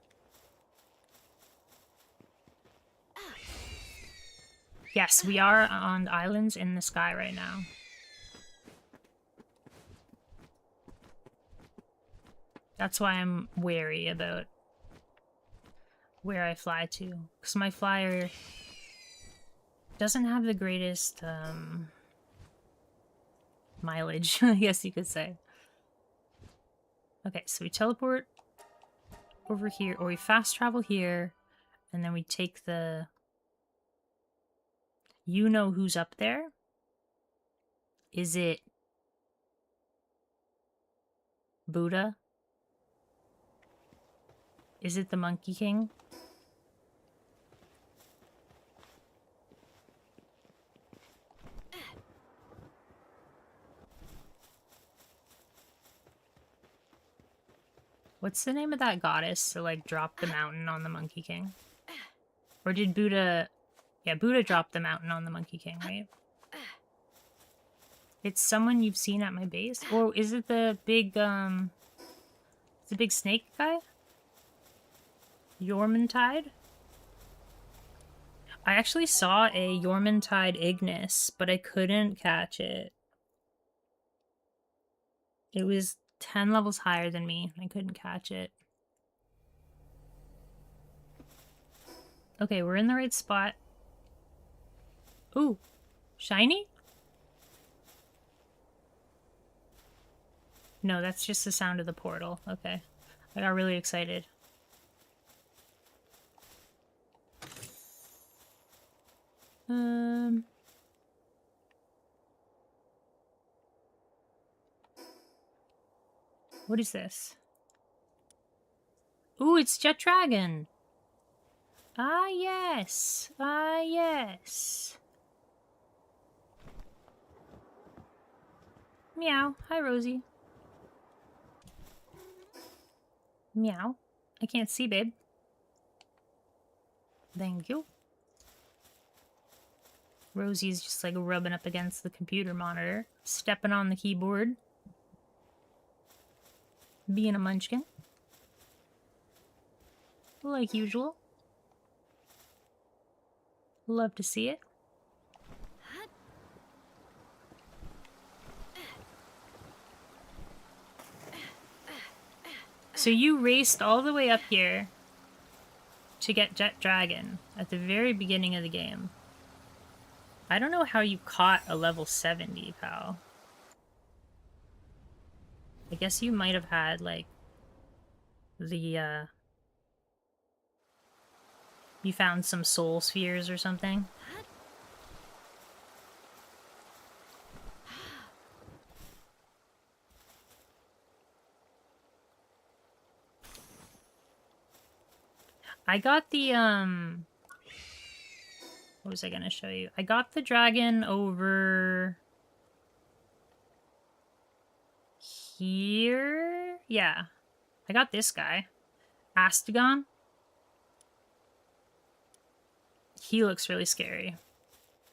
A: Yes, we are on islands in the sky right now. That's why I'm wary about where I fly to. Because my flyer doesn't have the greatest mileage, I guess you could say. Okay, so we teleport over here, or we fast travel here, and then we take the... You know who's up there? Is it Buddha? Is it the Monkey King? What's the name of that goddess that, like, dropped the mountain on the Monkey King? Or did Buddha... Yeah, Buddha dropped the mountain on the Monkey King, right? It's someone you've seen at my base? Or is it the big, the big snake guy? Yormantide? I actually saw a Yormantide Ignis, but I couldn't catch it. It was 10 levels higher than me. I couldn't catch it. Okay, we're in the right spot. Ooh, shiny? No, that's just the sound of the portal. Okay, I got really excited. What is this? Ooh, it's Jet Dragon! Ah, yes! Ah, yes! Meow. Hi, Rosie. Meow. I can't see, babe. Thank you. Rosie's just like rubbing up against the computer monitor, stepping on the keyboard. Being a munchkin. Like usual. Love to see it. So you raced all the way up here to get Jet Dragon at the very beginning of the game. I don't know how you caught a level 70, pal. I guess you might have had, like, the, you found some soul spheres or something. I got the, what was I gonna show you? I got the dragon over here? Yeah. I got this guy. Astagon. He looks really scary.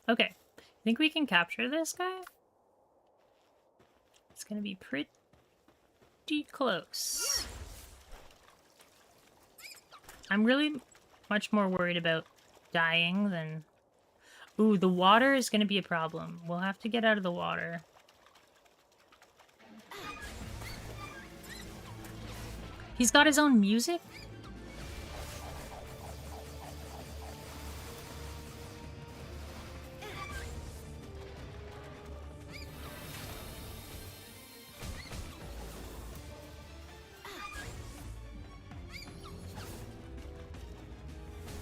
A: Okay. I think we can capture this guy. It's gonna be pretty close. I'm really much more worried about dying than... Ooh, the water is gonna be a problem. We'll have to get out of the water. He's got his own music?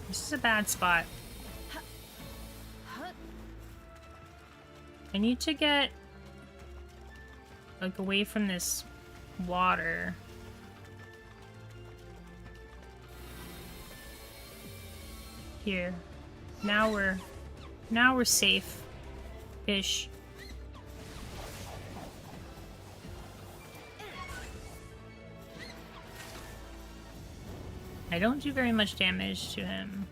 A: This is a bad spot. I need to get, like, away from this water. Here. Now we're safe-ish. I don't do very much damage to him.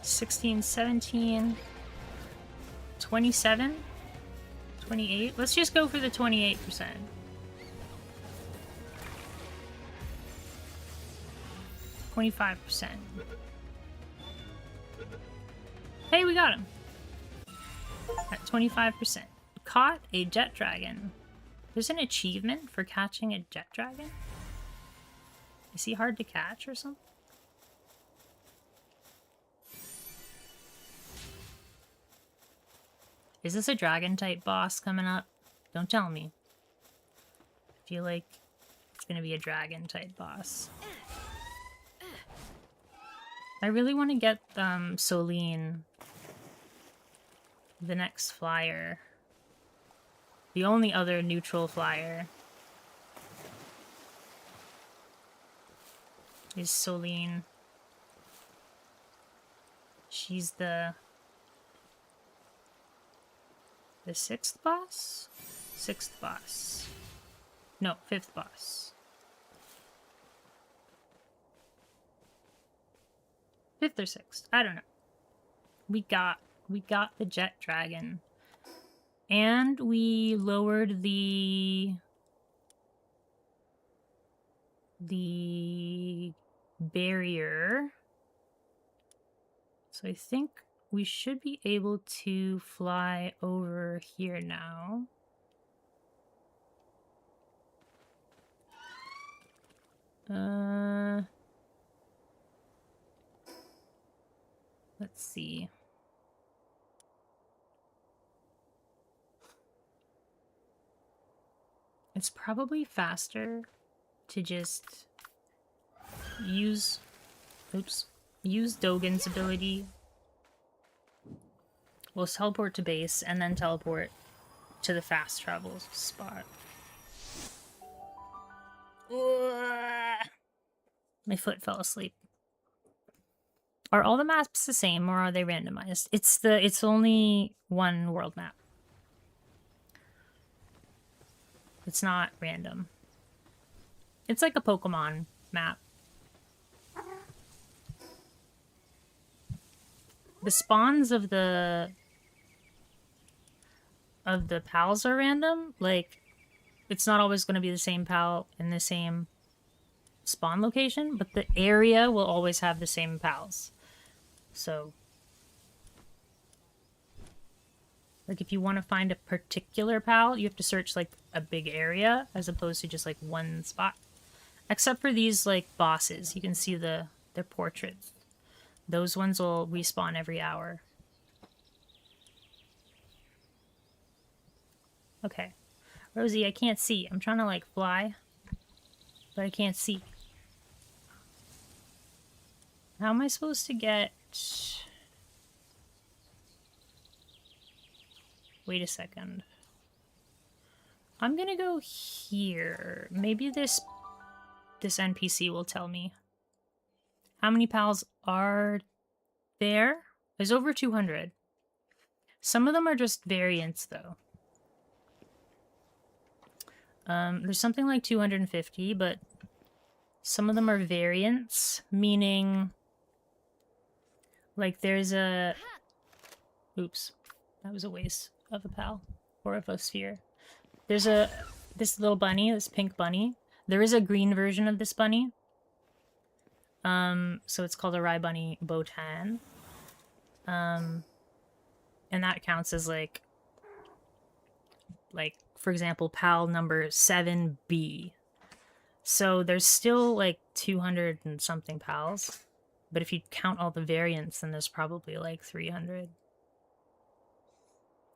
A: $16, $17, $27, $28. Let's just go for the 28%. $25%. Hey, we got him! At 25%. Caught a jet dragon. There's an achievement for catching a jet dragon? Is he hard to catch or something? Is this a dragon-type boss coming up? Don't tell me. I feel like it's gonna be a dragon-type boss. I really want to get Solene, the next flyer. The only other neutral flyer is Solene. She's the sixth boss? Sixth boss. No, fifth boss. Fifth or sixth. I don't know. We got the jet dragon. And we lowered the barrier. So I think we should be able to fly over here now. Let's see. It's probably faster to just use Dogen's ability. We'll teleport to base and then teleport to the fast travel spot. My foot fell asleep. Are all the maps the same or are they randomized? It's only one world map. It's not random. It's like a Pokemon map. The spawns of the pals are random. Like, it's not always going to be the same pal in the same spawn location, but the area will always have the same pals. So, like, if you want to find a particular pal, you have to search, like, a big area as opposed to just, like, one spot. Except for these, like, bosses. You can see their portraits. Those ones will respawn every hour. Okay. Rosie, I can't see. I'm trying to, like, fly, but I can't see. How am I supposed to get... Wait a second. I'm gonna go here. Maybe this NPC will tell me. How many pals are there? There's over 200. Some of them are just variants, though. There's something like 250, but some of them are variants, meaning... Like, there's a... Oops. That was a waste of a pal. Or of a sphere. There's this little bunny, this pink bunny. There is a green version of this bunny. So it's called a Rye Bunny Botan. And that counts as like, for example, pal number 7B. So there's still like 200 and something pals. But if you count all the variants, then there's probably like 300.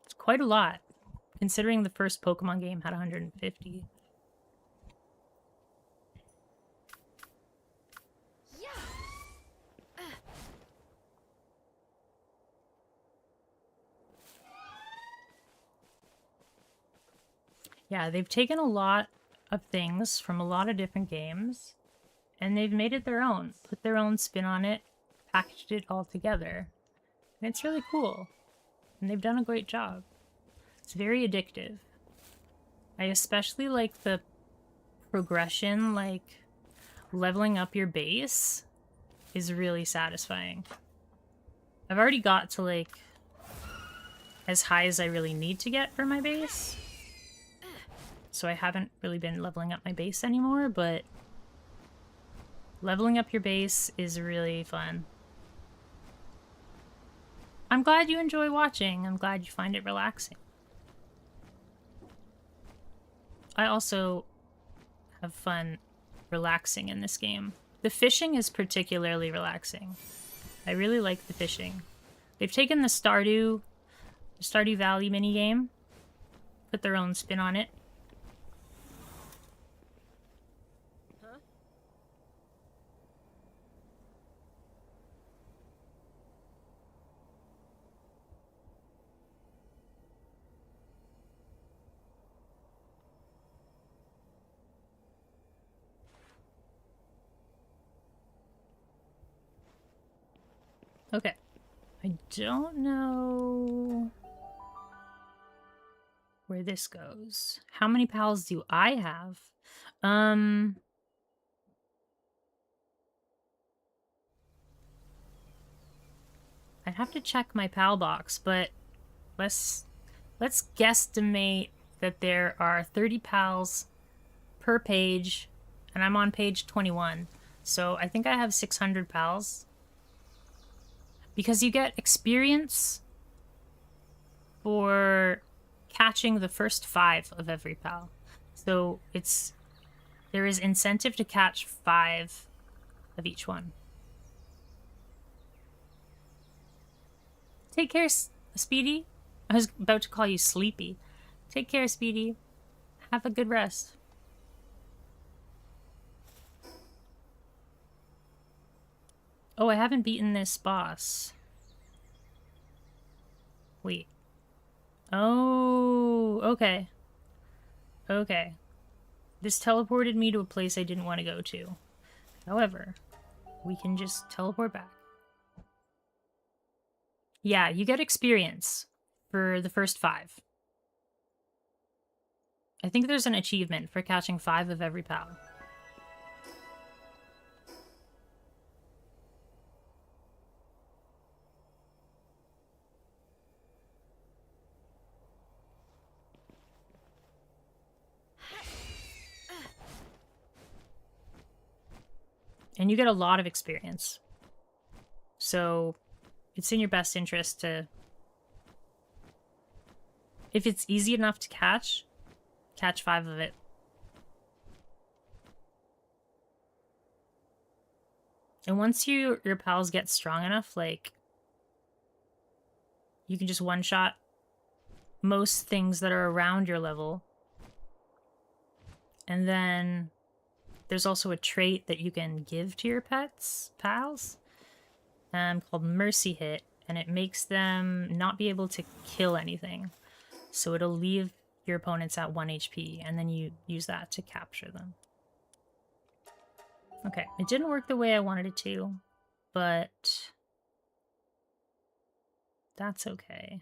A: It's quite a lot, considering the first Pokemon game had 150. Yeah, they've taken a lot of things from a lot of different games, and they've made it their own, put their own spin on it, packaged it all together. And it's really cool. And they've done a great job. It's very addictive. I especially like the progression, like leveling up your base is really satisfying. I've already got to like as high as I really need to get for my base. So I haven't really been leveling up my base anymore, but leveling up your base is really fun. I'm glad you enjoy watching. I'm glad you find it relaxing. I also have fun relaxing in this game. The fishing is particularly relaxing. I really like the fishing. They've taken the Stardew Valley minigame, put their own spin on it. Okay. I don't know where this goes. How many pals do I have? I'd have to check my pal box, but let's guesstimate that there are 30 pals per page, and I'm on page 21. So I think I have 600 pals. Because you get experience for catching the first 5 of every pal. So there is incentive to catch 5 of each one. Take care, Speedy. I was about to call you Sleepy. Take care, Speedy. Have a good rest. Oh, I haven't beaten this boss. Wait. Oh, okay. Okay. This teleported me to a place I didn't want to go to. However, we can just teleport back. Yeah, you get experience for the first 5. I think there's an achievement for catching 5 of every pal. And you get a lot of experience. So it's in your best interest to, if it's easy enough to catch 5 of it. And once your pals get strong enough, like, you can just one-shot most things that are around your level. And then there's also a trait that you can give to your pals, called Mercy Hit, and it makes them not be able to kill anything. So it'll leave your opponents at 1 HP, and then you use that to capture them. Okay, it didn't work the way I wanted it to, but that's okay.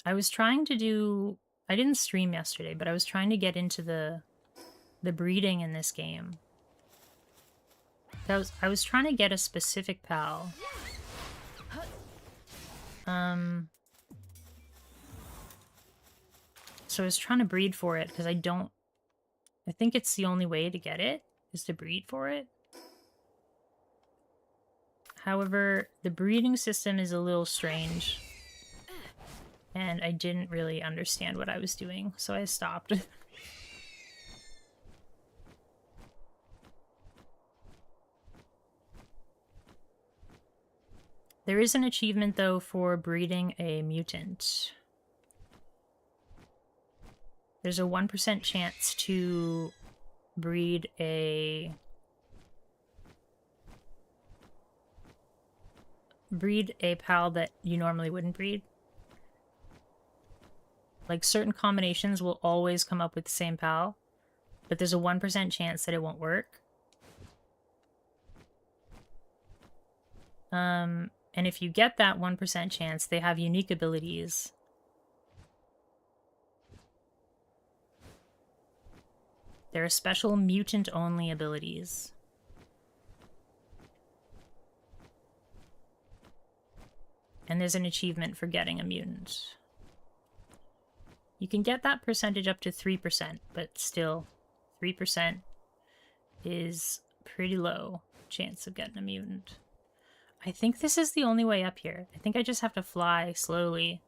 A: I was trying to do... I didn't stream yesterday, but I was trying to get into the breeding in this game. I was trying to get a specific pal. So I was trying to breed for it, because I think it's the only way to get it, is to breed for it. However, the breeding system is a little strange. And I didn't really understand what I was doing, so I stopped. There is an achievement, though, for breeding a mutant. There's a 1% chance to breed a pal that you normally wouldn't breed. Like, certain combinations will always come up with the same pal, but there's a 1% chance that it won't work. And if you get that 1% chance, they have unique abilities. There are special mutant-only abilities. And there's an achievement for getting a mutant. You can get that percentage up to 3%, but still, 3% is pretty low chance of getting a mutant. I think this is the only way up here. I think I just have to fly slowly.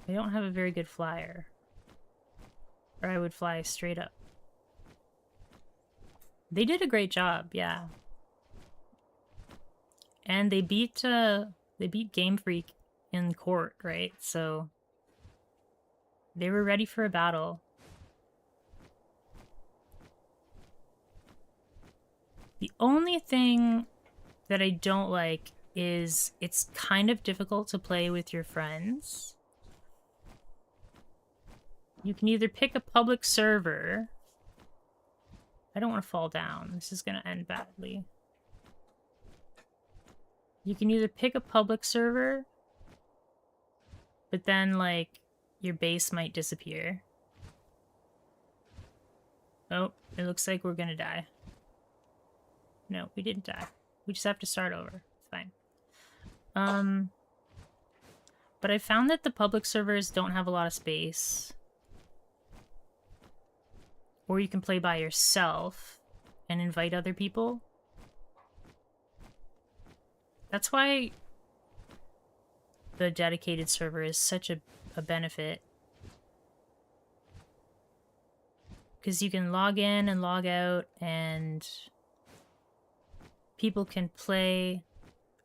A: I don't have a very good flyer. Or I would fly straight up. They did a great job, yeah. And they beat Game Freak in court, right? So they were ready for a battle. The only thing that I don't like is it's kind of difficult to play with your friends. You can either pick a public server. I don't want to fall down. This is going to end badly. You can either pick a public server, but then, like, your base might disappear. Oh, it looks like we're gonna die. No, we didn't die. We just have to start over. It's fine. But I found that the public servers don't have a lot of space. Or you can play by yourself and invite other people. That's why the dedicated server is such a benefit. Because you can log in and log out, and people can play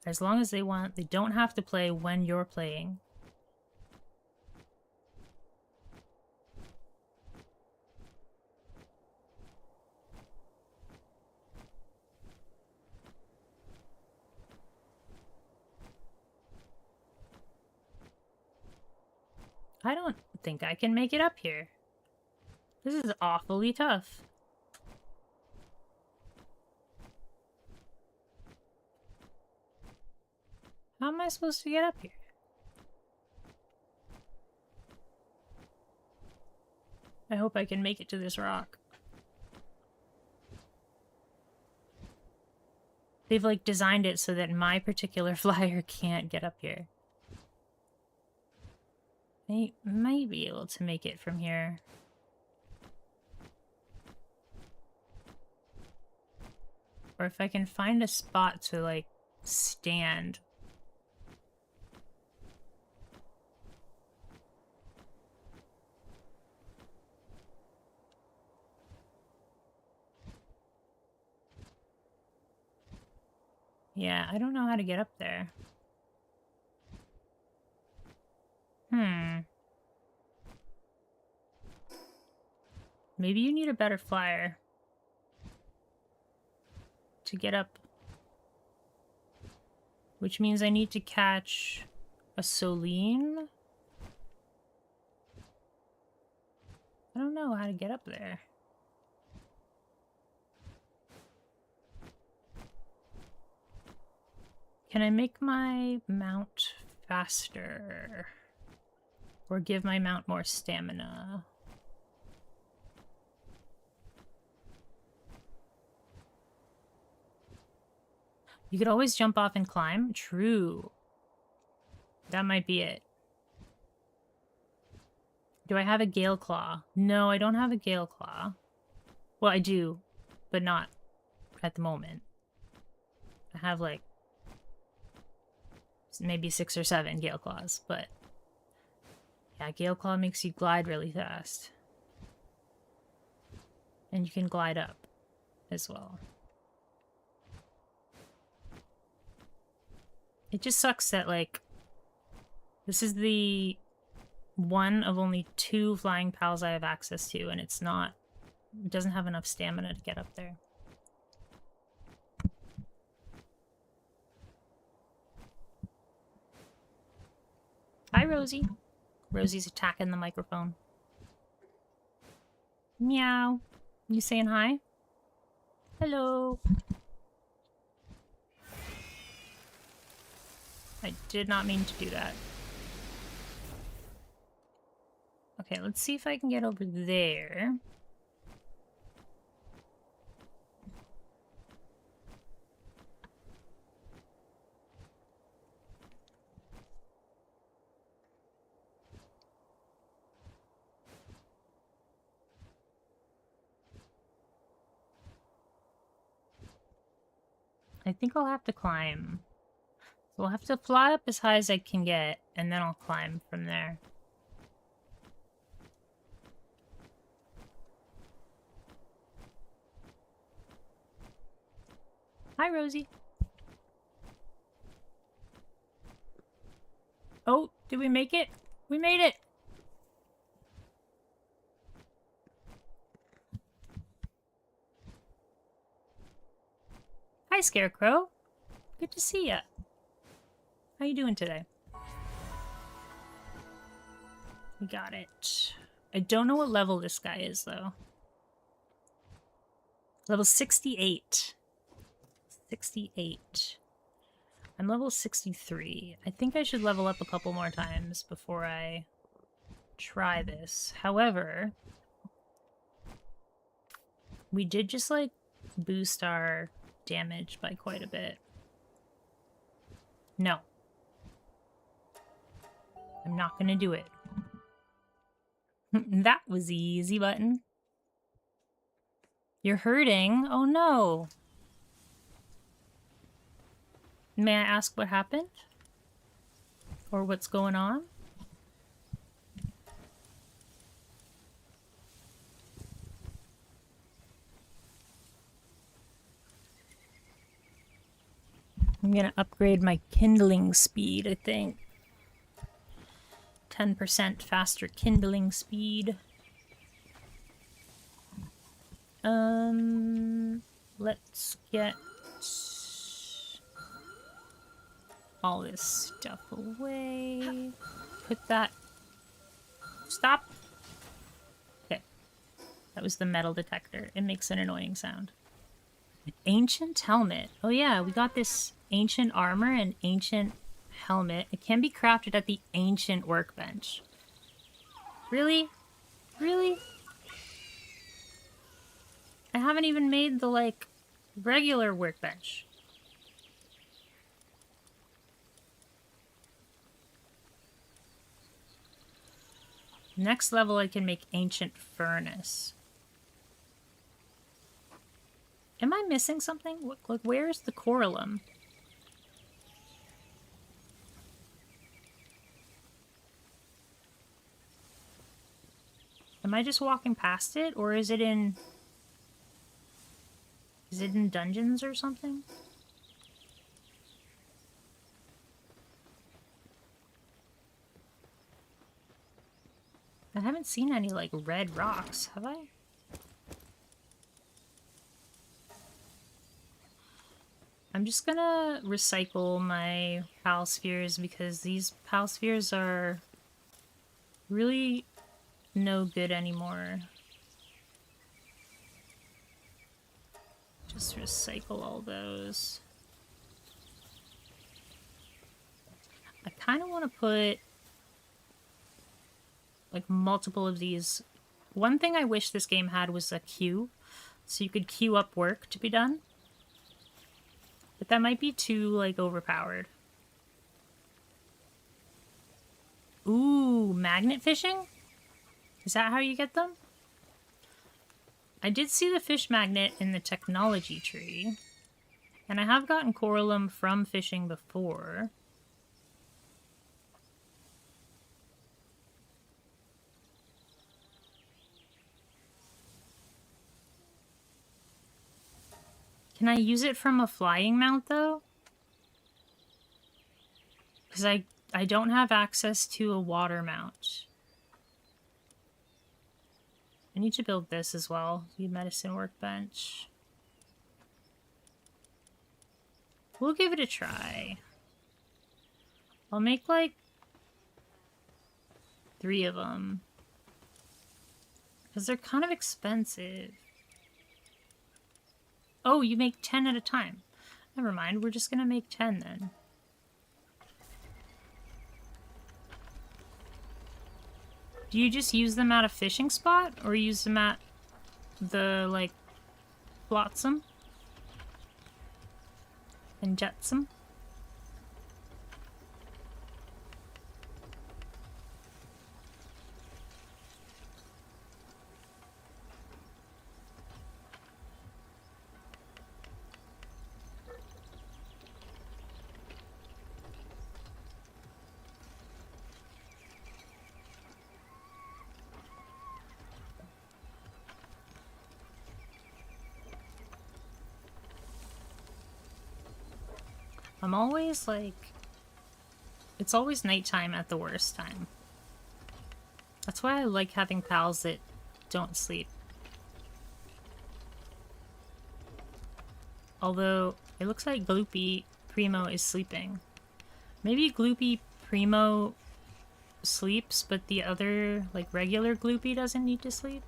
A: as long as they want. They don't have to play when you're playing. I don't think I can make it up here. This is awfully tough. How am I supposed to get up here? I hope I can make it to this rock. They've, like, designed it so that my particular flyer can't get up here. I might be able to make it from here. Or if I can find a spot to, like, stand. Yeah, I don't know how to get up there. Maybe you need a better flyer to get up. Which means I need to catch a Soline. I don't know how to get up there. Can I make my mount faster? Or give my mount more stamina? You could always jump off and climb? True. That might be it. Do I have a Gale Claw? No, I don't have a Gale Claw. Well, I do, but not at the moment. I have, like, maybe 6 or 7 Gale Claws, but... yeah, Gale Claw makes you glide really fast. And you can glide up as well. It just sucks that, like, this is the one of only 2 flying pals I have access to, and it's not... it doesn't have enough stamina to get up there. Hi, Rosie. Rosie's attacking the microphone. Meow. You saying hi? Hello. I did not mean to do that. Okay, let's see if I can get over there. I think I'll have to climb. So I'll have to fly up as high as I can get, and then I'll climb from there. Hi, Rosie. Oh, did we make it? We made it! Hi, Scarecrow. Good to see ya. How you doing today? We got it. I don't know what level this guy is, though. Level 68. 68. I'm level 63. I think I should level up a couple more times before I try this. However, we did just, like, boost our damage by quite a bit. No. I'm not gonna do it. That was the easy button. You're hurting? Oh no. May I ask what happened? Or what's going on? I'm gonna upgrade my kindling speed, I think. 10% faster kindling speed. Let's get all this stuff away. Put that... Stop! Okay. That was the metal detector. It makes an annoying sound. Ancient helmet. Oh yeah, we got this ancient armor and ancient helmet. It can be crafted at the ancient workbench. Really? Really? I haven't even made the, like, regular workbench. Next level I can make ancient furnace. Am I missing something? Like, where's the corallum? Am I just walking past it, or is it in... Is it in dungeons or something? I haven't seen any, like, red rocks, have I? I'm just gonna recycle my pal spheres because these pal spheres are really no good anymore. Just recycle all those. I kind of want to put like multiple of these. One thing I wish this game had was a queue, so you could queue up work to be done. But that might be too, like, overpowered. Ooh, magnet fishing? Is that how you get them? I did see the fish magnet in the technology tree. And I have gotten corallum from fishing before. Can I use it from a flying mount, though? Because I don't have access to a water mount. I need to build this as well. The medicine workbench. We'll give it a try. I'll make, like, 3 of them. Because they're kind of expensive. Oh, you make 10 at a time. Never mind, we're just gonna make 10 then. Do you just use them at a fishing spot? Or use them at the, like, flotsam? And jetsam? I'm always, like... It's always nighttime at the worst time. That's why I like having pals that don't sleep. Although, it looks like Gloopy Primo is sleeping. Maybe Gloopy Primo sleeps, but the other, like, regular Gloopy doesn't need to sleep?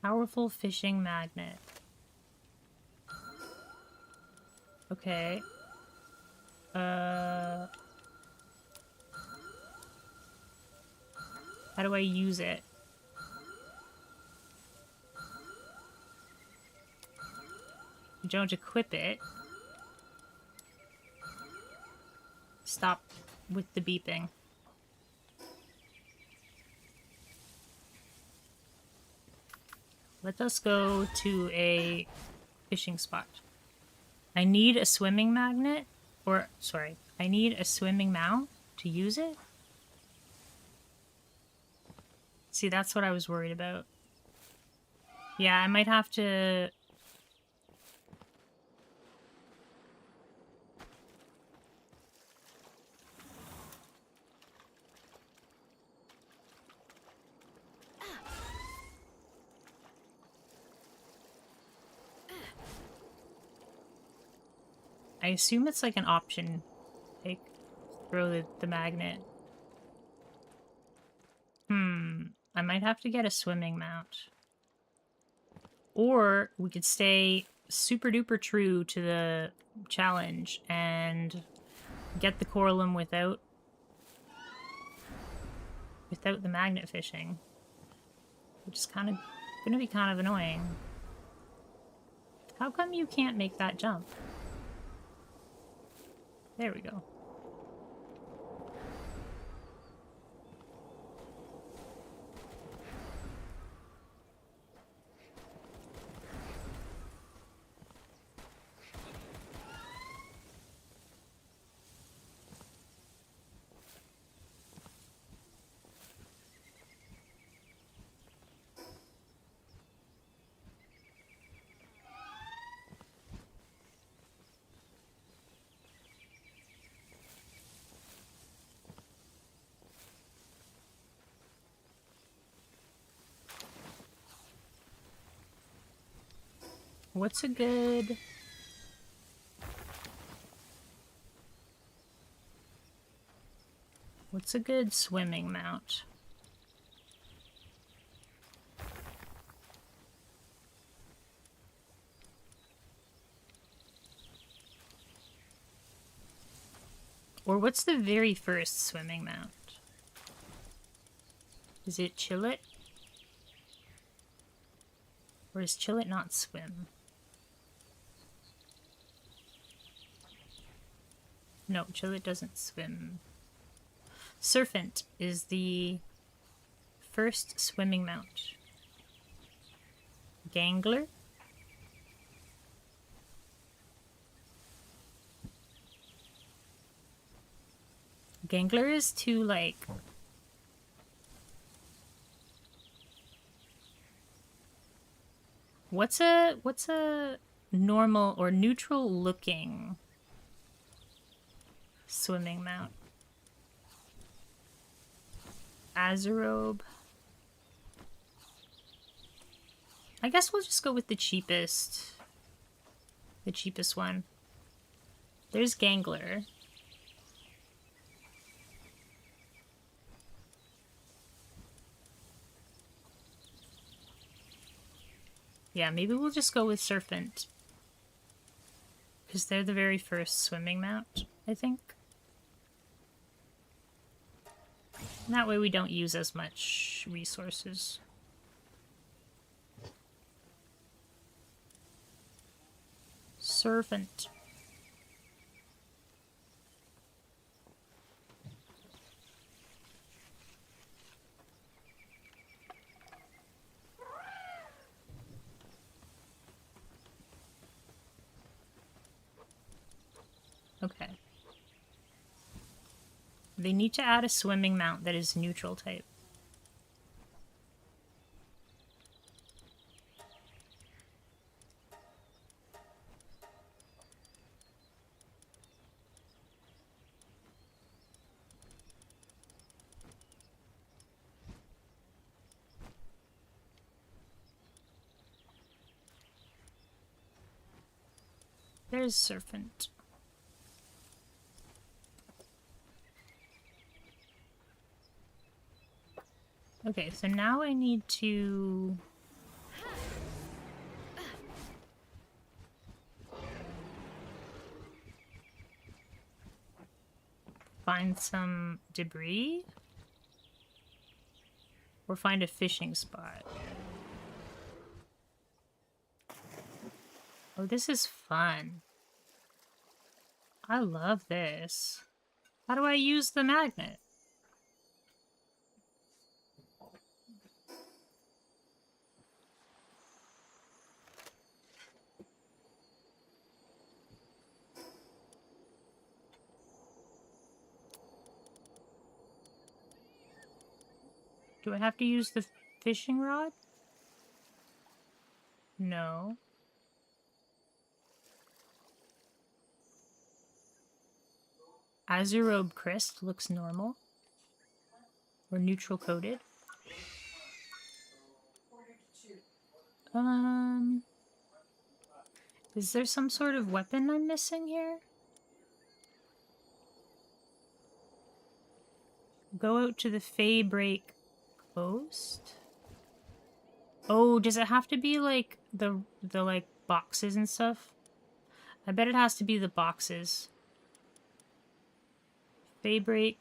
A: Powerful fishing magnet. Okay. How do I use it? You don't equip it. Stop with the beeping. Let us go to a fishing spot. I need a swimming magnet, or, sorry, I need a swimming mount to use it? See, that's what I was worried about. Yeah, I might have to... I assume it's like an option. Like, throw the magnet. I might have to get a swimming mount. Or we could stay super duper true to the challenge and get the corallum without the magnet fishing. Which is kind of gonna be kind of annoying. How come you can't make that jump? There we go. What's a good... What's a good swimming mount? Or what's the very first swimming mount? Is it Chillet? Or does Chillet not swim? No, Chillet doesn't swim. Serpent is the first swimming mount. Gangler? Gangler is too, like... What's a normal or neutral looking swimming mount? Azerobe. I guess we'll just go with the cheapest. The cheapest one. There's Gangler. Yeah, maybe we'll just go with Serpent. Because they're the very first swimming mount, I think. And that way we don't use as much resources. Serpent. Okay. They need to add a swimming mount that is neutral type. There's Serpent. Okay, so now I need to... find some debris? Or find a fishing spot? Oh, this is fun. I love this. How do I use the magnet? Do I have to use the fishing rod? No. Azerobe crest looks normal. Or neutral coated. Is there some sort of weapon I'm missing here? Go out to the Faybreak Coast? Oh, does it have to be like the like boxes and stuff? I bet it has to be the boxes. Faybreak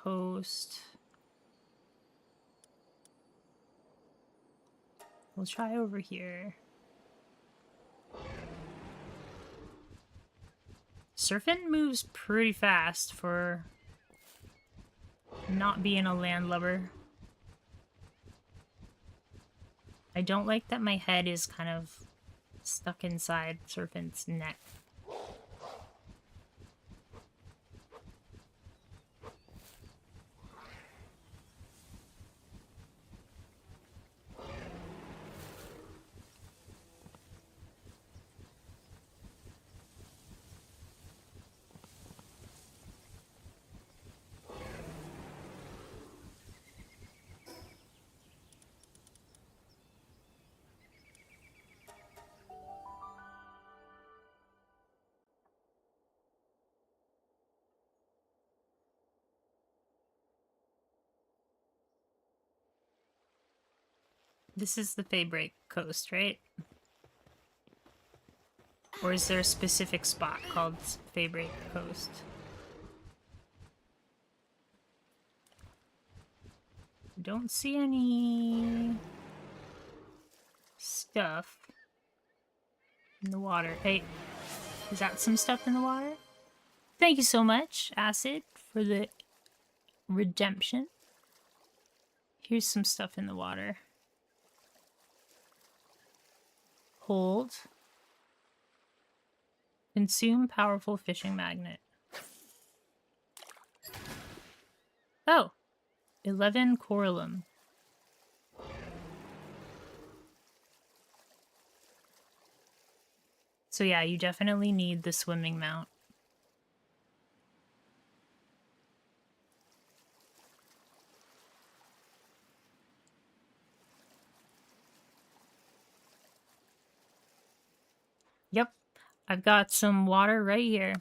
A: Coast. We'll try over here. Serpent moves pretty fast for not being a landlubber. I don't like that my head is kind of stuck inside Serpent's neck. This is the Faybreak coast, right? Or is there a specific spot called Faybreak Coast? Don't see any stuff in the water. Hey, is that some stuff in the water? Thank you so much, Acid, for the redemption. Here's some stuff in the water. Hold. Consume powerful fishing magnet. Oh! 11 coralum. So yeah, you definitely need the swimming mount. Yep, I've got some water right here.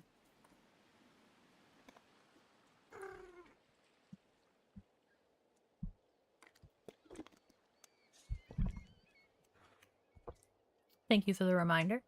A: Thank you for the reminder.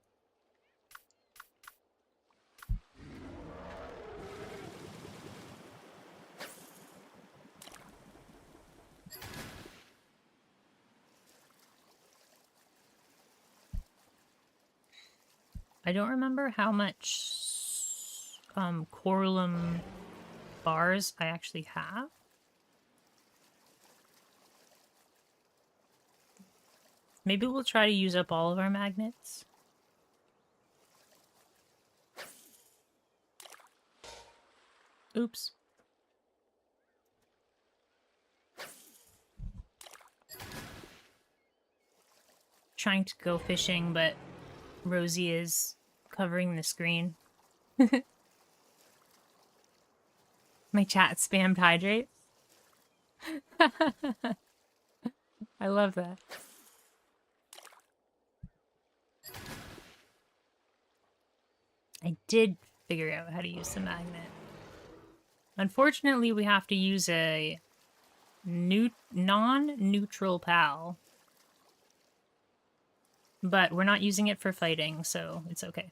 A: I don't remember how much coralum bars I actually have. Maybe we'll try to use up all of our magnets. Oops. Trying to go fishing, but Rosie is covering the screen. My chat spammed hydrate. I love that. I did figure out how to use the magnet. Unfortunately, we have to use a non-neutral PAL. But we're not using it for fighting, so it's okay.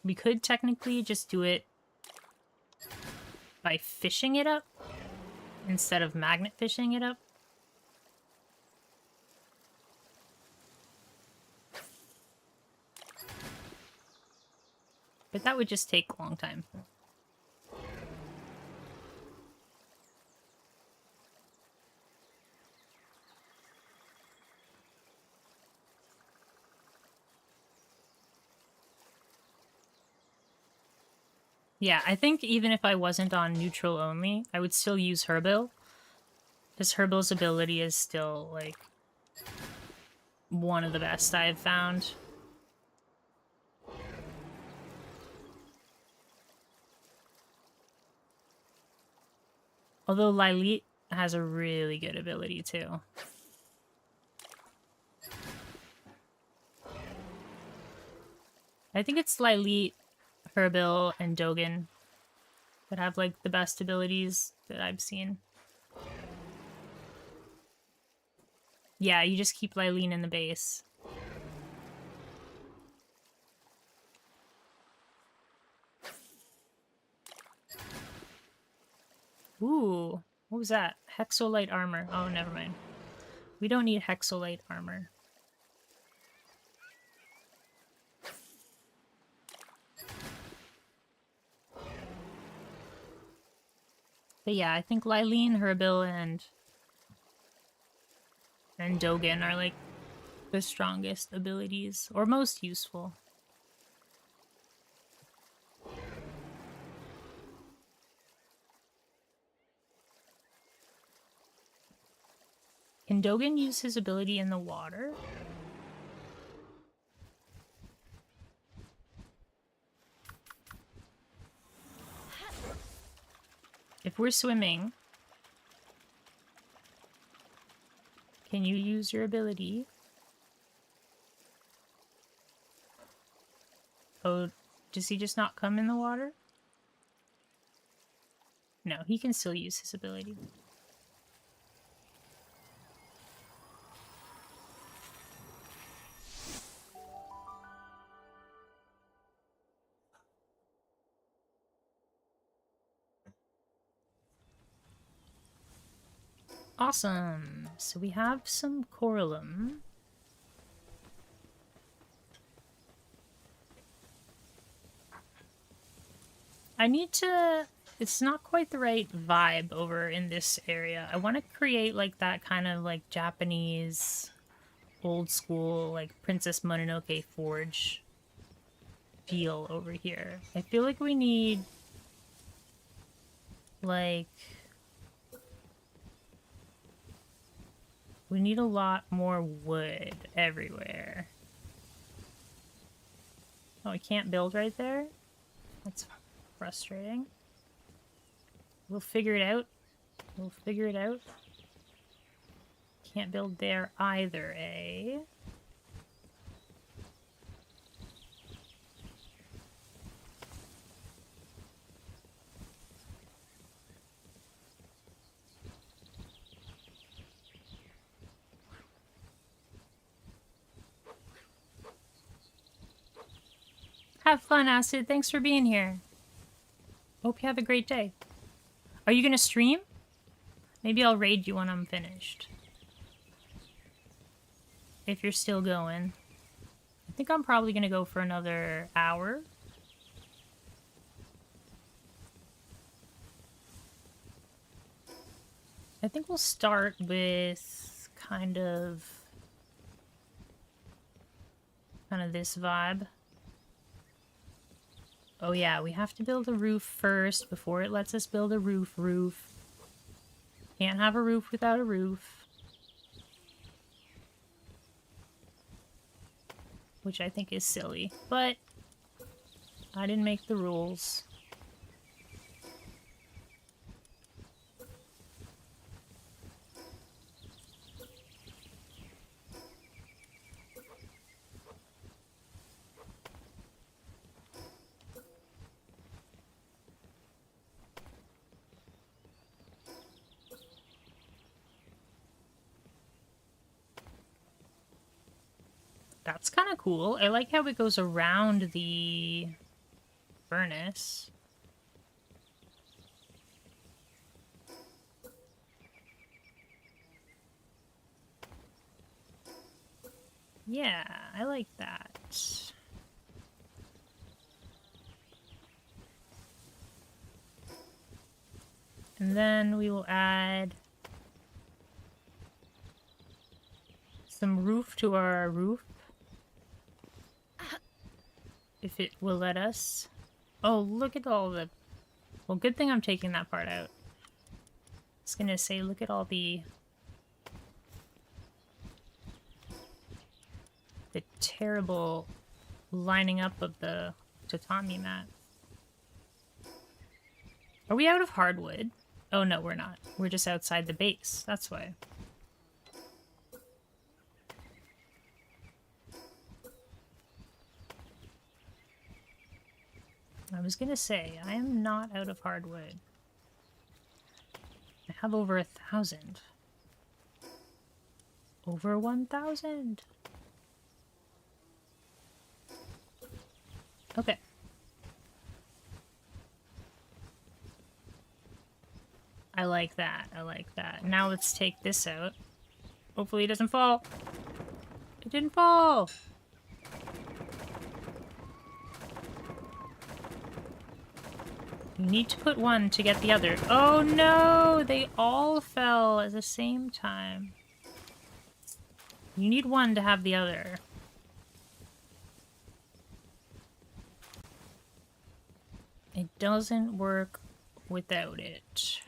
A: We could technically just do it by fishing it up instead of magnet fishing it up. But that would just take a long time. Yeah, I think even if I wasn't on neutral only, I would still use Herbil. Because Herbil's ability is still, like, one of the best I've found. Although Lilith has a really good ability, too. I think it's Lilith, Herbil, and Dogen that have, like, the best abilities that I've seen. Yeah, you just keep Lilith in the base. Ooh, what was that? Hexolite armor. Oh, never mind. We don't need Hexolite armor. But yeah, I think Lilith, Herbil, and Dogen are, like, the strongest abilities, or most useful. Can Dogen use his ability in the water? If we're swimming, can you use your ability? Oh, does he just not come in the water? No, he can still use his ability. Awesome. So we have some coralum. I need to... It's not quite the right vibe over in this area. I want to create like that kind of like Japanese old school like Princess Mononoke forge feel over here. I feel like we need like... We need a lot more wood everywhere. Oh, I can't build right there? That's frustrating. We'll figure it out. We'll figure it out. Can't build there either, eh? Have fun, Acid. Thanks for being here. Hope you have a great day. Are you gonna stream? Maybe I'll raid you when I'm finished. If you're still going. I think I'm probably gonna go for another hour. I think we'll start with kind of this vibe. Oh yeah, we have to build a roof first before it lets us build a roof. Can't have a roof without a roof. Which I think is silly, but I didn't make the rules. That's kind of cool. I like how it goes around the furnace. Yeah, I like that. And then we will add some roof to our roof. If it will let us. Oh, look at all the... Well, good thing I'm taking that part out. I was gonna say, look at all the terrible lining up of the tatami mat. Are we out of hardwood? Oh no, we're not. We're just outside the base. That's why. I was gonna say, I am not out of hardwood. I have over 1,000. Over 1,000. Okay. I like that. I like that. Now let's take this out. Hopefully it doesn't fall. It didn't fall! You need to put one to get the other. Oh no! They all fell at the same time. You need one to have the other. It doesn't work without it.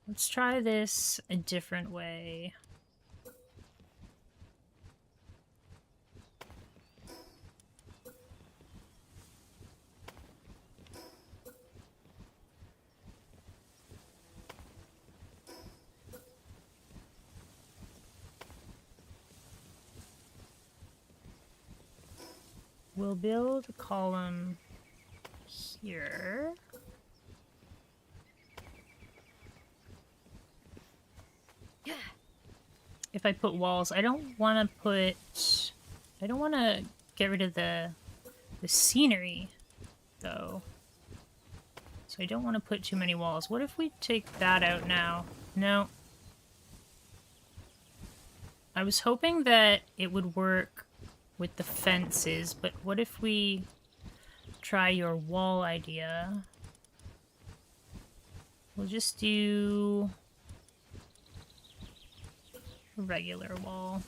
A: Let's try this a different way. We'll build a column here. If I put walls, I don't want to get rid of the scenery, though. So I don't want to put too many walls. What if we take that out now? No. I was hoping that it would work with the fences, but what if we try your wall idea? We'll just do a regular wall.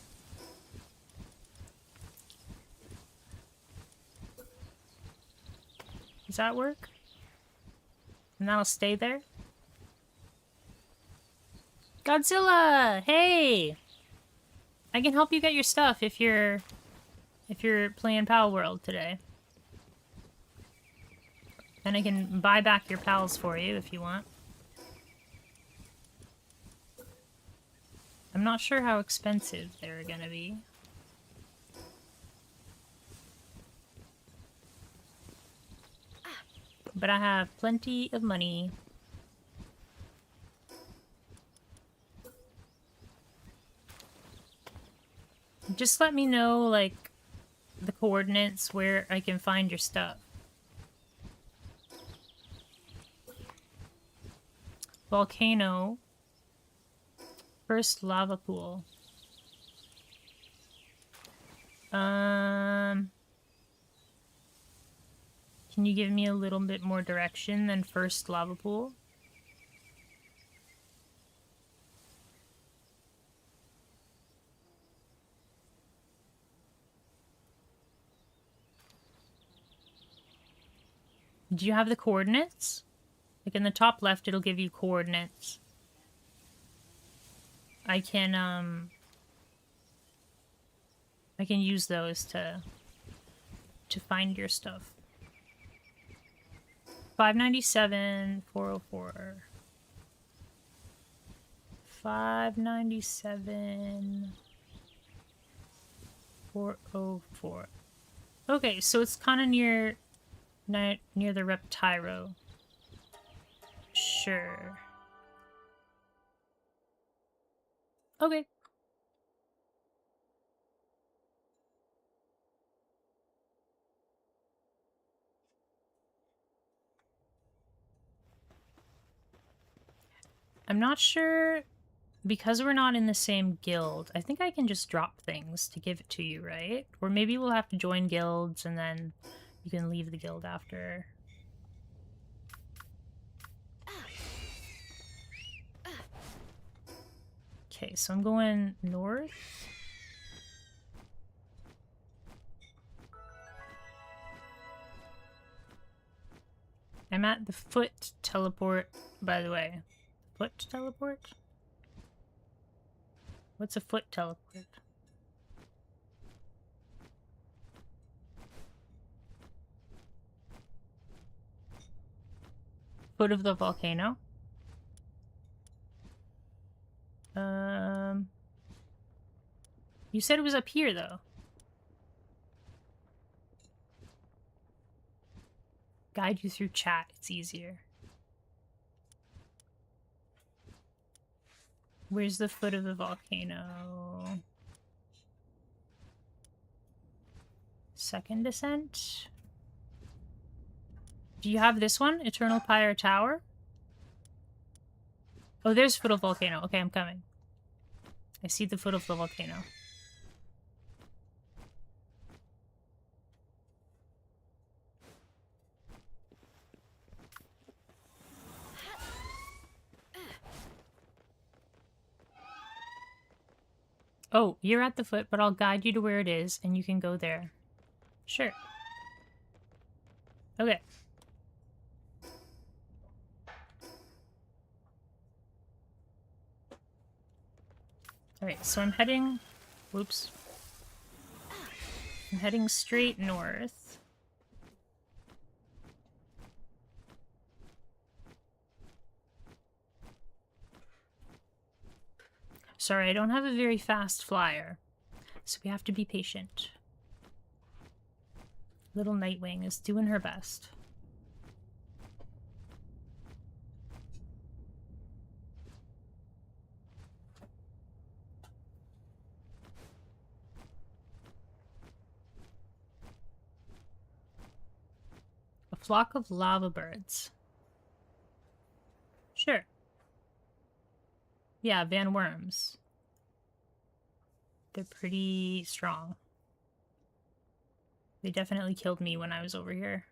A: Does that work? And that'll stay there? Godzilla! Hey! I can help you get your stuff if you're playing Palworld today. And I can buy back your pals for you if you want. I'm not sure how expensive they're gonna be. But I have plenty of money. Just let me know, like, the coordinates where I can find your stuff. Volcano. First lava pool. Can you give me a little bit more direction than first lava pool? Do you have the coordinates? Like in the top left, it'll give you coordinates. I can use those to find your stuff. 597, 404. 597, 404. Okay, so it's kind of near the Reptyro. Sure. Okay. I'm not sure, because we're not in the same guild, I think I can just drop things to give it to you, right? Or maybe we'll have to join guilds and then you can leave the guild after. Okay, so I'm going north. I'm at the foot teleport, by the way. Foot teleport? What's a foot teleport? Foot of the volcano? You said it was up here, though. Guide you through chat, it's easier. Where's the foot of the volcano? Second descent? Do you have this one? Eternal Pyre Tower? Oh, there's foot of volcano. Okay, I'm coming. I see the foot of the volcano. Oh, you're at the foot, but I'll guide you to where it is, and you can go there. Sure. Okay. Alright, so I'm heading... Whoops. I'm heading straight north. Sorry, I don't have a very fast flyer, so we have to be patient. Little Nightwing is doing her best. A flock of lava birds. Sure. Yeah, Van Worms. They're pretty strong. They definitely killed me when I was over here.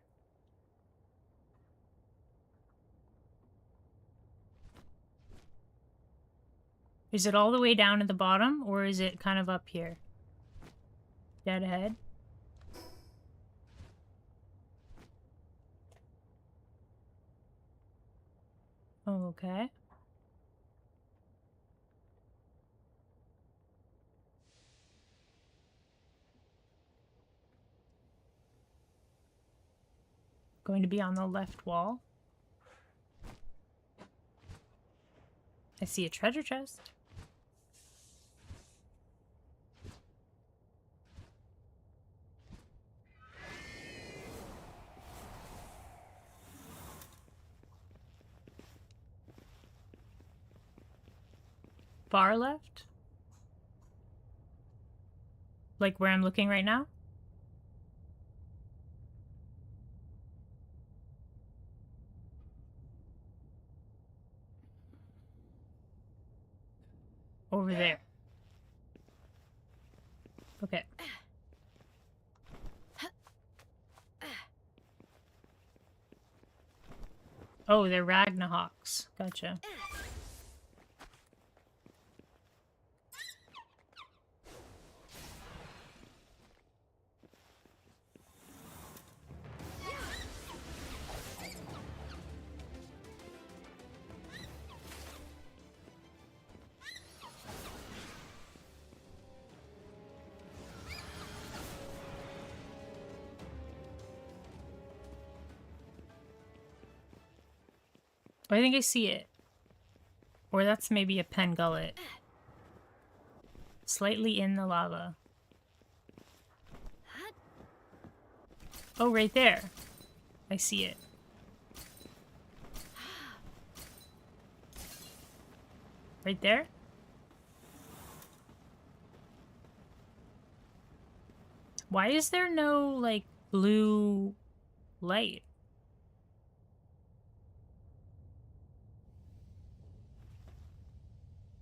A: Is it all the way down at the bottom, or is it kind of up here? Dead ahead? Okay. Going to be on the left wall. I see a treasure chest. Far left? Like where I'm looking right now? Over there. Okay. Oh, they're Ragnahawks. Gotcha. I think I see it. Or that's maybe a pen gullet. Slightly in the lava. Oh, right there. I see it. Right there? Why is there no, like, blue light?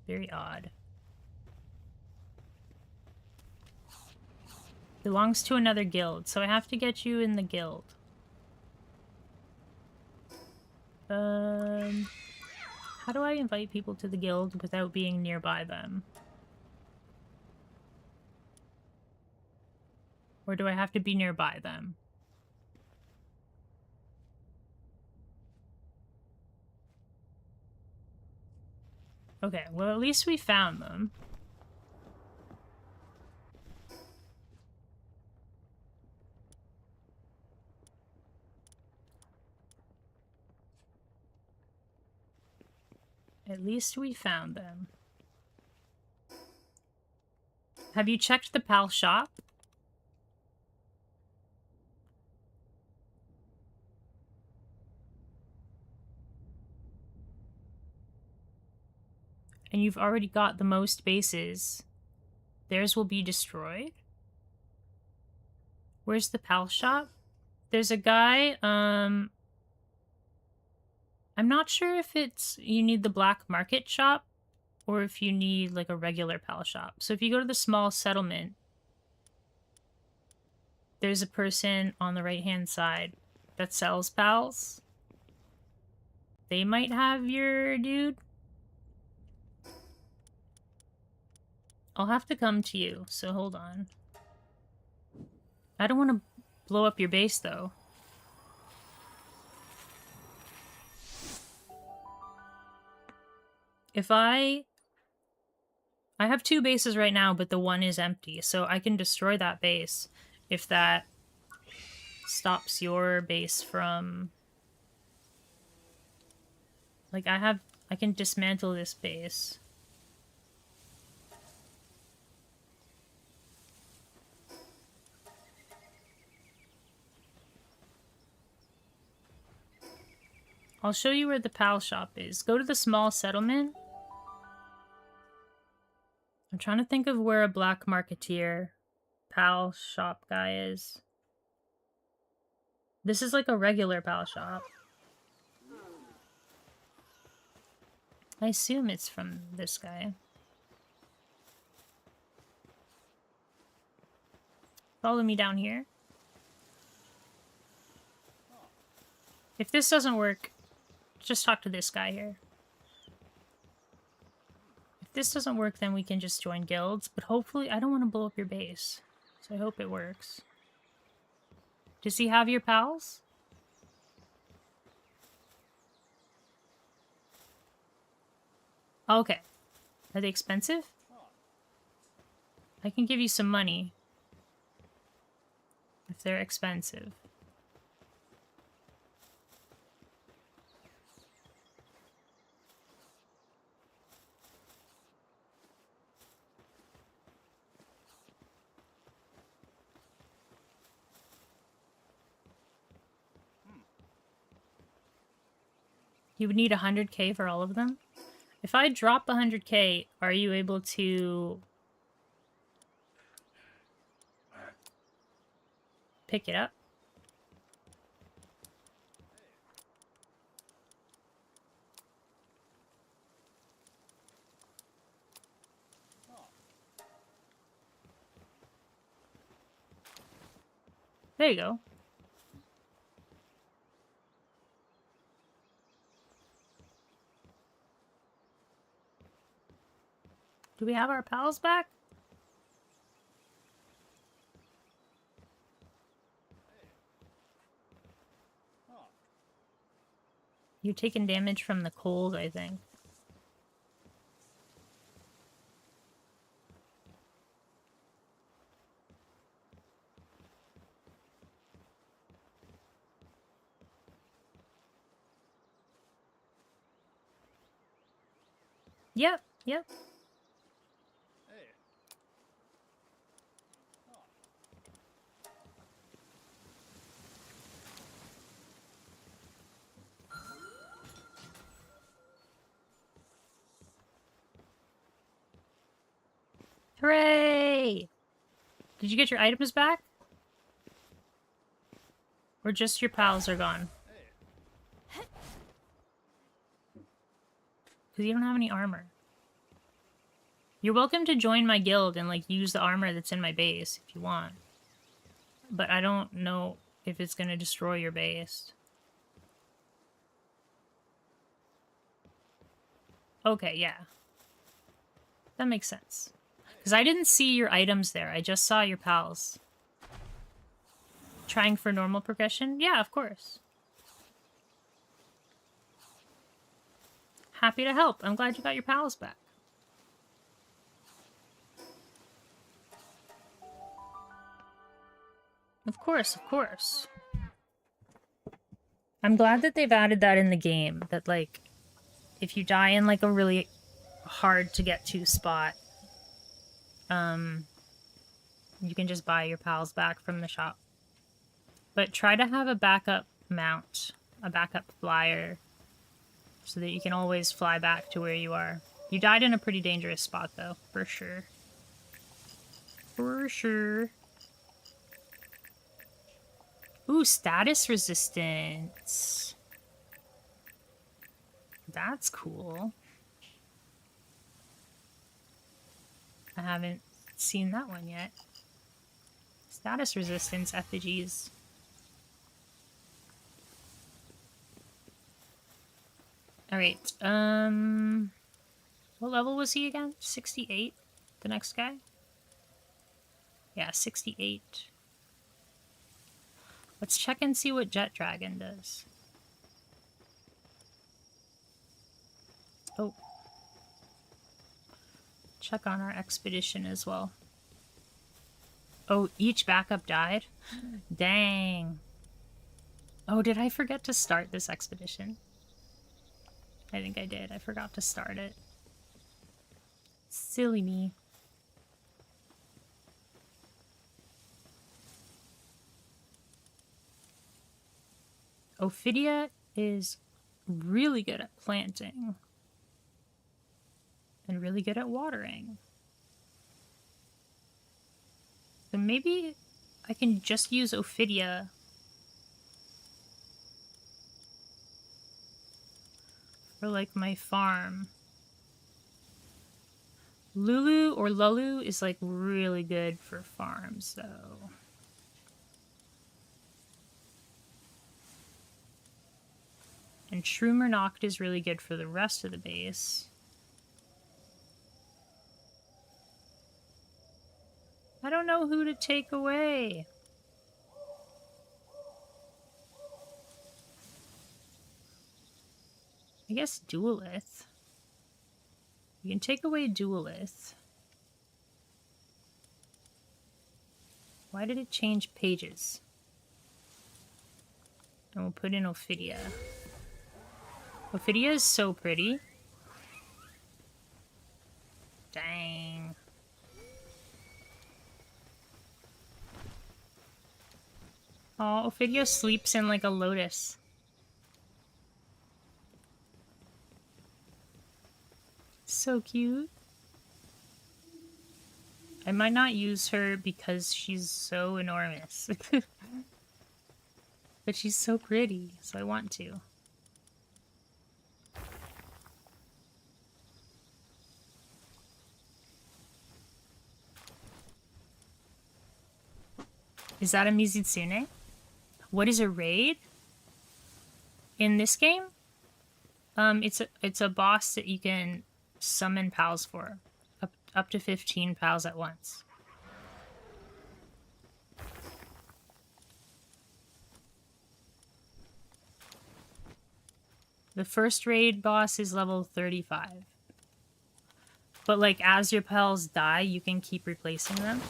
A: Very odd. Belongs to another guild, so I have to get you in the guild. How do I invite people to the guild without being nearby them? Or do I have to be nearby them? Okay, well at least we found them. At least we found them. Have you checked the PAL shop? And you've already got the most bases. Theirs will be destroyed? Where's the PAL shop? There's a guy, I'm not sure if it's you need the black market shop or if you need like a regular PAL shop. So if you go to the small settlement, there's a person on the right-hand side that sells PALs. They might have your dude. I'll have to come to you, so hold on. I don't want to blow up your base, though. If I have two bases right now, but the one is empty, so I can destroy that base if that stops your base from... Like, I can dismantle this base. I'll show you where the PAL shop is. Go to the small settlement. I'm trying to think of where a black marketeer PAL shop guy is. This is like a regular PAL shop. I assume it's from this guy. Follow me down here. If this doesn't work, just talk to this guy here. If this doesn't work, then we can just join guilds. But hopefully, I don't want to blow up your base. So I hope it works. Does he have your pals? Okay. Are they expensive? I can give you some money. If they're expensive. You would need 100k for all of them? If I drop 100k, are you able to pick it up? There you go. Do we have our pals back? You're taking damage from the cold, I think. Yep, yep. Hooray! Did you get your items back? Or just your pals are gone? Because you don't have any armor. You're welcome to join my guild and, like, use the armor that's in my base if you want. But I don't know if it's going to destroy your base. Okay, yeah. That makes sense. Because I didn't see your items there. I just saw your pals. Trying for normal progression? Yeah, of course. Happy to help. I'm glad you got your pals back. Of course, of course. I'm glad that they've added that in the game. That, like, if you die in, like, a really hard to get to spot, you can just buy your pals back from the shop. But try to have a backup mount, a backup flyer, so that you can always fly back to where you are. You died in a pretty dangerous spot, though, for sure. For sure. Ooh, status resistance. That's cool. I haven't seen that one yet. Status resistance effigies. Alright, what level was he again? 68? The next guy? Yeah, 68. Let's check and see what Jet Dragon does. Oh. Check on our expedition as well. Oh, each backup died? Dang. Oh, did I forget to start this expedition? I think I did. I forgot to start it. Silly me. Ophidia is really good at planting and really good at watering. So maybe I can just use Ophidia for like my farm. Lulu or Lulu is like really good for farms though. And Shroomer Noct is really good for the rest of the base. I don't know who to take away. I guess Duelith. You can take away Duelith. Why did it change pages? And we'll put in Ophidia. Ophidia is so pretty. Dang. Oh, Ophidia sleeps in like a lotus. So cute. I might not use her because she's so enormous. But she's so pretty, so I want to. Is that a Mizitsune? What is a raid? In this game? It's a boss that you can summon pals for. Up to 15 pals at once. The first raid boss is level 35. But like as your pals die, you can keep replacing them.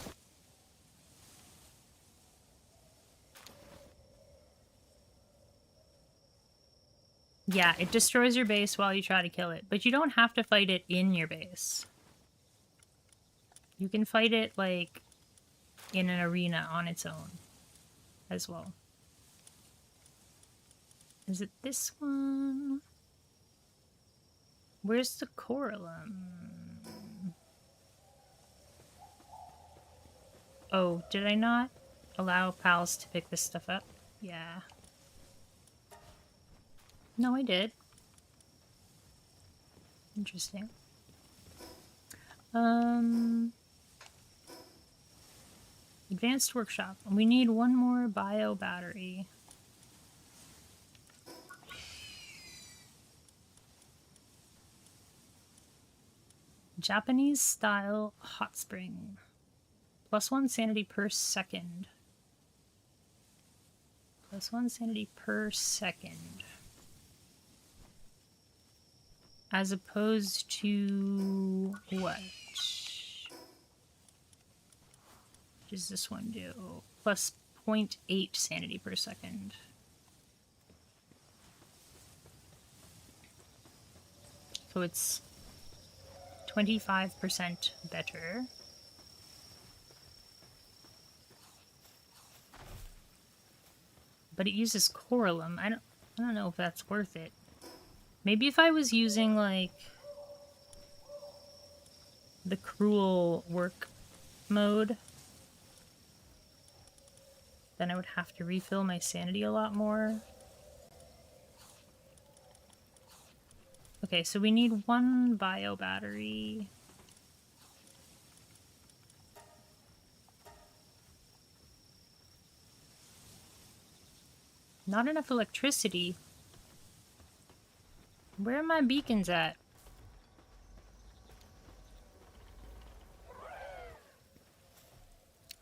A: Yeah, it destroys your base while you try to kill it, but you don't have to fight it in your base. You can fight it, like, in an arena on its own as well. Is it this one? Where's the Corallum? Oh, did I not allow pals to pick this stuff up? Yeah. No, I did. Interesting. Advanced workshop. We need one more bio battery. Japanese style hot spring. +1 sanity per second. +1 sanity per second. As opposed to what? What does this one do? Plus 0.8 sanity per second. So it's 25% better. But it uses Corallum. I don't know if that's worth it. Maybe if I was using like the cruel work mode, then I would have to refill my sanity a lot more. Okay, so we need one bio battery. Not enough electricity. Where are my beacons at?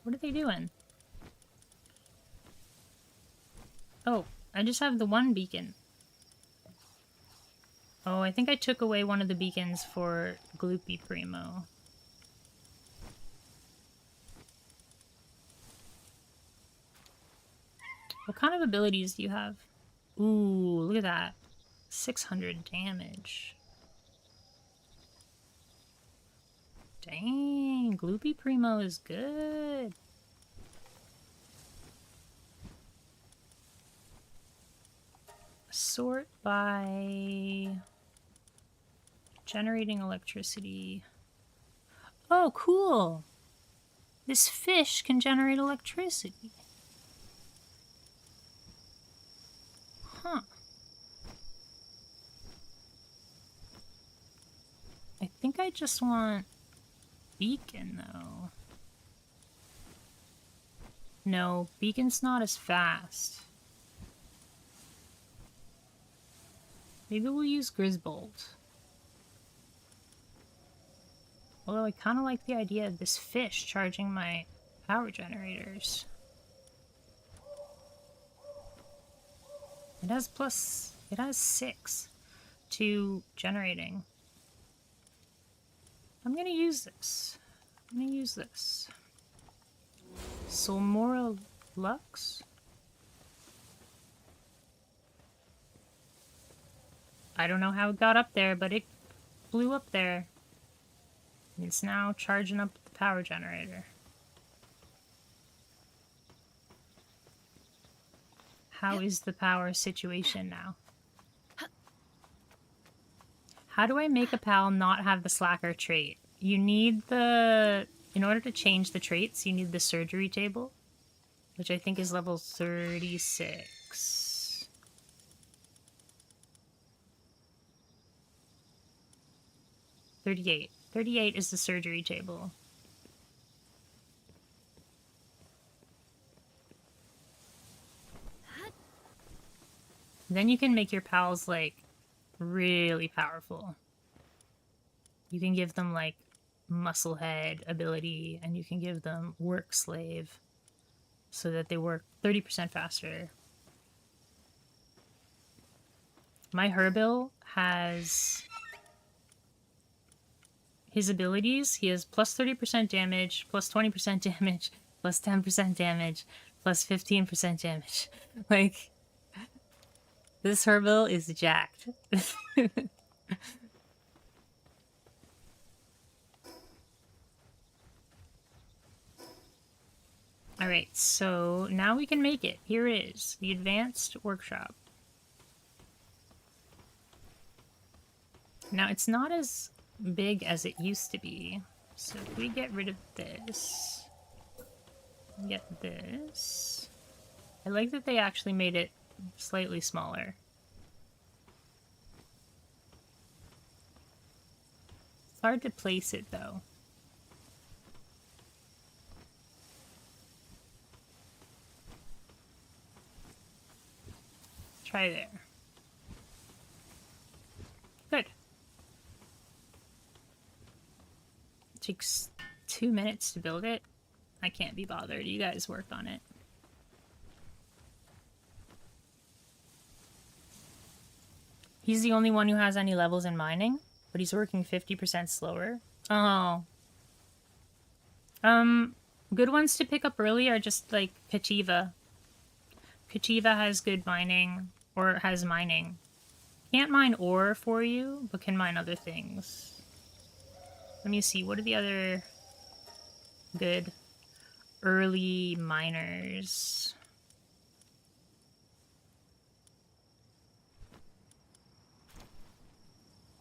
A: What are they doing? Oh, I just have the one beacon. Oh, I think I took away one of the beacons for Gloopy Primo. What kind of abilities do you have? Ooh, look at that. 600 damage. Dang, Gloopy Primo is good. Sort by generating electricity. Oh, cool! This fish can generate electricity. Huh. I think I just want beacon, though. No, beacon's not as fast. Maybe we'll use Grisbolt. Although I kind of like the idea of this fish charging my power generators. It has 6 to generating. I'm gonna use this. Sulmora Lux? I don't know how it got up there, but it blew up there. It's now charging up the power generator. How is the power situation now? How do I make a pal not have the slacker trait? You need the... In order to change the traits, you need the surgery table, which I think is level 36. $38 is the surgery table. Then you can make your pals, like, really powerful. You can give them, like, muscle head ability, and you can give them work slave so that they work 30% faster. My Herbil has his abilities. He has plus 30% damage, plus 20% damage, plus 10% damage, plus 15% damage. Like, this Herbil is jacked. Alright, so now we can make it. Here it is, the Advanced Workshop. Now, it's not as big as it used to be. So if we get rid of this, get this. I like that they actually made it slightly smaller. It's hard to place it, though. Try there. Good. It takes 2 minutes to build it. I can't be bothered. You guys work on it. He's the only one who has any levels in mining, but he's working 50% slower. Oh. Good ones to pick up early are just, like, Kativa. Kativa has good mining, or has mining. Can't mine ore for you, but can mine other things. Let me see, what are the other good early miners?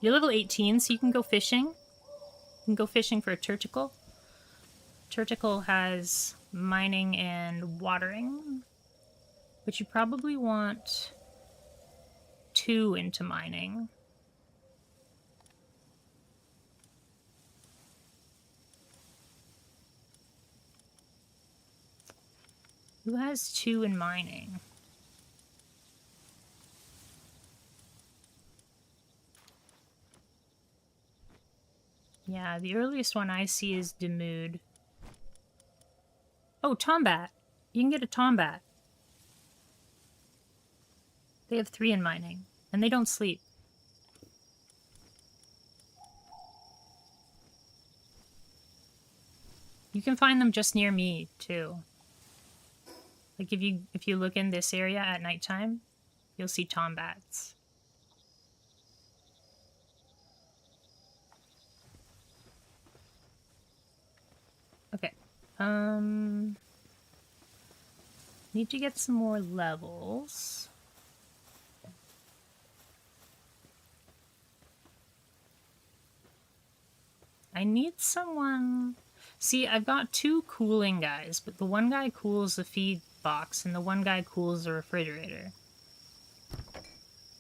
A: You're level 18, so you can go fishing. You can go fishing for a Turticle. Turticle has mining and watering, but you probably want 2 into mining. Who has 2 in mining? Yeah, the earliest one I see is Demood. Oh, Tombat. You can get a Tombat. They have 3 in mining, and they don't sleep. You can find them just near me, too. Like, if you look in this area at nighttime, you'll see Tombats. Okay. Need to get some more levels. I need someone... See, I've got two cooling guys, but the one guy cools the feed box and the one guy cools the refrigerator.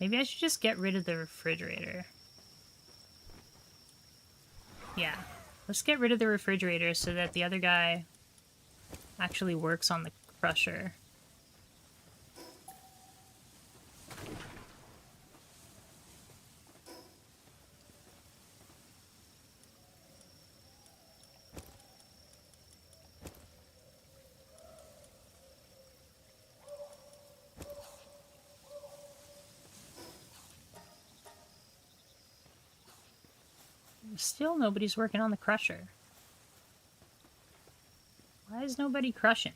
A: Maybe I should just get rid of the refrigerator. Yeah, let's get rid of the refrigerator so that the other guy actually works on the crusher. Still nobody's working on the crusher. Why is nobody crushing?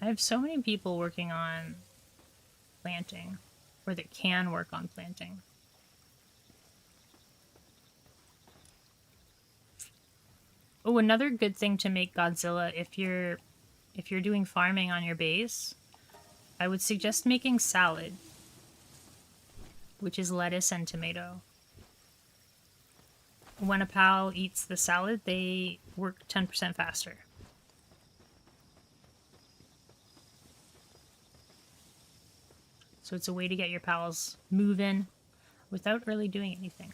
A: I have so many people working on planting, or that can work on planting. Oh, another good thing to make Godzilla, if you're doing farming on your base, I would suggest making salad, which is lettuce and tomato. When a pal eats the salad, they work 10% faster. So it's a way to get your pals moving without really doing anything.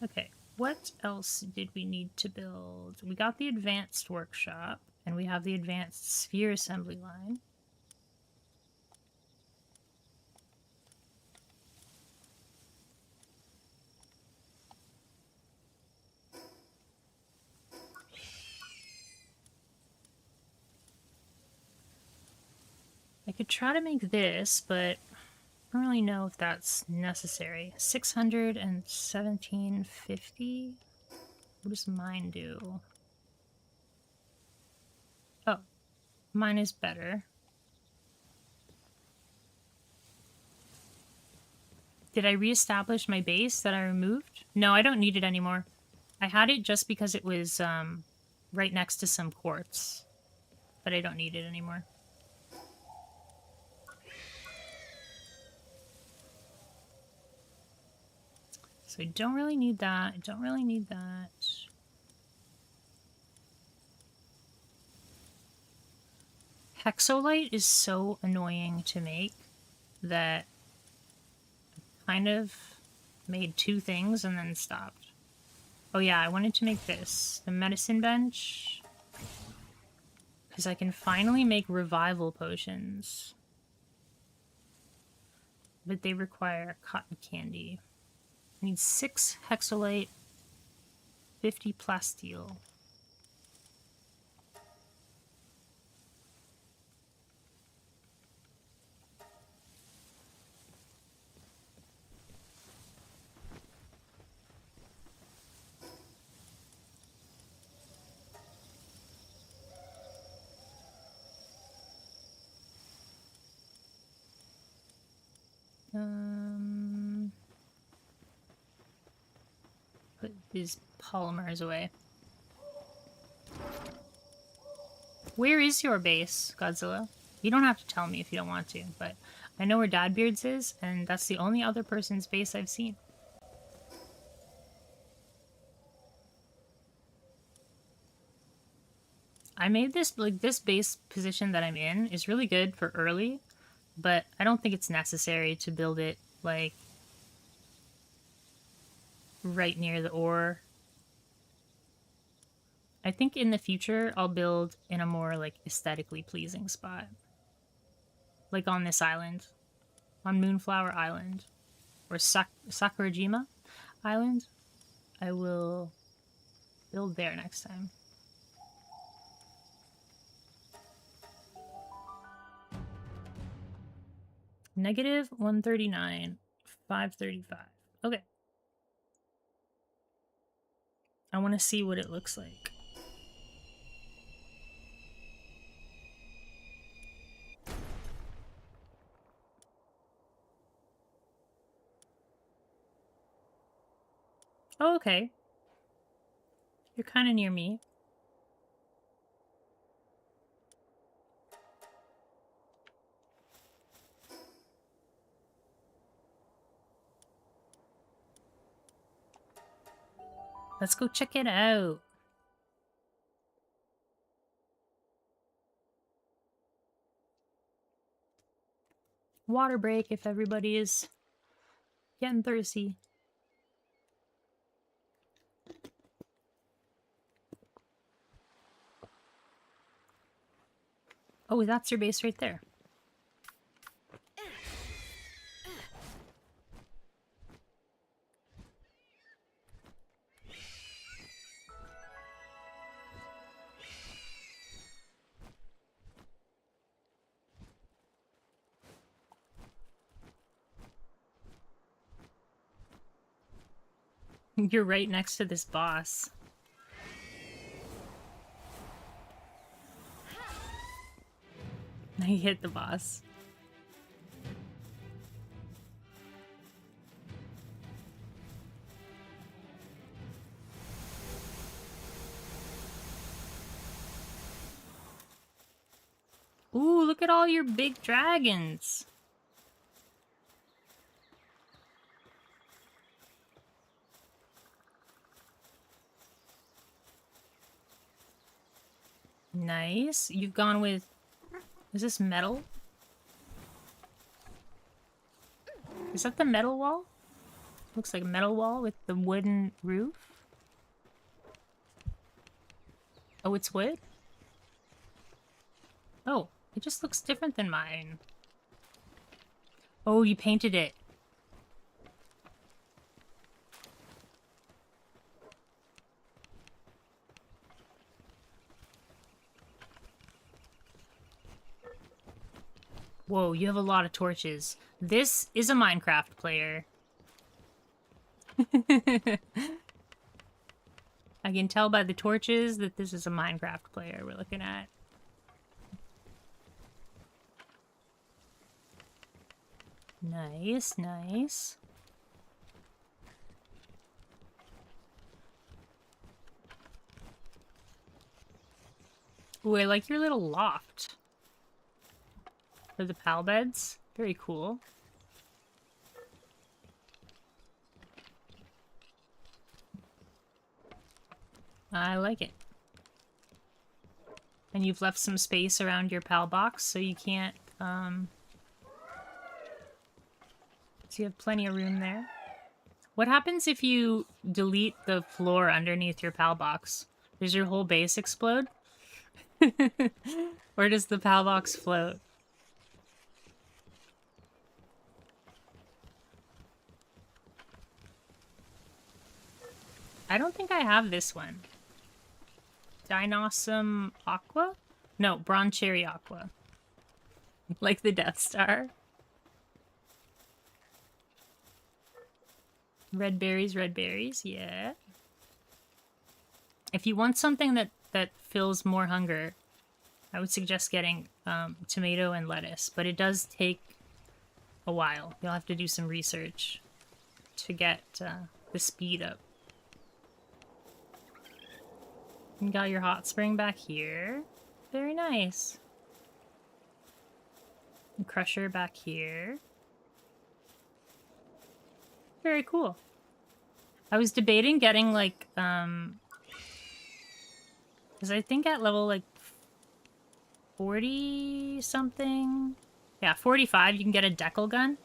A: Okay, what else did we need to build? We got the advanced workshop, and we have the advanced sphere assembly line. I could try to make this, but I don't really know if that's necessary. 600 and 1750? What does mine do? Oh, mine is better. Did I reestablish my base that I removed? No, I don't need it anymore. I had it just because it was right next to some quartz, but I don't need it anymore. So I don't really need that. I don't really need that. Hexolite is so annoying to make that I kind of made two things and then stopped. Oh yeah, I wanted to make this. The medicine bench. Because I can finally make revival potions. But they require cotton candy. I need 6 hexolite, 50 plasteel. Put these polymers away. Where is your base, Godzilla? You don't have to tell me if you don't want to, but I know where Dadbeards is, and that's the only other person's base I've seen. I made this, like, this base position that I'm in is really good for early, but I don't think it's necessary to build it, like, right near the ore. I think in the future I'll build in a more, like, aesthetically pleasing spot. Like on this island. On Moonflower Island. Or Sakurajima Island. I will build there next time. Negative 139, 535. Okay. I want to see what it looks like. Oh, okay. You're kind of near me. Let's go check it out. Water break if everybody is getting thirsty. Oh, that's your base right there. You're right next to this boss. I hit the boss. Ooh, look at all your big dragons. Nice. You've gone with... Is this metal? Is that the metal wall? Looks like a metal wall with the wooden roof. Oh, it's wood? Oh, it just looks different than mine. Oh, you painted it. Whoa, you have a lot of torches. This is a Minecraft player. I can tell by the torches that this is a Minecraft player we're looking at. Nice, nice. Ooh, I like your little loft. For the pal beds. Very cool. I like it. And you've left some space around your pal box so you can't, so you have plenty of room there. What happens if you delete the floor underneath your pal box? Does your whole base explode? Or does the pal box float? I don't think I have this one. Dinosum Aqua? No, Bronze Cherry Aqua. Like the Death Star. Red berries, yeah. If you want something that fills more hunger, I would suggest getting tomato and lettuce, but it does take a while. You'll have to do some research to get the speed up. You got your hot spring back here. Very nice. And crusher back here. Very cool. I was debating getting like, because I think at level like 40 something. Yeah, 45 you can get a decal gun.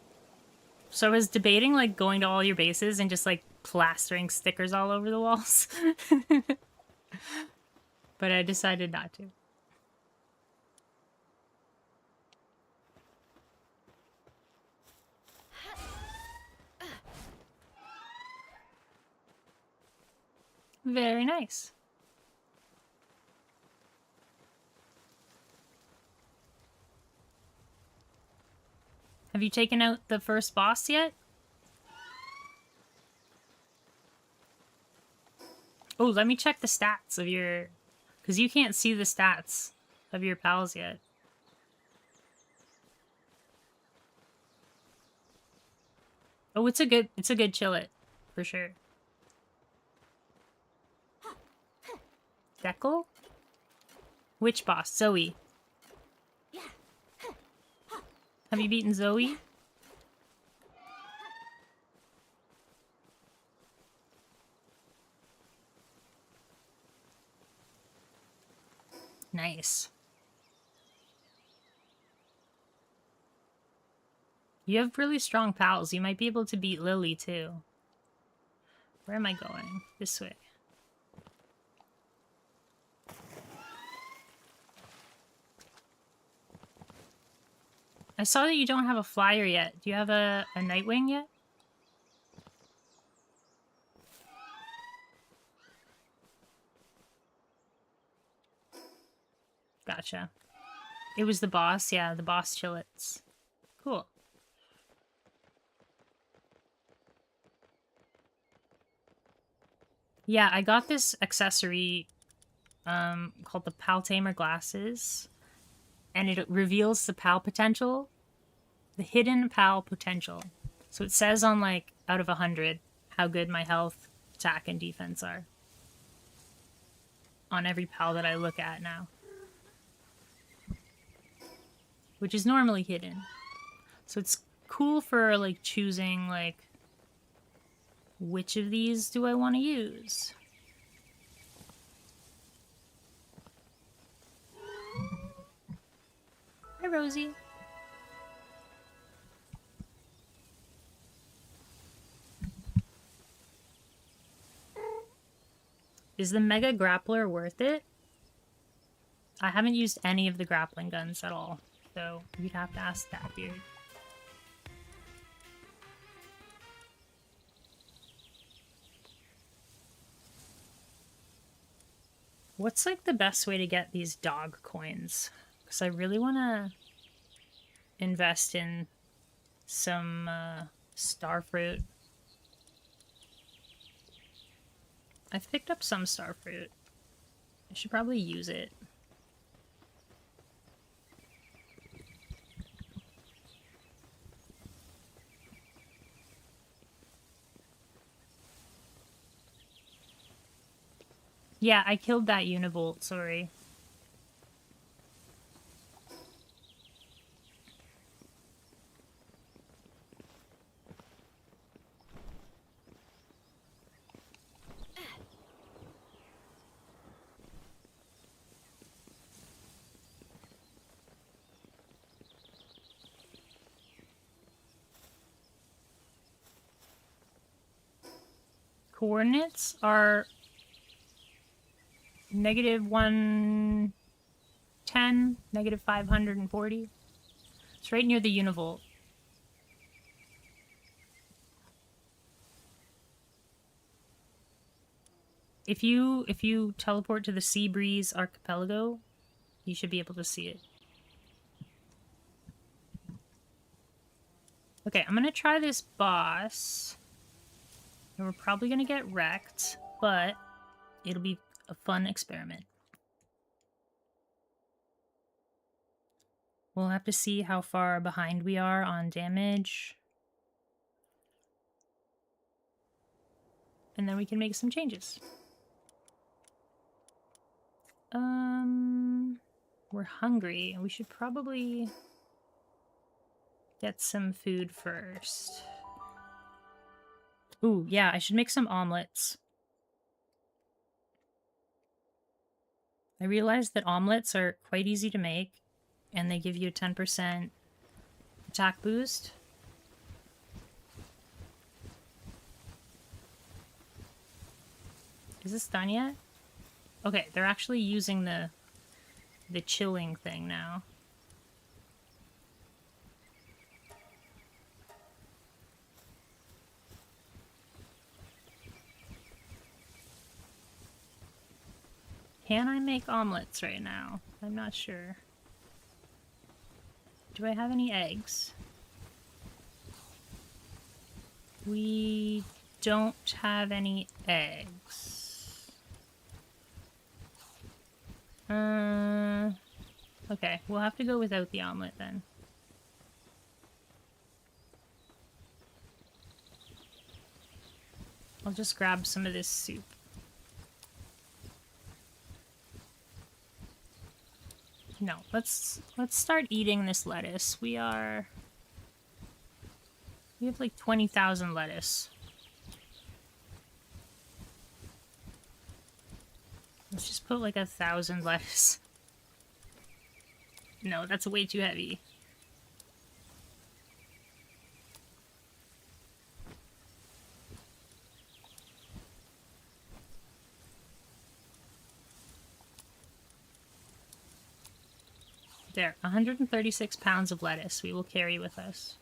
A: So I was debating like going to all your bases and just like plastering stickers all over the walls. But I decided not to. Very nice. Have you taken out the first boss yet? Oh, let me check the stats of your... Because you can't see the stats of your pals yet. Oh, it's a good chillet, for sure. Decal? Which boss? Zoe. Have you beaten Zoe? Nice. You have really strong pals. You might be able to beat Lily, too. Where am I going? This way. I saw that you don't have a flyer yet. Do you have a Nightwing yet? Gotcha. It was the boss? Yeah, the boss chillets. Cool. Yeah, I got this accessory called the Pal Tamer Glasses. And it reveals the PAL potential. The hidden PAL potential. So it says on, like, out of 100, how good my health, attack, and defense are. On every PAL that I look at now. Which is normally hidden. So it's cool for, like, choosing, like, which of these do I want to use? Hi, Rosie. Is the Mega Grappler worth it? I haven't used any of the grappling guns at all, so you'd have to ask that, Beard. What's, like, the best way to get these dog coins? Because I really want to invest in some starfruit. I've picked up some starfruit. I should probably use it. Yeah, I killed that Univolt, sorry. Coordinates are -110, -540. It's right near the Univolt. If you teleport to the Sea Breeze Archipelago, you should be able to see it. Okay, I'm gonna try this boss. And we're probably gonna get wrecked, but it'll be a fun experiment. We'll have to see how far behind we are on damage. And then we can make some changes. We're hungry. We should probably get some food first. Ooh, yeah, I should make some omelets. I realized that omelets are quite easy to make, and they give you a 10% attack boost. Is this done yet? Okay, they're actually using the chilling thing now. Can I make omelets right now? I'm not sure. Do I have any eggs? We don't have any eggs. Okay, we'll have to go without the omelet then. I'll just grab some of this soup. No, let's start eating this lettuce. We have like 20,000 lettuce. Let's just put like 1,000 lettuce. No, that's way too heavy. There, 136 pounds of lettuce we will carry with us.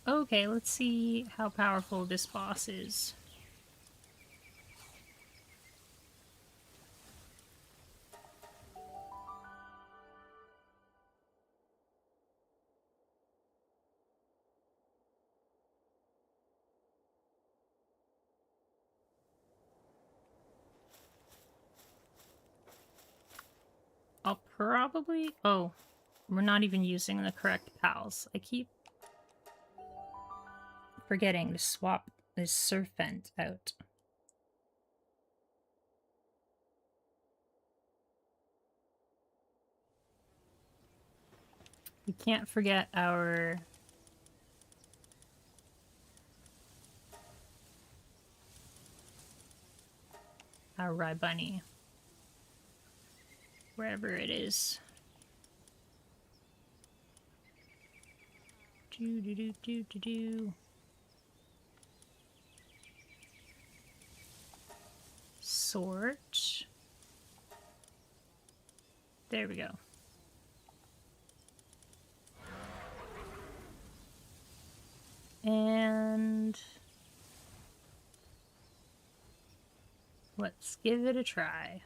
A: Okay, let's see how powerful this boss is. I'll probably... Oh, we're not even using the correct pals. I keep forgetting to swap this serpent out. We can't forget our... Rye bunny. Wherever it is. Do. Sort. There we go. And let's give it a try.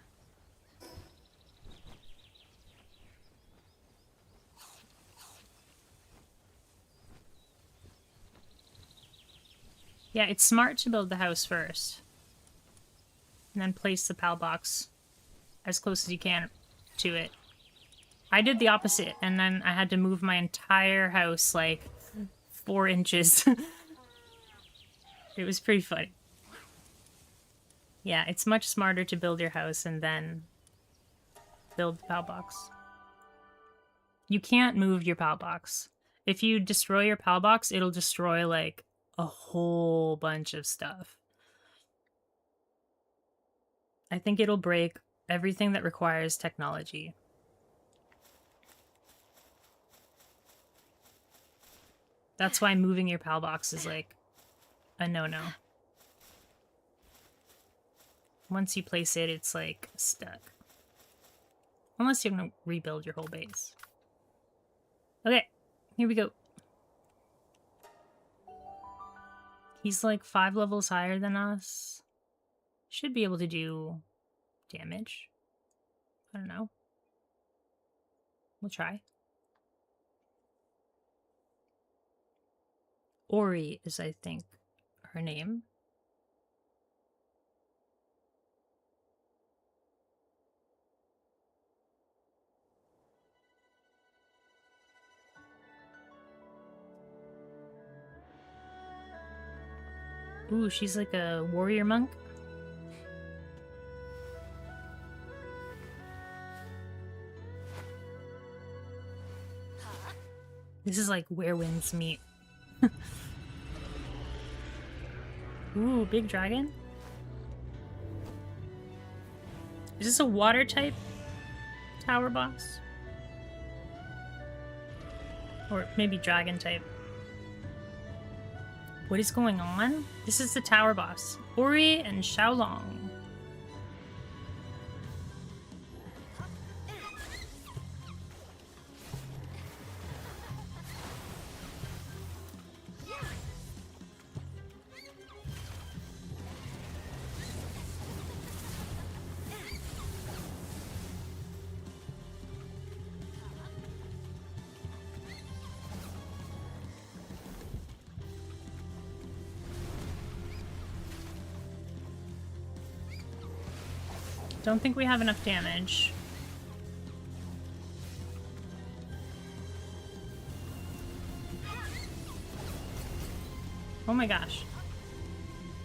A: Yeah, it's smart to build the house first. And then place the PAL box as close as you can to it. I did the opposite, and then I had to move my entire house like 4 inches. It was pretty funny. Yeah, it's much smarter to build your house and then build the PAL box. You can't move your PAL box. If you destroy your PAL box, it'll destroy like a whole bunch of stuff. I think it'll break everything that requires technology. That's why moving your PAL box is like a no-no. Once you place it, it's like stuck. Unless you're gonna rebuild your whole base. Okay, here we go. He's like 5 levels higher than us. Should be able to do damage. I don't know. We'll try. Ori is, I think, her name. Ooh, she's like a warrior monk. This is like where winds meet. Ooh, big dragon. Is this a water type tower boss? Or maybe dragon type. What is going on? This is the tower boss. Ori and Xiaolong. Don't think we have enough damage. Oh my gosh.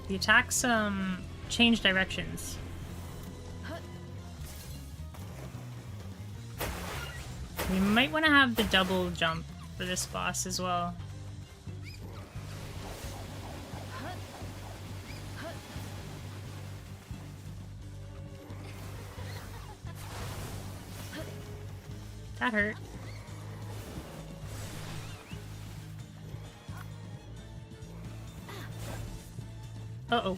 A: The attacks change directions. We might want to have the double jump for this boss as well. That hurt. Uh-oh.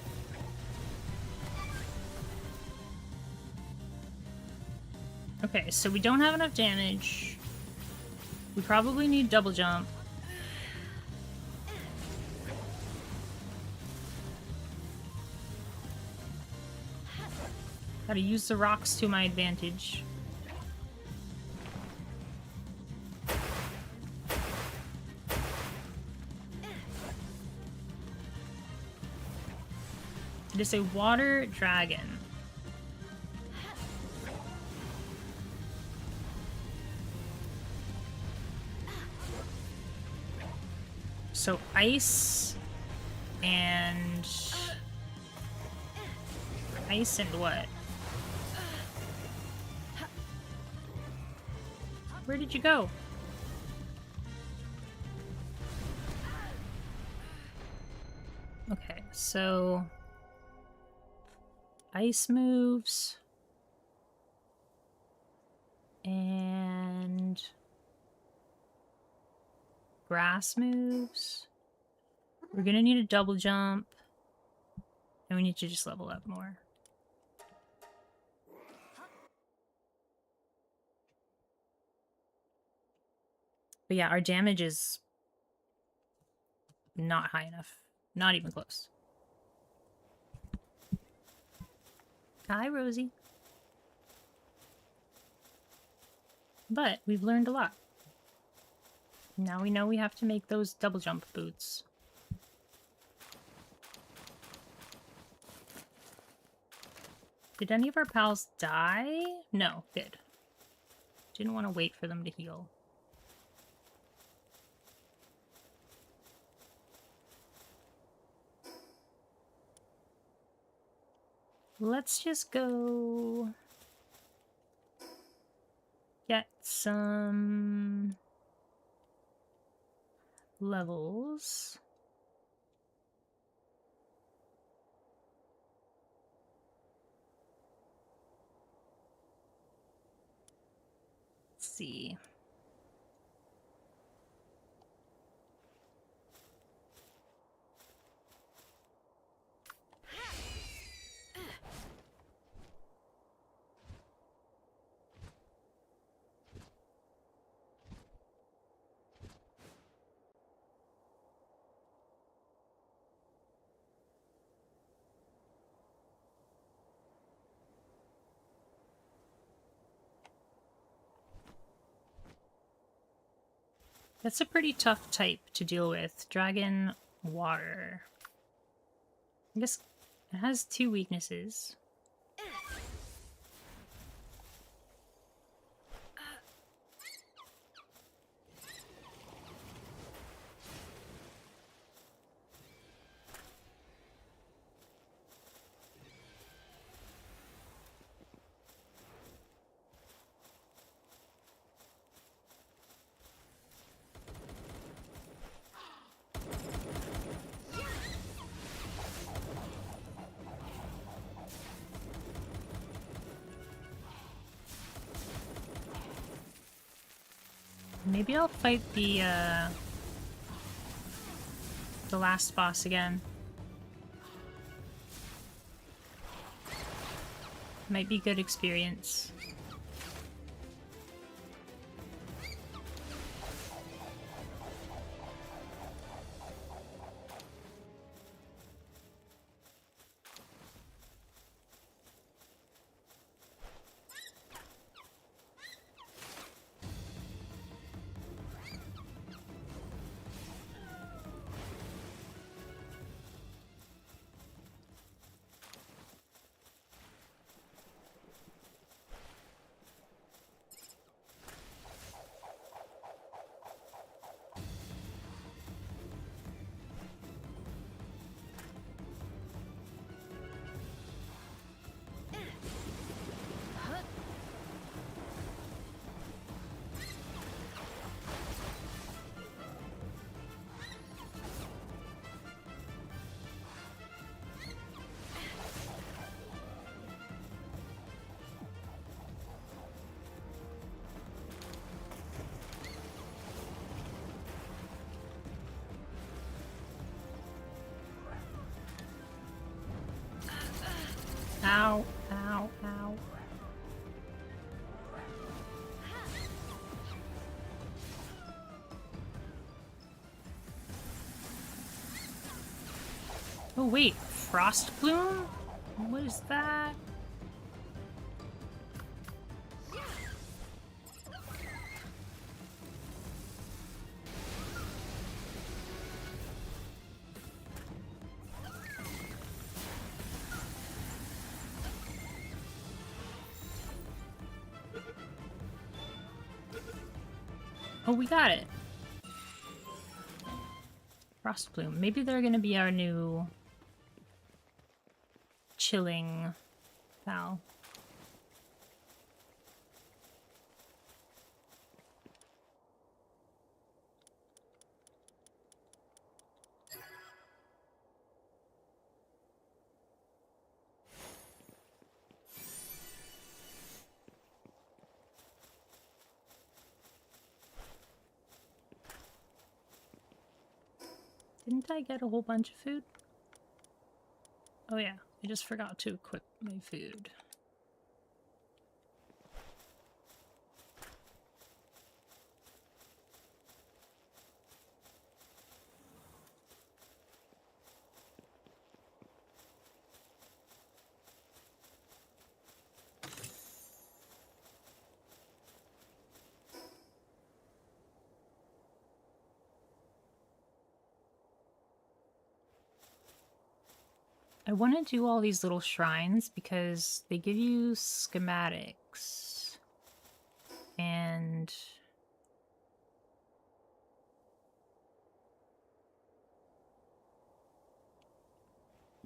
A: Okay, so we don't have enough damage. We probably need double jump. Gotta use the rocks to my advantage. It is a water dragon. So ice and what? Where did you go? Okay, so ice moves and grass moves. We're gonna need a double jump, and we need to just level up more. But yeah, our damage is not high enough. Not even close. Hi, Rosie. But we've learned a lot. Now we know we have to make those double jump boots. Did any of our pals die? No, good. Didn't want to wait for them to heal. Let's just go get some levels. Let's see. That's a pretty tough type to deal with. Dragon water. I guess it has 2 weaknesses. Maybe I'll fight the last boss again. Might be good experience. Ow, ow, ow. Oh wait, Frost Bloom? What is that? Oh, we got it. Frost Bloom. Maybe they're gonna be our new chilling pal. Didn't I get a whole bunch of food? Oh yeah, I just forgot to equip my food. I want to do all these little shrines because they give you schematics. And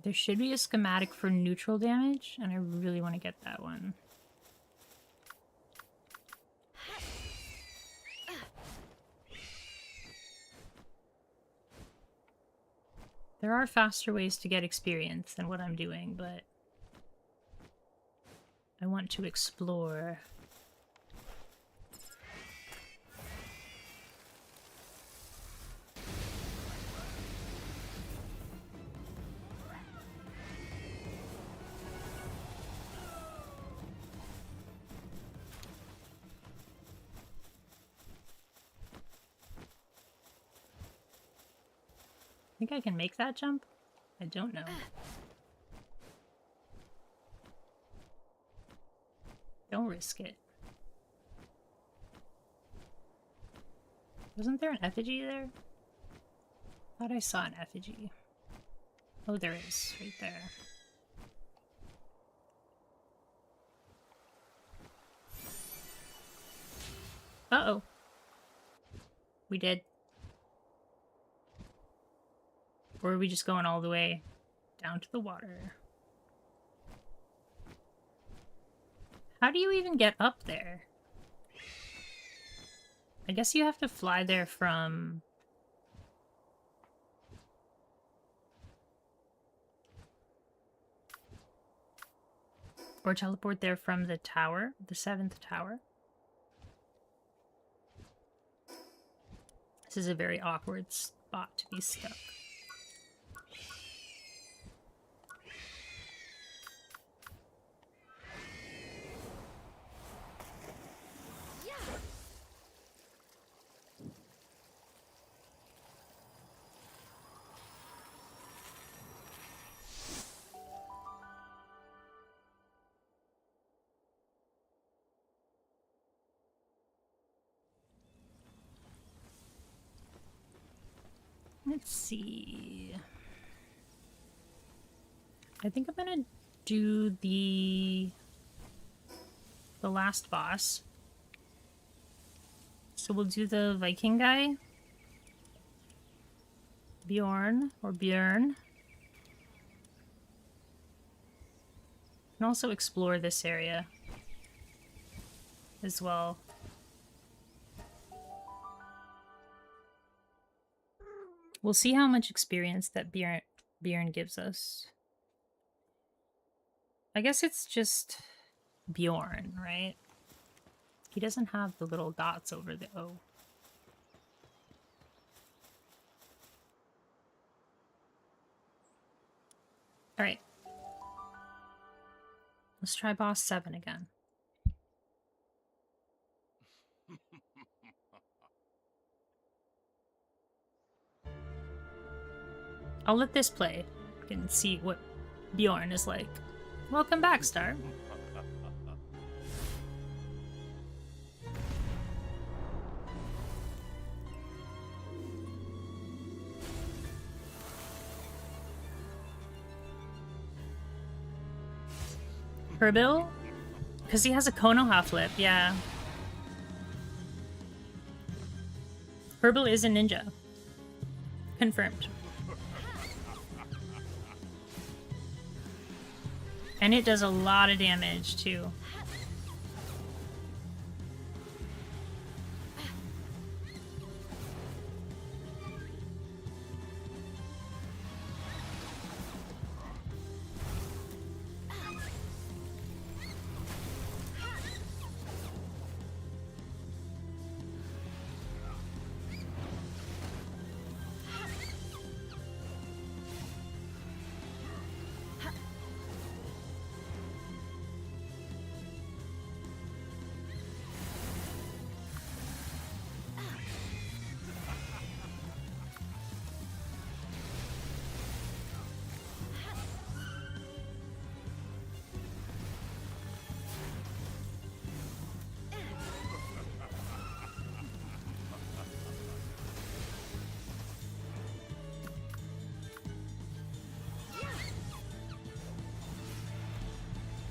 A: there should be a schematic for neutral damage, and I really want to get that one. There are faster ways to get experience than what I'm doing, but I want to explore. I think I can make that jump? I don't know. Don't risk it. Wasn't there an effigy there? Thought I saw an effigy. Oh, there is, right there. Uh-oh. We did. Or are we just going all the way down to the water? How do you even get up there? I guess you have to fly there from... Or teleport there from the tower, the 7th tower. This is a very awkward spot to be stuck. Let's see. I think I'm gonna do the last boss. So we'll do the Viking guy. Bjorn, or Björn. And also explore this area as well. We'll see how much experience that Bjorn gives us. I guess it's just Bjorn, right? He doesn't have the little dots over the O. Alright. Let's try boss 7 again. I'll let this play. You can see what Bjorn is like. Welcome back, Star. Herbil? Because he has a Konoha flip, yeah. Herbil is a ninja. Confirmed. And it does a lot of damage, too.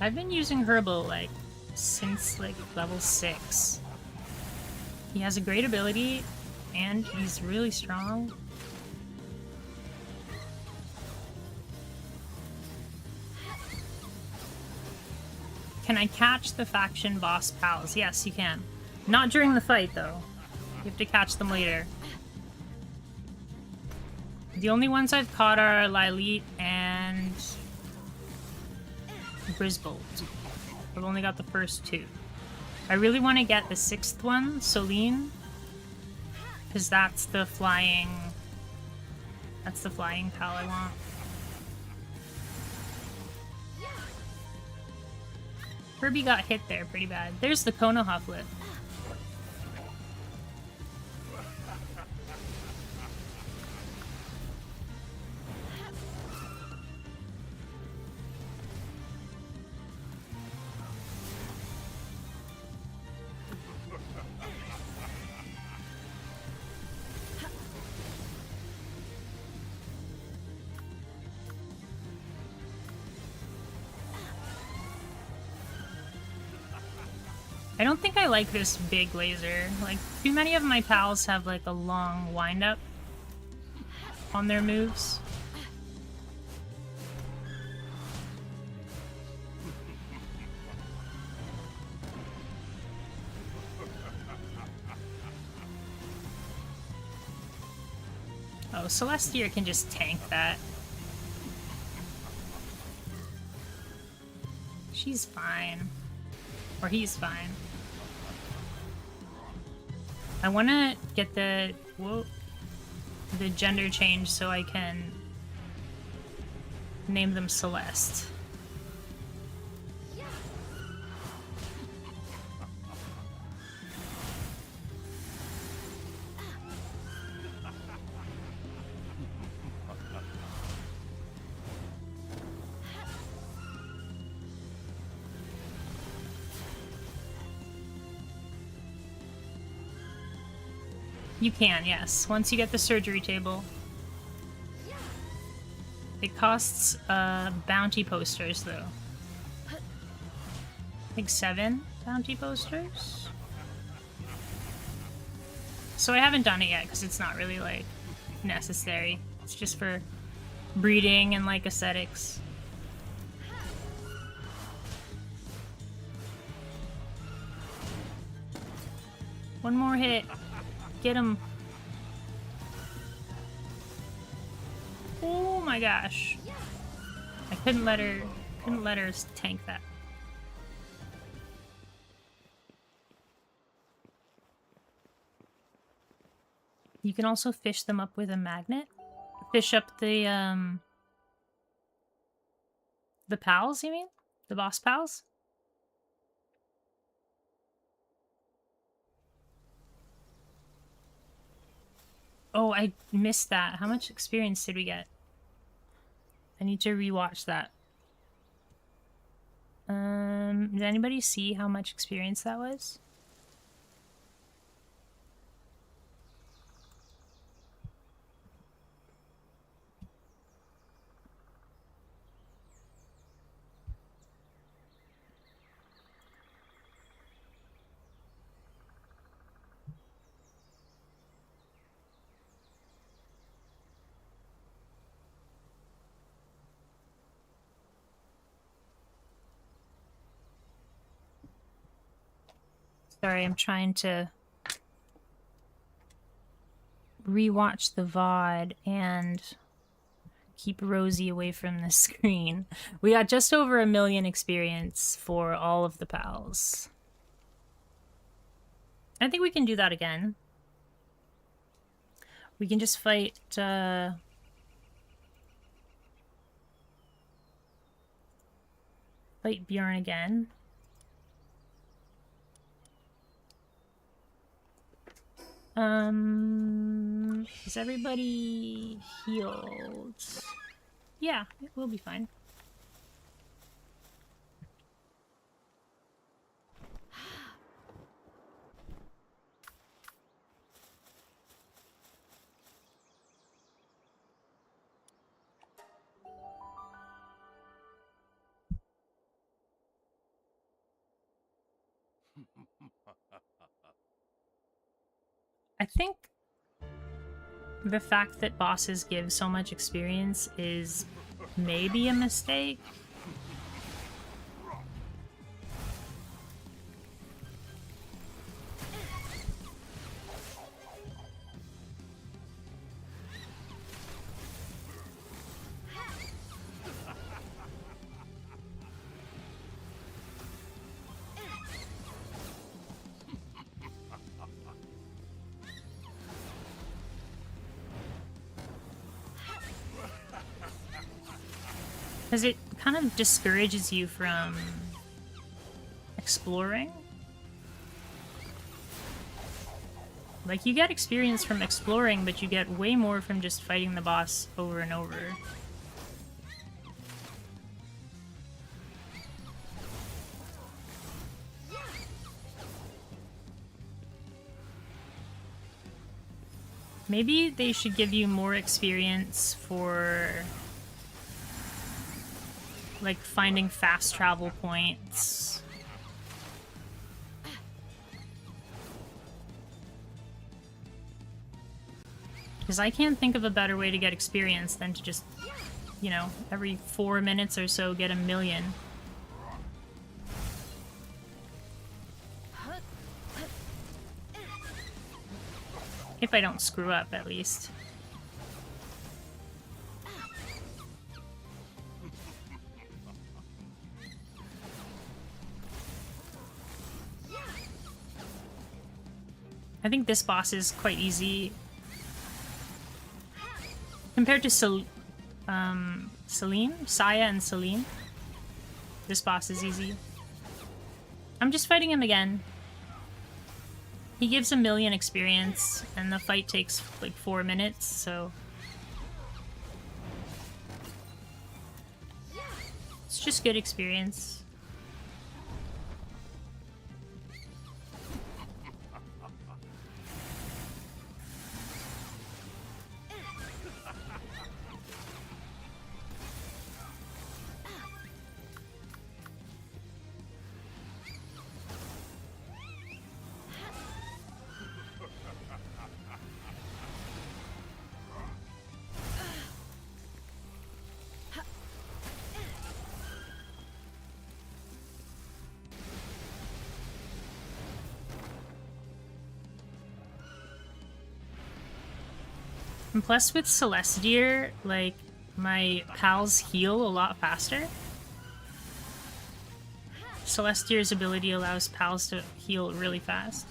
A: I've been using Herbil, like, since, like, level 6. He has a great ability, and he's really strong. Can I catch the faction boss pals? Yes, you can. Not during the fight, though. You have to catch them later. The only ones I've caught are Lilith and Grisbold. I've only got the first 2. I really want to get the 6th one, Celine, because that's the flying pal I want. Kirby got hit there pretty bad. There's the Konoha flip. I don't think I like this big laser. Like, too many of my pals have, like, a long wind-up on their moves. Oh, Celestia can just tank that. She's fine. Or he's fine. I want to get the gender change so I can name them Celeste. You can, yes. Once you get the surgery table. It costs bounty posters, though. I think 7 bounty posters? So I haven't done it yet, because it's not really, like, necessary. It's just for breeding and, like, aesthetics. One more hit. Get him. Oh my gosh. I couldn't let her tank that. You can also fish them up with a magnet. Fish up the pals, you mean? The boss pals? Oh, I missed that. How much experience did we get? I need to rewatch that. Did anybody see how much experience that was? Sorry, I'm trying to rewatch the VOD and keep Rosie away from the screen. We got just over 1 million experience for all of the pals. I think we can do that again. We can just fight, fight Bjorn again. Is everybody healed? Yeah, it will be fine. I think the fact that bosses give so much experience is maybe a mistake. Because it kind of discourages you from exploring. Like, you get experience from exploring, but you get way more from just fighting the boss over and over. Maybe they should give you more experience for, like, finding fast travel points. Because I can't think of a better way to get experience than to just, you know, every 4 minutes or so get 1 million. If I don't screw up, at least. I think this boss is quite easy. Compared to Saya and Celine, this boss is easy. I'm just fighting him again. He gives 1 million experience, and the fight takes like 4 minutes, so... It's just good experience. And plus with Celestier, like, my pals heal a lot faster. Celestier's ability allows pals to heal really fast.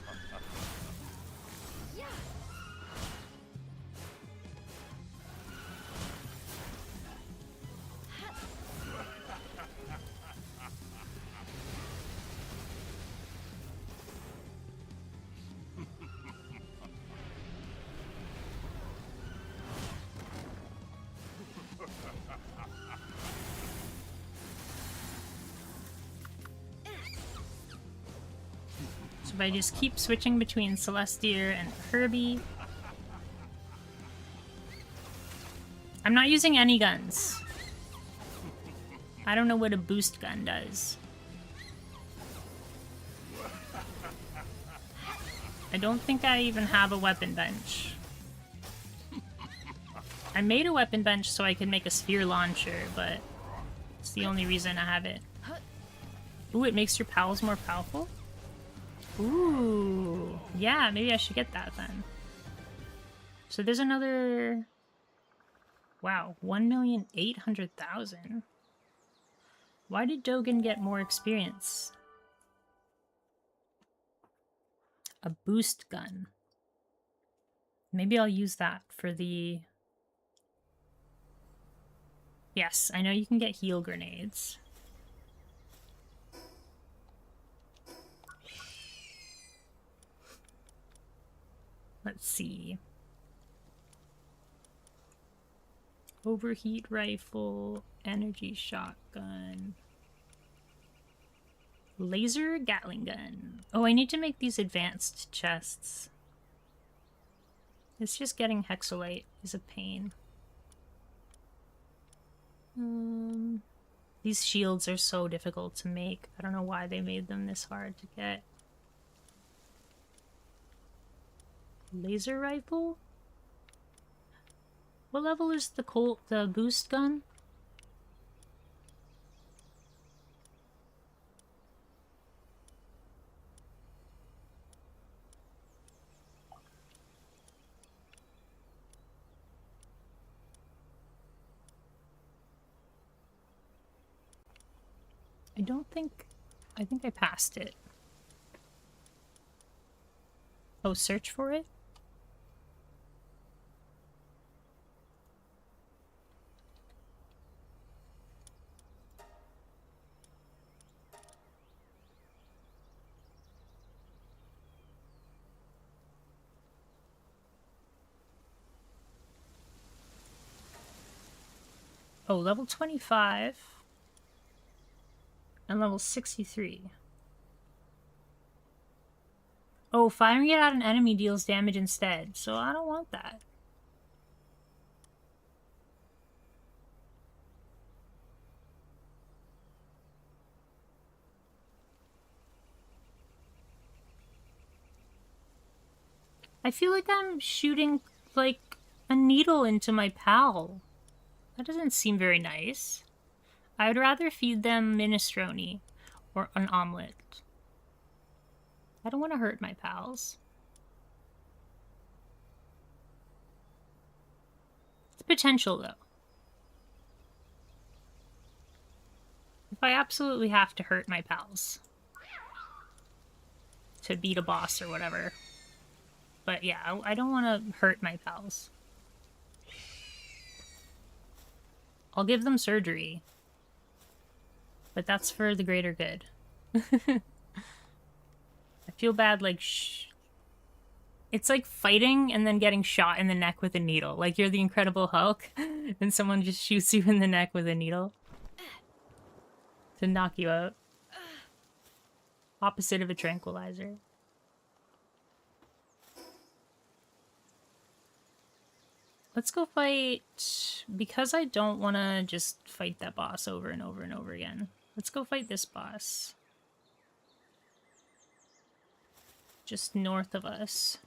A: if I just keep switching between Celestia and Herbie. I'm not using any guns. I don't know what a boost gun does. I don't think I even have a weapon bench. I made a weapon bench so I could make a spear launcher, but it's the only reason I have it. Ooh, it makes your pals more powerful? Ooh. Yeah, maybe I should get that then. So there's another... Wow, 1,800,000. Why did Dogen get more experience? A boost gun. Maybe I'll use that for the... Yes, I know you can get heal grenades. Let's see. Overheat rifle, energy shotgun, laser Gatling gun. Oh, I need to make these advanced chests. It's just getting hexolite is a pain. These shields are so difficult to make. I don't know why they made them this hard to get. Laser rifle? What level is the boost gun? I think I passed it. Oh, search for it? Oh, level 25 and level 63. Oh, firing it at an enemy deals damage instead, so I don't want that. I feel like I'm shooting, like, a needle into my pal. That doesn't seem very nice. I would rather feed them minestrone or an omelet. I don't want to hurt my pals. It's potential, though. If I absolutely have to hurt my pals to beat a boss or whatever. But yeah, I don't want to hurt my pals. I'll give them surgery. But that's for the greater good. I feel bad, like, it's like fighting and then getting shot in the neck with a needle. Like you're the Incredible Hulk and someone just shoots you in the neck with a needle to knock you out. Opposite of a tranquilizer. Let's go fight... Because I don't want to just fight that boss over and over and over again. Let's go fight this boss. Just north of us.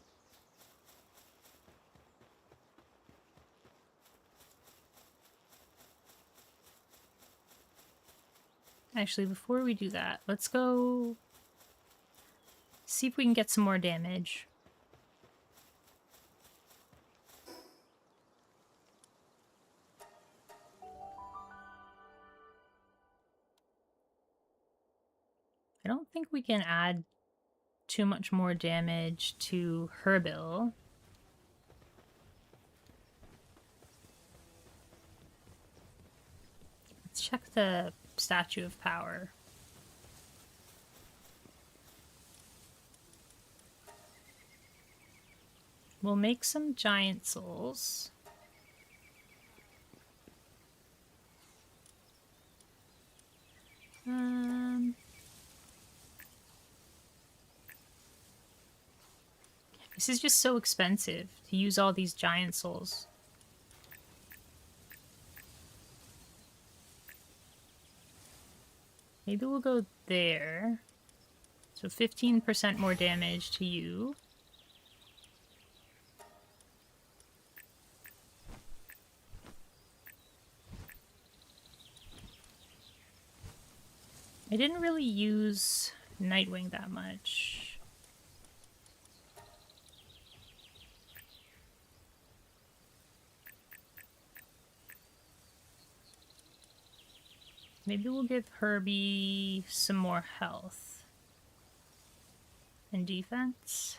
A: Actually, before we do that, let's go see if we can get some more damage. I don't think we can add too much more damage to Herbil. Let's check the Statue of Power. We'll make some giant souls. This is just so expensive to use all these giant souls. Maybe we'll go there. So 15% more damage to you. I didn't really use Nightwing that much. Maybe we'll give Herbie some more health and defense.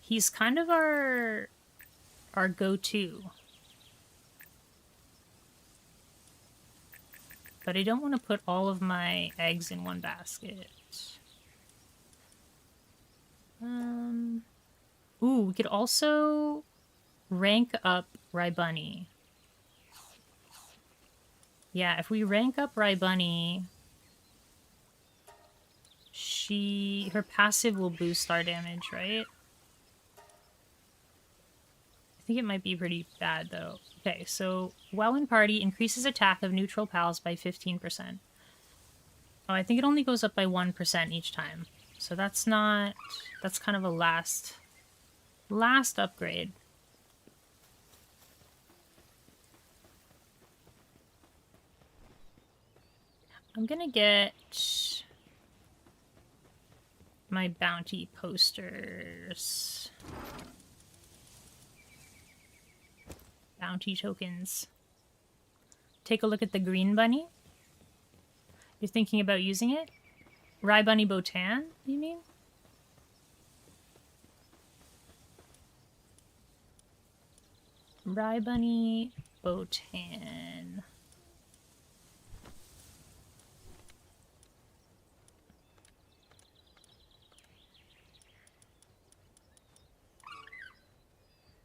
A: He's kind of our go-to. But I don't want to put all of my eggs in one basket. Ooh, we could also rank up Rybunny. Yeah, if we rank up Rybunny, her passive will boost our damage, right? I think it might be pretty bad, though. Okay, so while in party, increases attack of neutral pals by 15%. Oh, I think it only goes up by 1% each time. So that's not... That's kind of a last upgrade. I'm gonna get my bounty posters. Bounty tokens. Take a look at the green bunny. You're thinking about using it? Rybunny Botan, you mean? Rybunny Botan.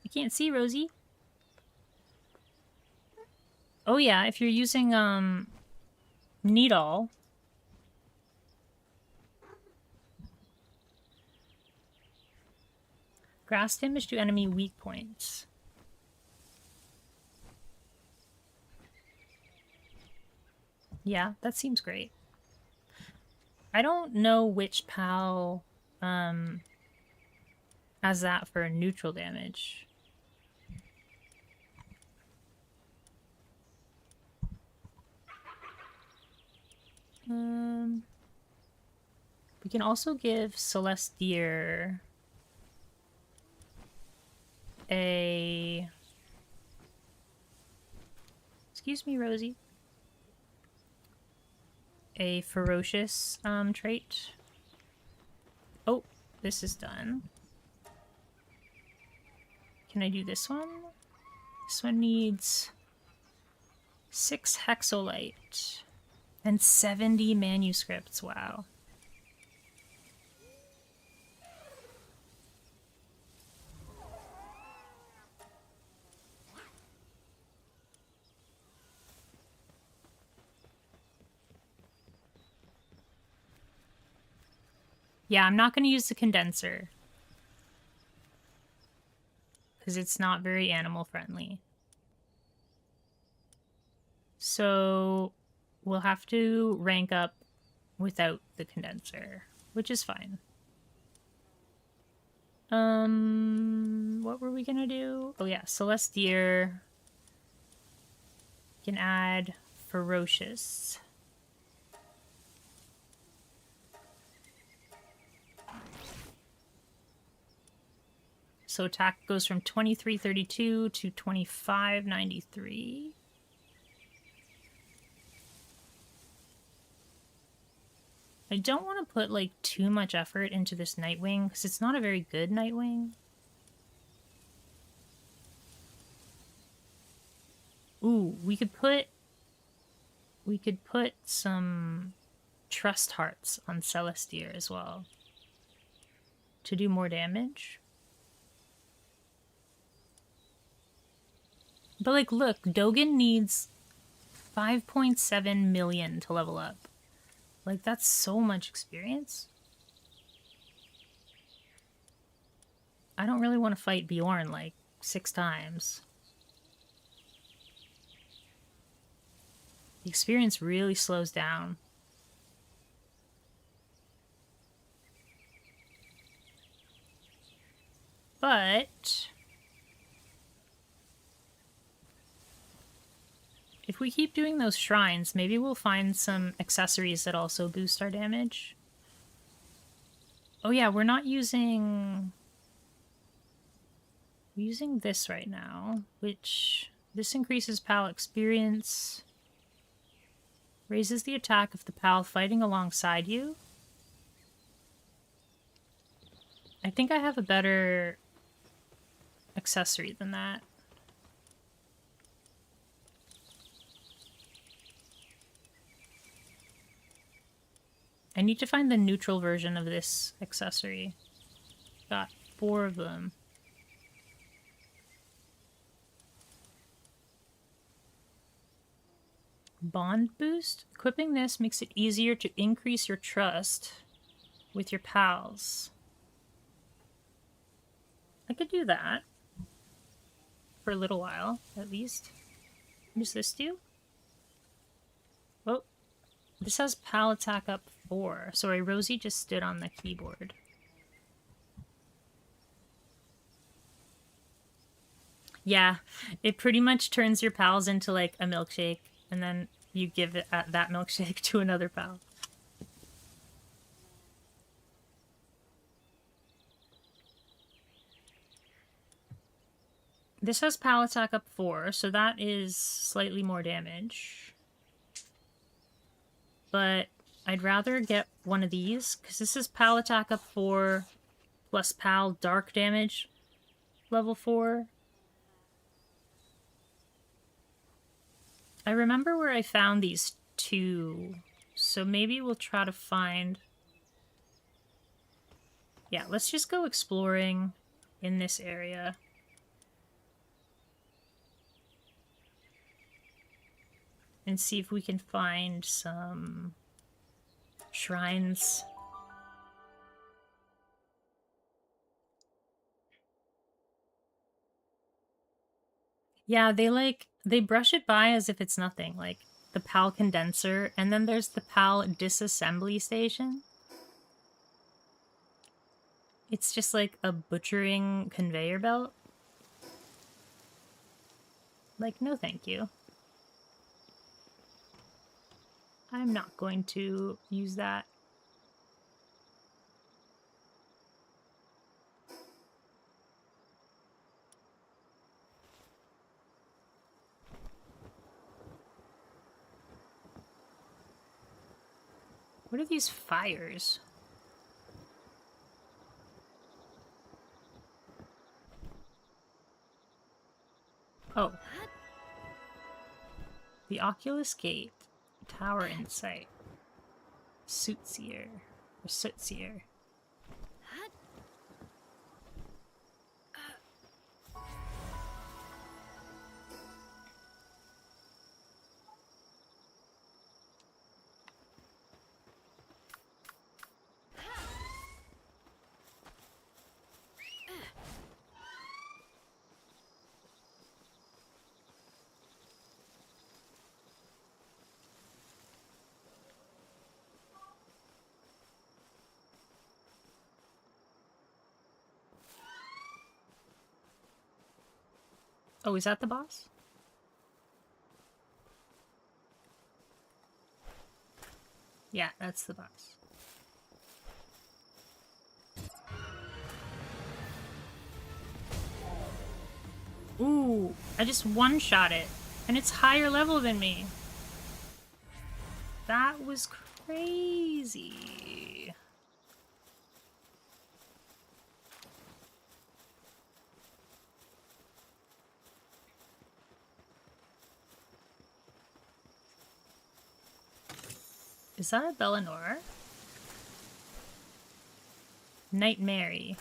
A: I can't see, Rosie. Oh yeah, if you're using Needle. Grass damage to enemy weak points. Yeah, that seems great. I don't know which PAL has that for neutral damage. We can also give Celestier a... Excuse me, Rosie. A ferocious trait. Oh, this is done. Can I do this one? This one needs 6 hexolite and 70 manuscripts. Wow. Yeah, I'm not going to use the condenser because it's not very animal friendly. So we'll have to rank up without the condenser, which is fine. What were we gonna do? Oh yeah, Celestier can add ferocious. So attack goes from 2332 to 2593. I don't want to put like too much effort into this Nightwing because it's not a very good Nightwing. Ooh, we could put some Trust Hearts on Celestier as well to do more damage. But like, look, Dogen needs 5.7 million to level up. Like, that's so much experience. I don't really want to fight Bjorn like 6 times. The experience really slows down. But if we keep doing those shrines, maybe we'll find some accessories that also boost our damage. Oh yeah, we're not using... We're using this right now, which... This increases PAL experience. Raises the attack of the PAL fighting alongside you. I think I have a better accessory than that. I need to find the neutral version of this accessory. Got 4 of them. Bond boost? Equipping this makes it easier to increase your trust with your pals. I could do that. For a little while, at least. What does this do? Oh, this has pal attack up 4. Sorry, Rosie just stood on the keyboard. Yeah, it pretty much turns your pals into like a milkshake, and then you give it that milkshake to another pal. This has pal attack up 4, so that is slightly more damage. But I'd rather get one of these, because this is pal attack up 4 plus pal dark damage level 4. I remember where I found these 2, so maybe we'll try to find... Yeah, let's just go exploring in this area. And see if we can find some shrines. Yeah, they brush it by as if it's nothing, like the PAL condenser, and then there's the PAL disassembly station. It's just like a butchering conveyor belt. Like, no thank you. I'm not going to use that. What are these fires? Oh. The Oculus Gate. Tower in sight. Sootsier. Or Sootsier. Oh, is that the boss? Yeah, that's the boss. Ooh, I just one-shot it, and it's higher level than me. That was crazy. Is that a Bellinor? Knight Mary.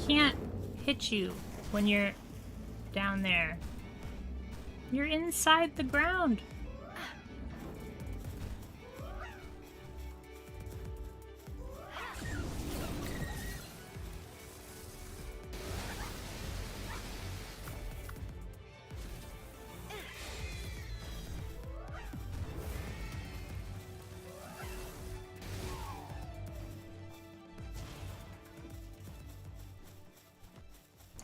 A: can't hit you when you're down there. You're inside the ground.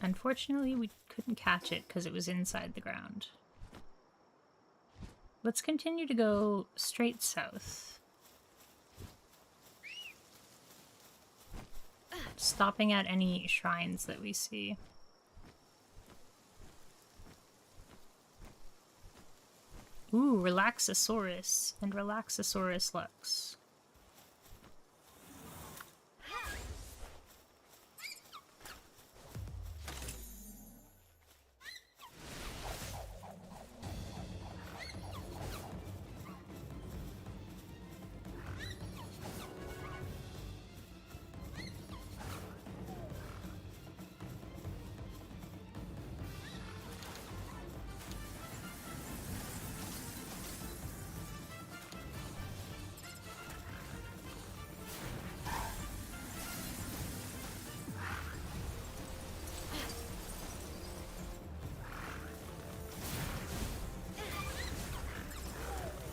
A: Unfortunately, we couldn't catch it because it was inside the ground. Let's continue to go straight south. Stopping at any shrines that we see. Ooh, Relaxosaurus and Relaxosaurus Lux.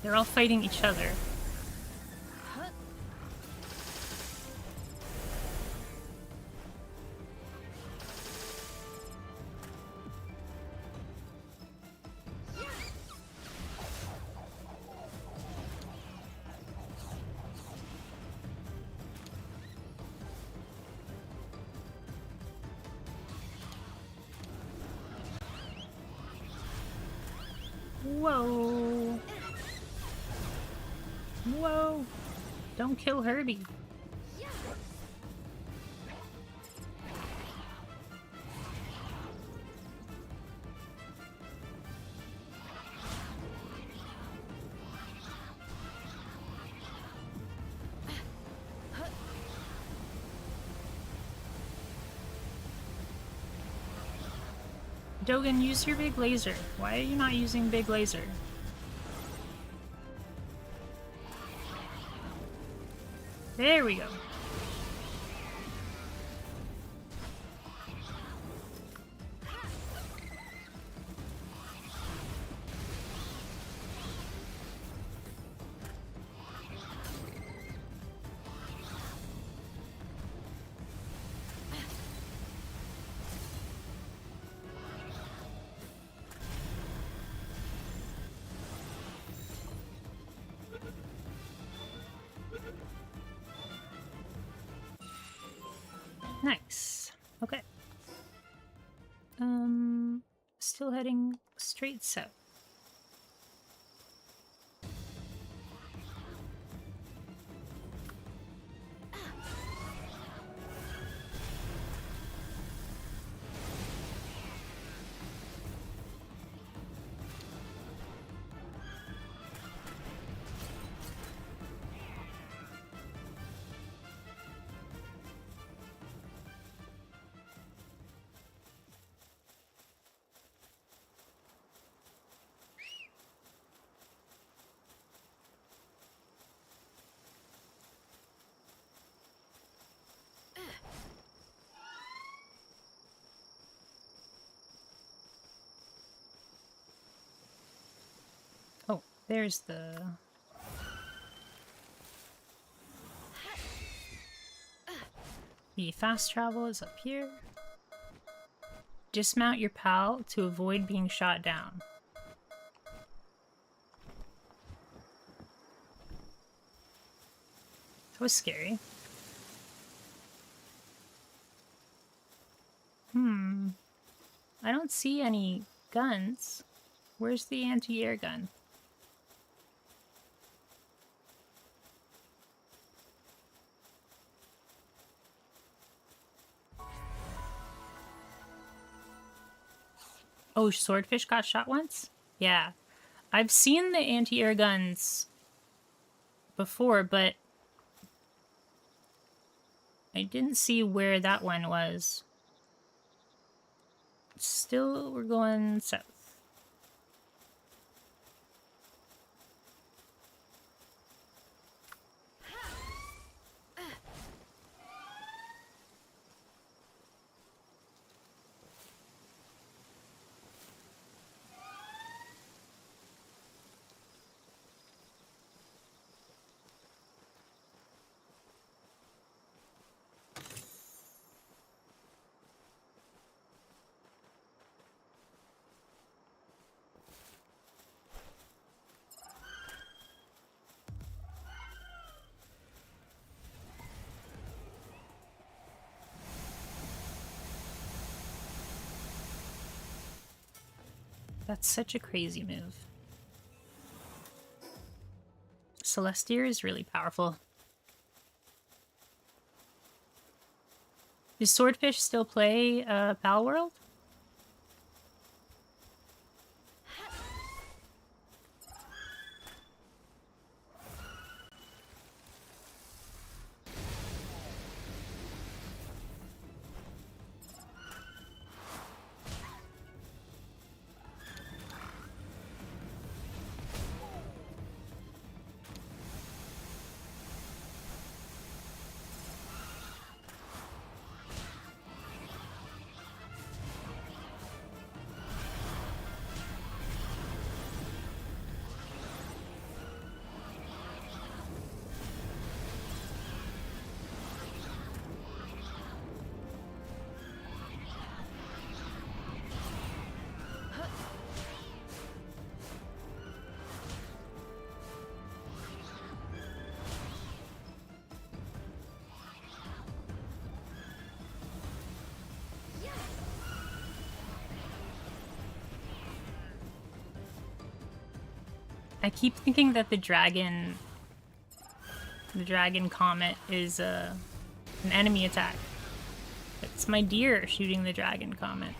A: They're all fighting each other. Whoa. Whoa. Don't kill Herbie. Dogen, use your big laser. Why are you not using big laser? There we go. Nice. Okay. Still heading straight south. Oh, there's the... The fast travel is up here. Dismount your pal to avoid being shot down. That was scary. I don't see any guns. Where's the anti-air gun? Oh, Swordfish got shot once? Yeah. I've seen the anti-air guns before, but I didn't see where that one was. Still, we're going south. That's such a crazy move. Celestia is really powerful. Does Swordfish still play Palworld? I keep thinking that the dragon comet is an enemy attack. It's my deer shooting the dragon comet.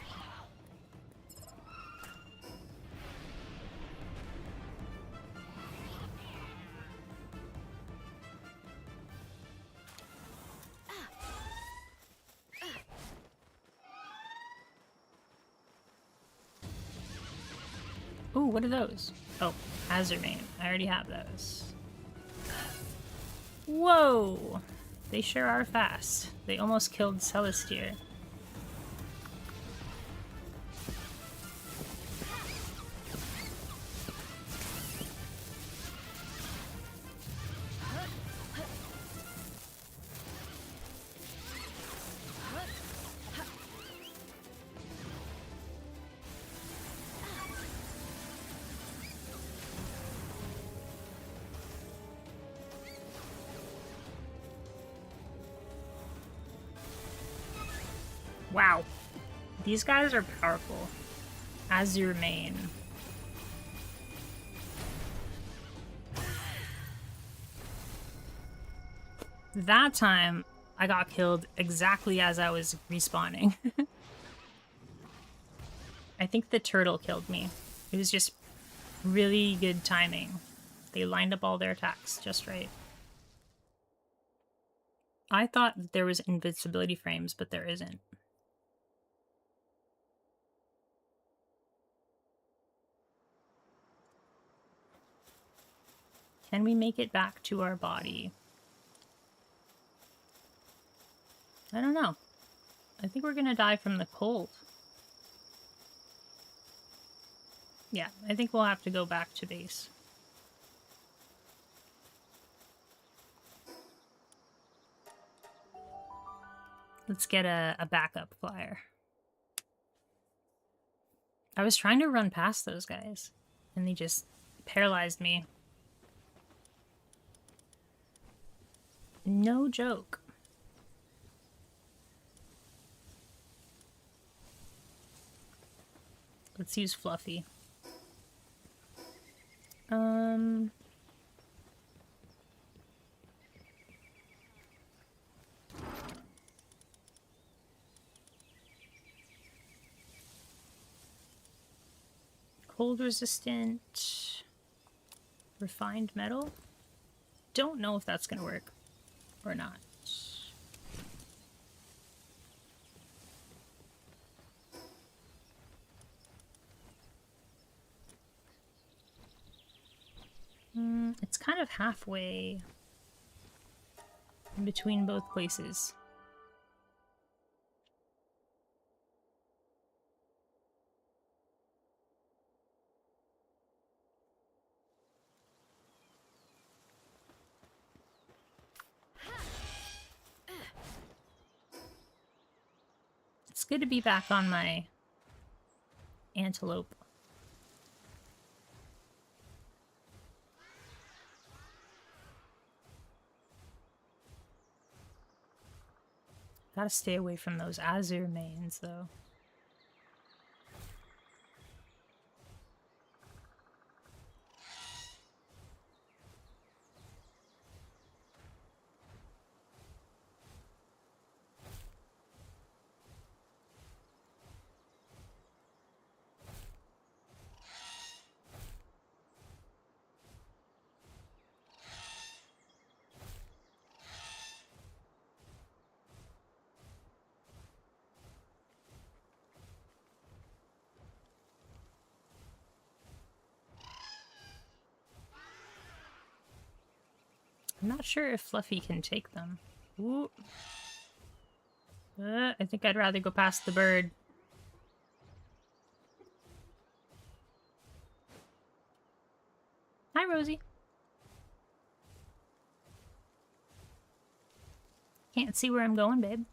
A: Ooh, what are those? Oh, Azurmane. I already have those. Whoa! They sure are fast. They almost killed Celestia. Wow. These guys are powerful. Azurmane. That time, I got killed exactly as I was respawning. I think the turtle killed me. It was just really good timing. They lined up all their attacks just right. I thought that there was invincibility frames, but there isn't. Can we make it back to our body? I don't know. I think we're gonna die from the cold. Yeah, I think we'll have to go back to base. Let's get a backup flyer. I was trying to run past those guys, and they just paralyzed me. No joke. Let's use Fluffy. Cold resistant. Refined metal. Don't know if that's gonna work or not. It's kind of halfway in between both places. It's good to be back on my antelope. Gotta stay away from those Azure mains, though. I'm not sure if Fluffy can take them. Ooh. I think I'd rather go past the bird. Hi, Rosie. Can't see where I'm going, babe.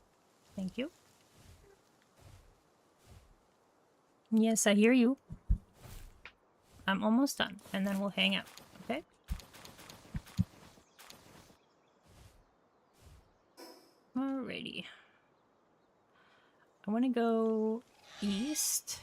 A: Thank you. Yes, I hear you. I'm almost done, and then we'll hang out, okay? Alrighty. I want to go east.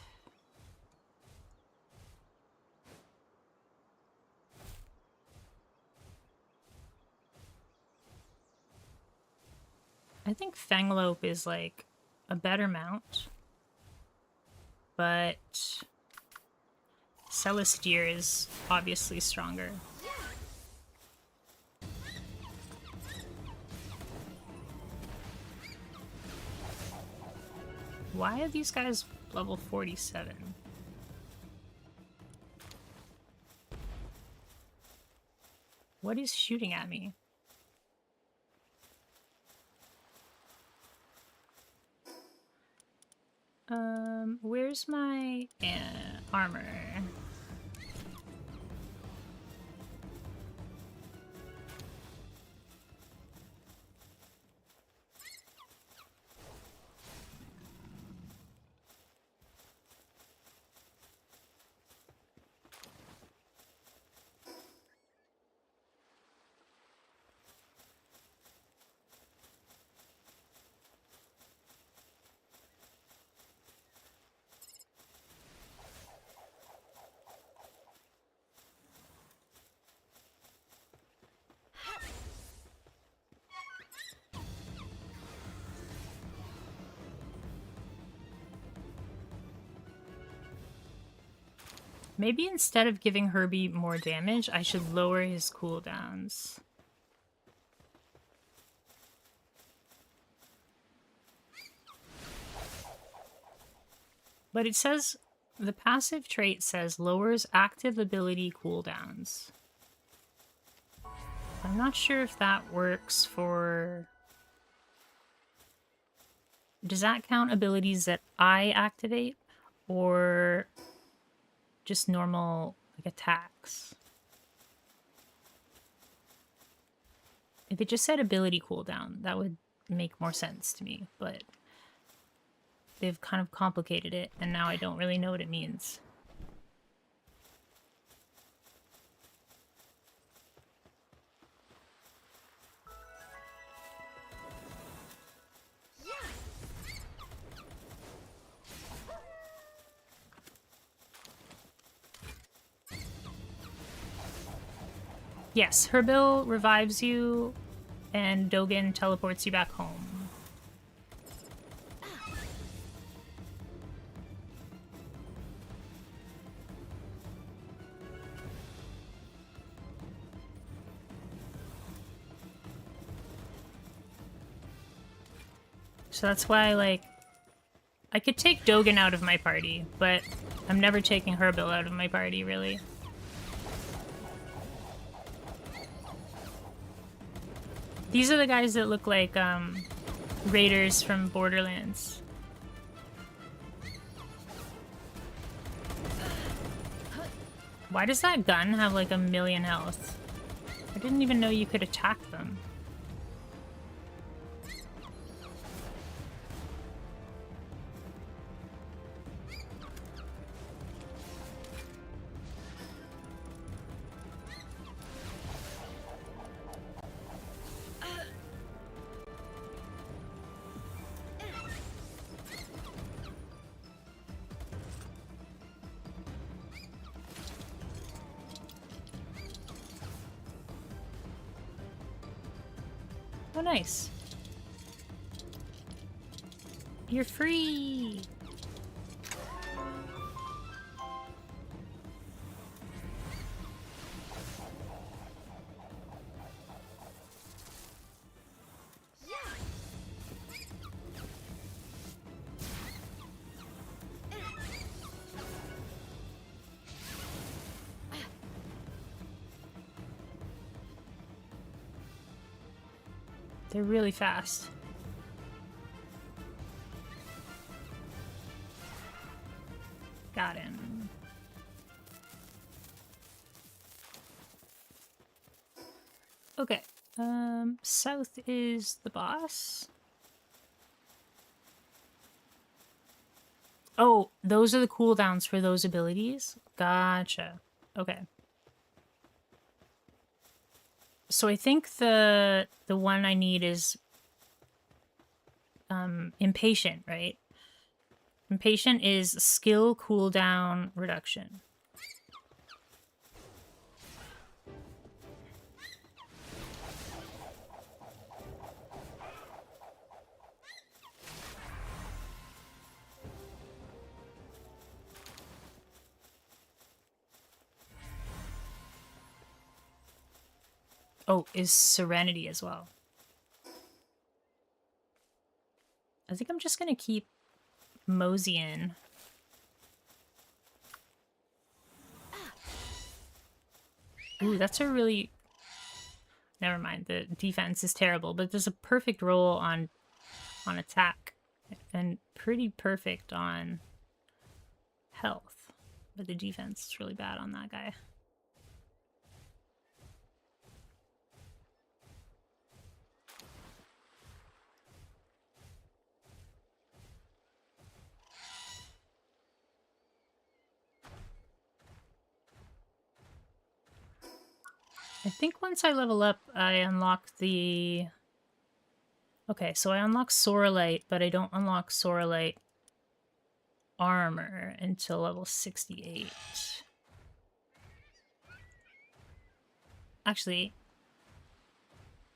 A: I think Fanglope is like a better mount, but Celestier is obviously stronger. Why are these guys level 47? What is shooting at me? Where's my armor? Maybe instead of giving Herbie more damage, I should lower his cooldowns. But it says, the passive trait says lowers active ability cooldowns. I'm not sure if that works for... Does that count abilities that I activate? Or just normal, like, attacks? If it just said ability cooldown, that would make more sense to me, but they've kind of complicated it, and now I don't really know what it means. Yes, Herbil revives you, and Dogen teleports you back home. So that's why, like, I could take Dogen out of my party, but I'm never taking Herbil out of my party, really. These are the guys that look like raiders from Borderlands. Why does that gun have like 1,000,000 health? I didn't even know you could attack them. Oh, nice. You're free! They're really fast. Got him. Okay. South is the boss. Oh, those are the cooldowns for those abilities? Gotcha. Okay. So I think the one I need is impatient, right? Impatient is skill cooldown reduction. Oh, is Serenity as well. I think I'm just gonna keep moseying. Ooh, that's a really... Never mind, the defense is terrible, but there's a perfect roll on attack. And pretty perfect on health. But the defense is really bad on that guy. I think once I level up, I unlock the... Okay, so I unlock Sorelite, but I don't unlock Sorelite armor until level 68. Actually,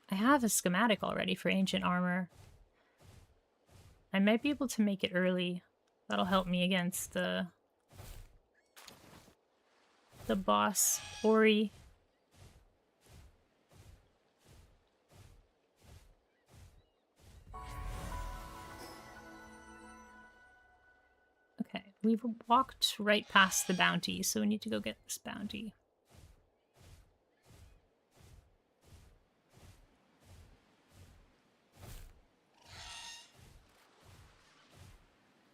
A: I have a schematic already for ancient armor. I might be able to make it early. That'll help me against the boss, Ori. Okay, we've walked right past the bounty, so we need to go get this bounty.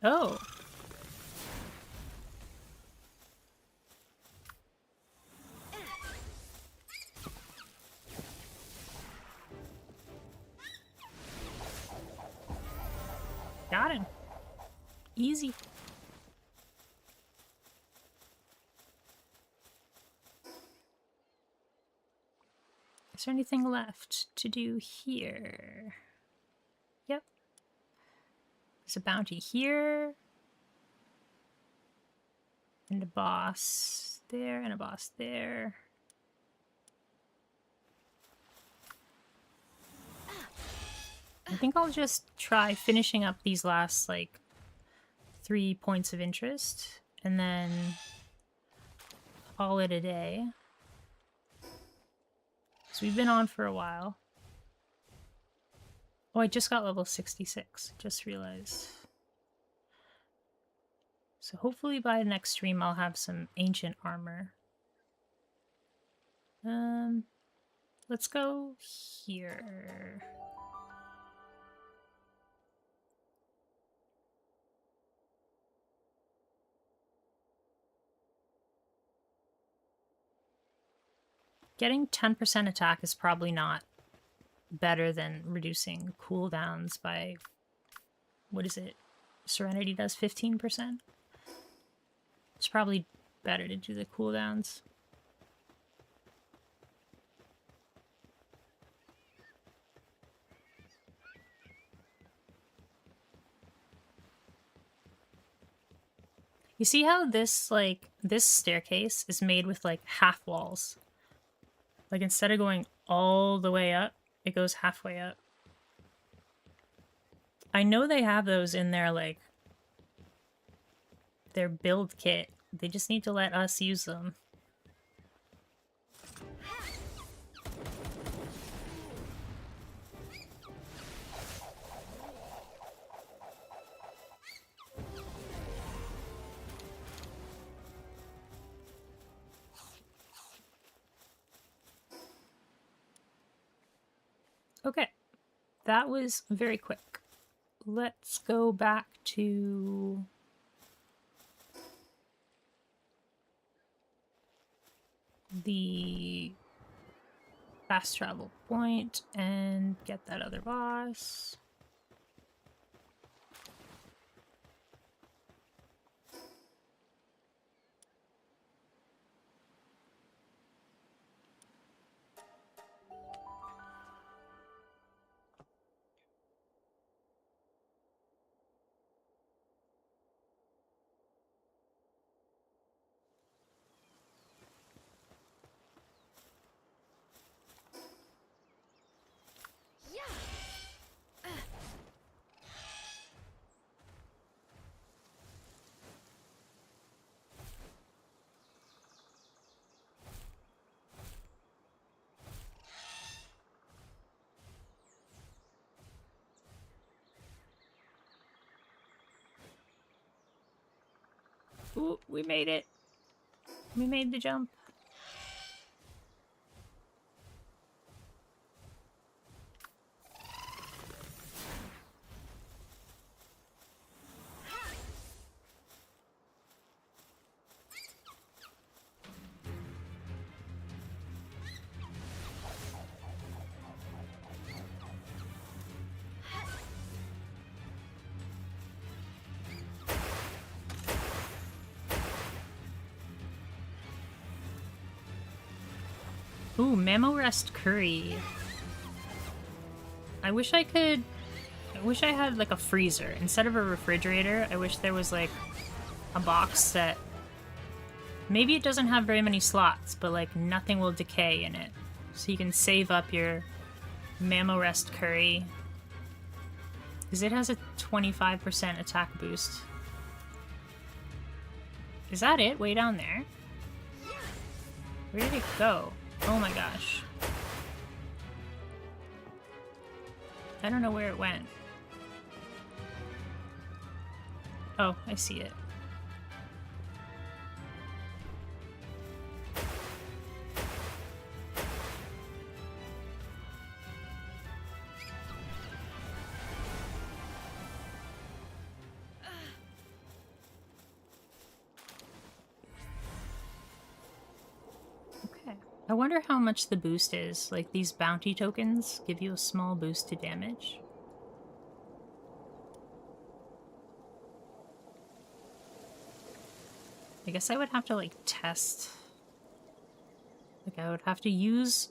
A: Oh. Got him. Easy. Is there anything left to do here? Yep. There's a bounty here. And a boss there, and a boss there. I think I'll just try finishing up these last, like, 3 points of interest, and then call it a day. So we've been on for a while. Oh, I just got level 66. Just realized. So hopefully by next stream I'll have some ancient armor. let's go here. Getting 10% attack is probably not better than reducing cooldowns by, what is it? Serenity does 15%? It's probably better to do the cooldowns. You see how this, like, this staircase is made with, like, half walls? Like, instead of going all the way up, it goes halfway up. I know they have those in their, like, their build kit. They just need to let us use them. Okay, that was very quick. Let's go back to the fast travel point and get that other boss. Ooh, we made it. We made the jump. Ooh, Mammo Rest Curry. I wish I had like a freezer. Instead of a refrigerator, I wish there was like a box that maybe it doesn't have very many slots, but like nothing will decay in it. So you can save up your Mammo Rest Curry. Because it has a 25% attack boost. Is that it? Way down there? Where did it go? Oh my gosh. I don't know where it went. Oh, I see it. I wonder how much the boost is. Like, these bounty tokens give you a small boost to damage. I guess I would have to, like, test. Like, I would have to use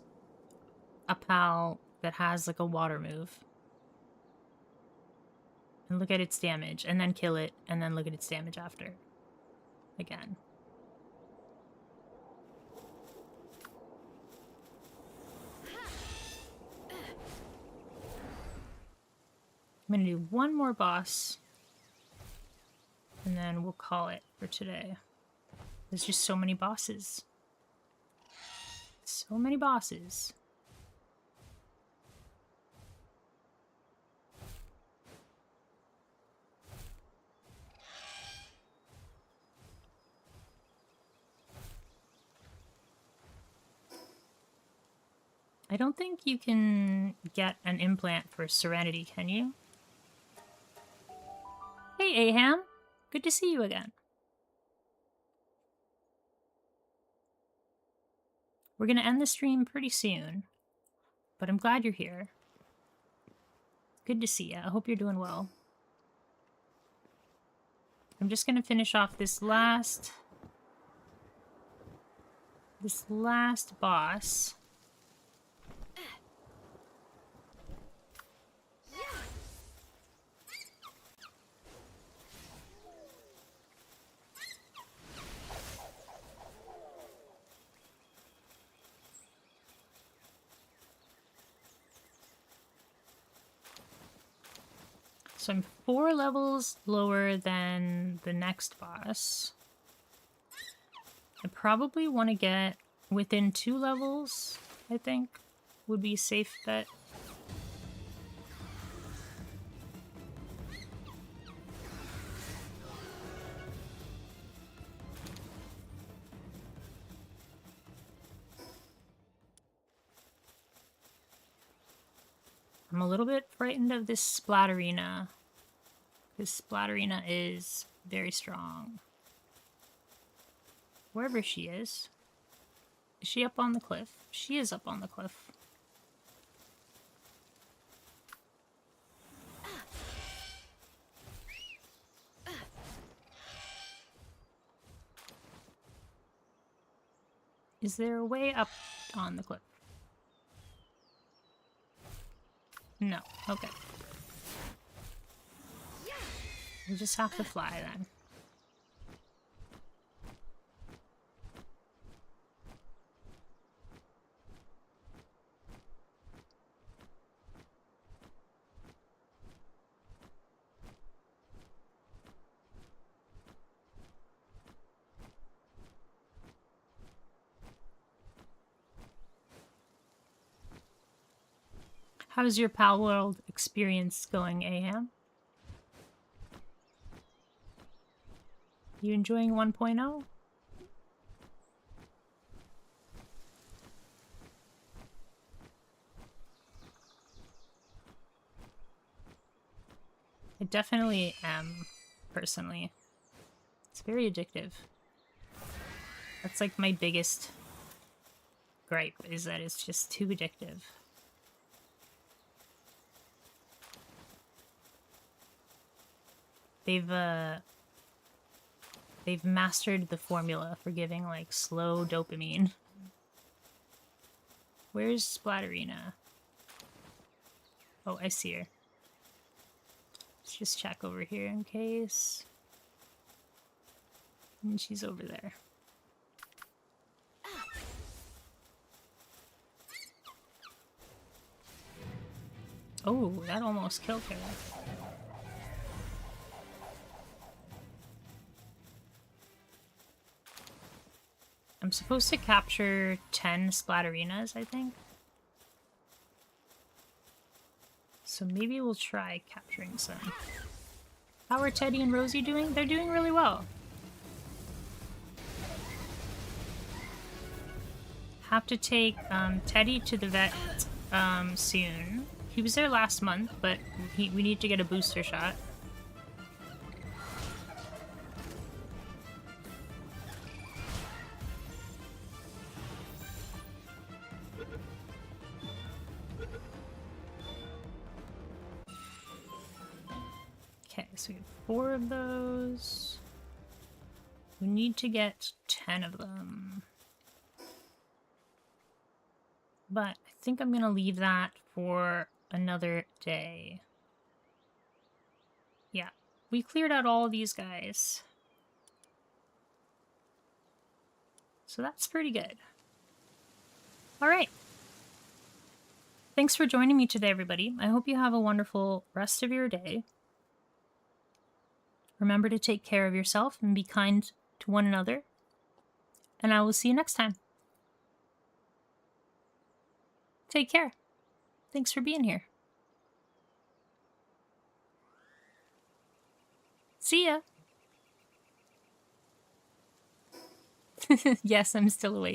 A: a pal that has, like, a water move. And look at its damage, and then kill it, and then look at its damage after. Again. I'm gonna do one more boss, and then we'll call it for today. There's just so many bosses. So many bosses. I don't think you can get an implant for Serenity, can you? Hey, Aham. Good to see you again. We're going to end the stream pretty soon, but I'm glad you're here. Good to see you. I hope you're doing well. I'm just going to finish off this last boss. So I'm 4 levels lower than the next boss. I probably want to get within 2 levels, I think, would be a safe bet. I'm a little bit frightened of this Splatterina. This Splatterina is very strong. Wherever she is. Is she up on the cliff? She is up on the cliff. Is there a way up on the cliff? No. Okay. We'll just have to fly then. How's your Palworld experience going, Aham? You enjoying 1.0? I definitely am, personally. It's very addictive. That's like my biggest gripe, is that it's just too addictive. They've mastered the formula for giving like slow dopamine. Where's Splatterina? Oh, I see her. Let's just check over here in case. And she's over there. Oh, that almost killed her. I'm supposed to capture 10 Splatterinas, I think. So maybe we'll try capturing some. How are Teddy and Rosie doing? They're doing really well. Have to take Teddy to the vet soon. He was there last month, but we need to get a booster shot. Okay, so we have 4 of those. We need to get 10 of them. But I think I'm going to leave that for another day. Yeah, we cleared out all of these guys. So that's pretty good. All right. Thanks for joining me today, everybody. I hope you have a wonderful rest of your day. Remember to take care of yourself and be kind to one another. And I will see you next time. Take care. Thanks for being here. See ya. Yes, I'm still awake.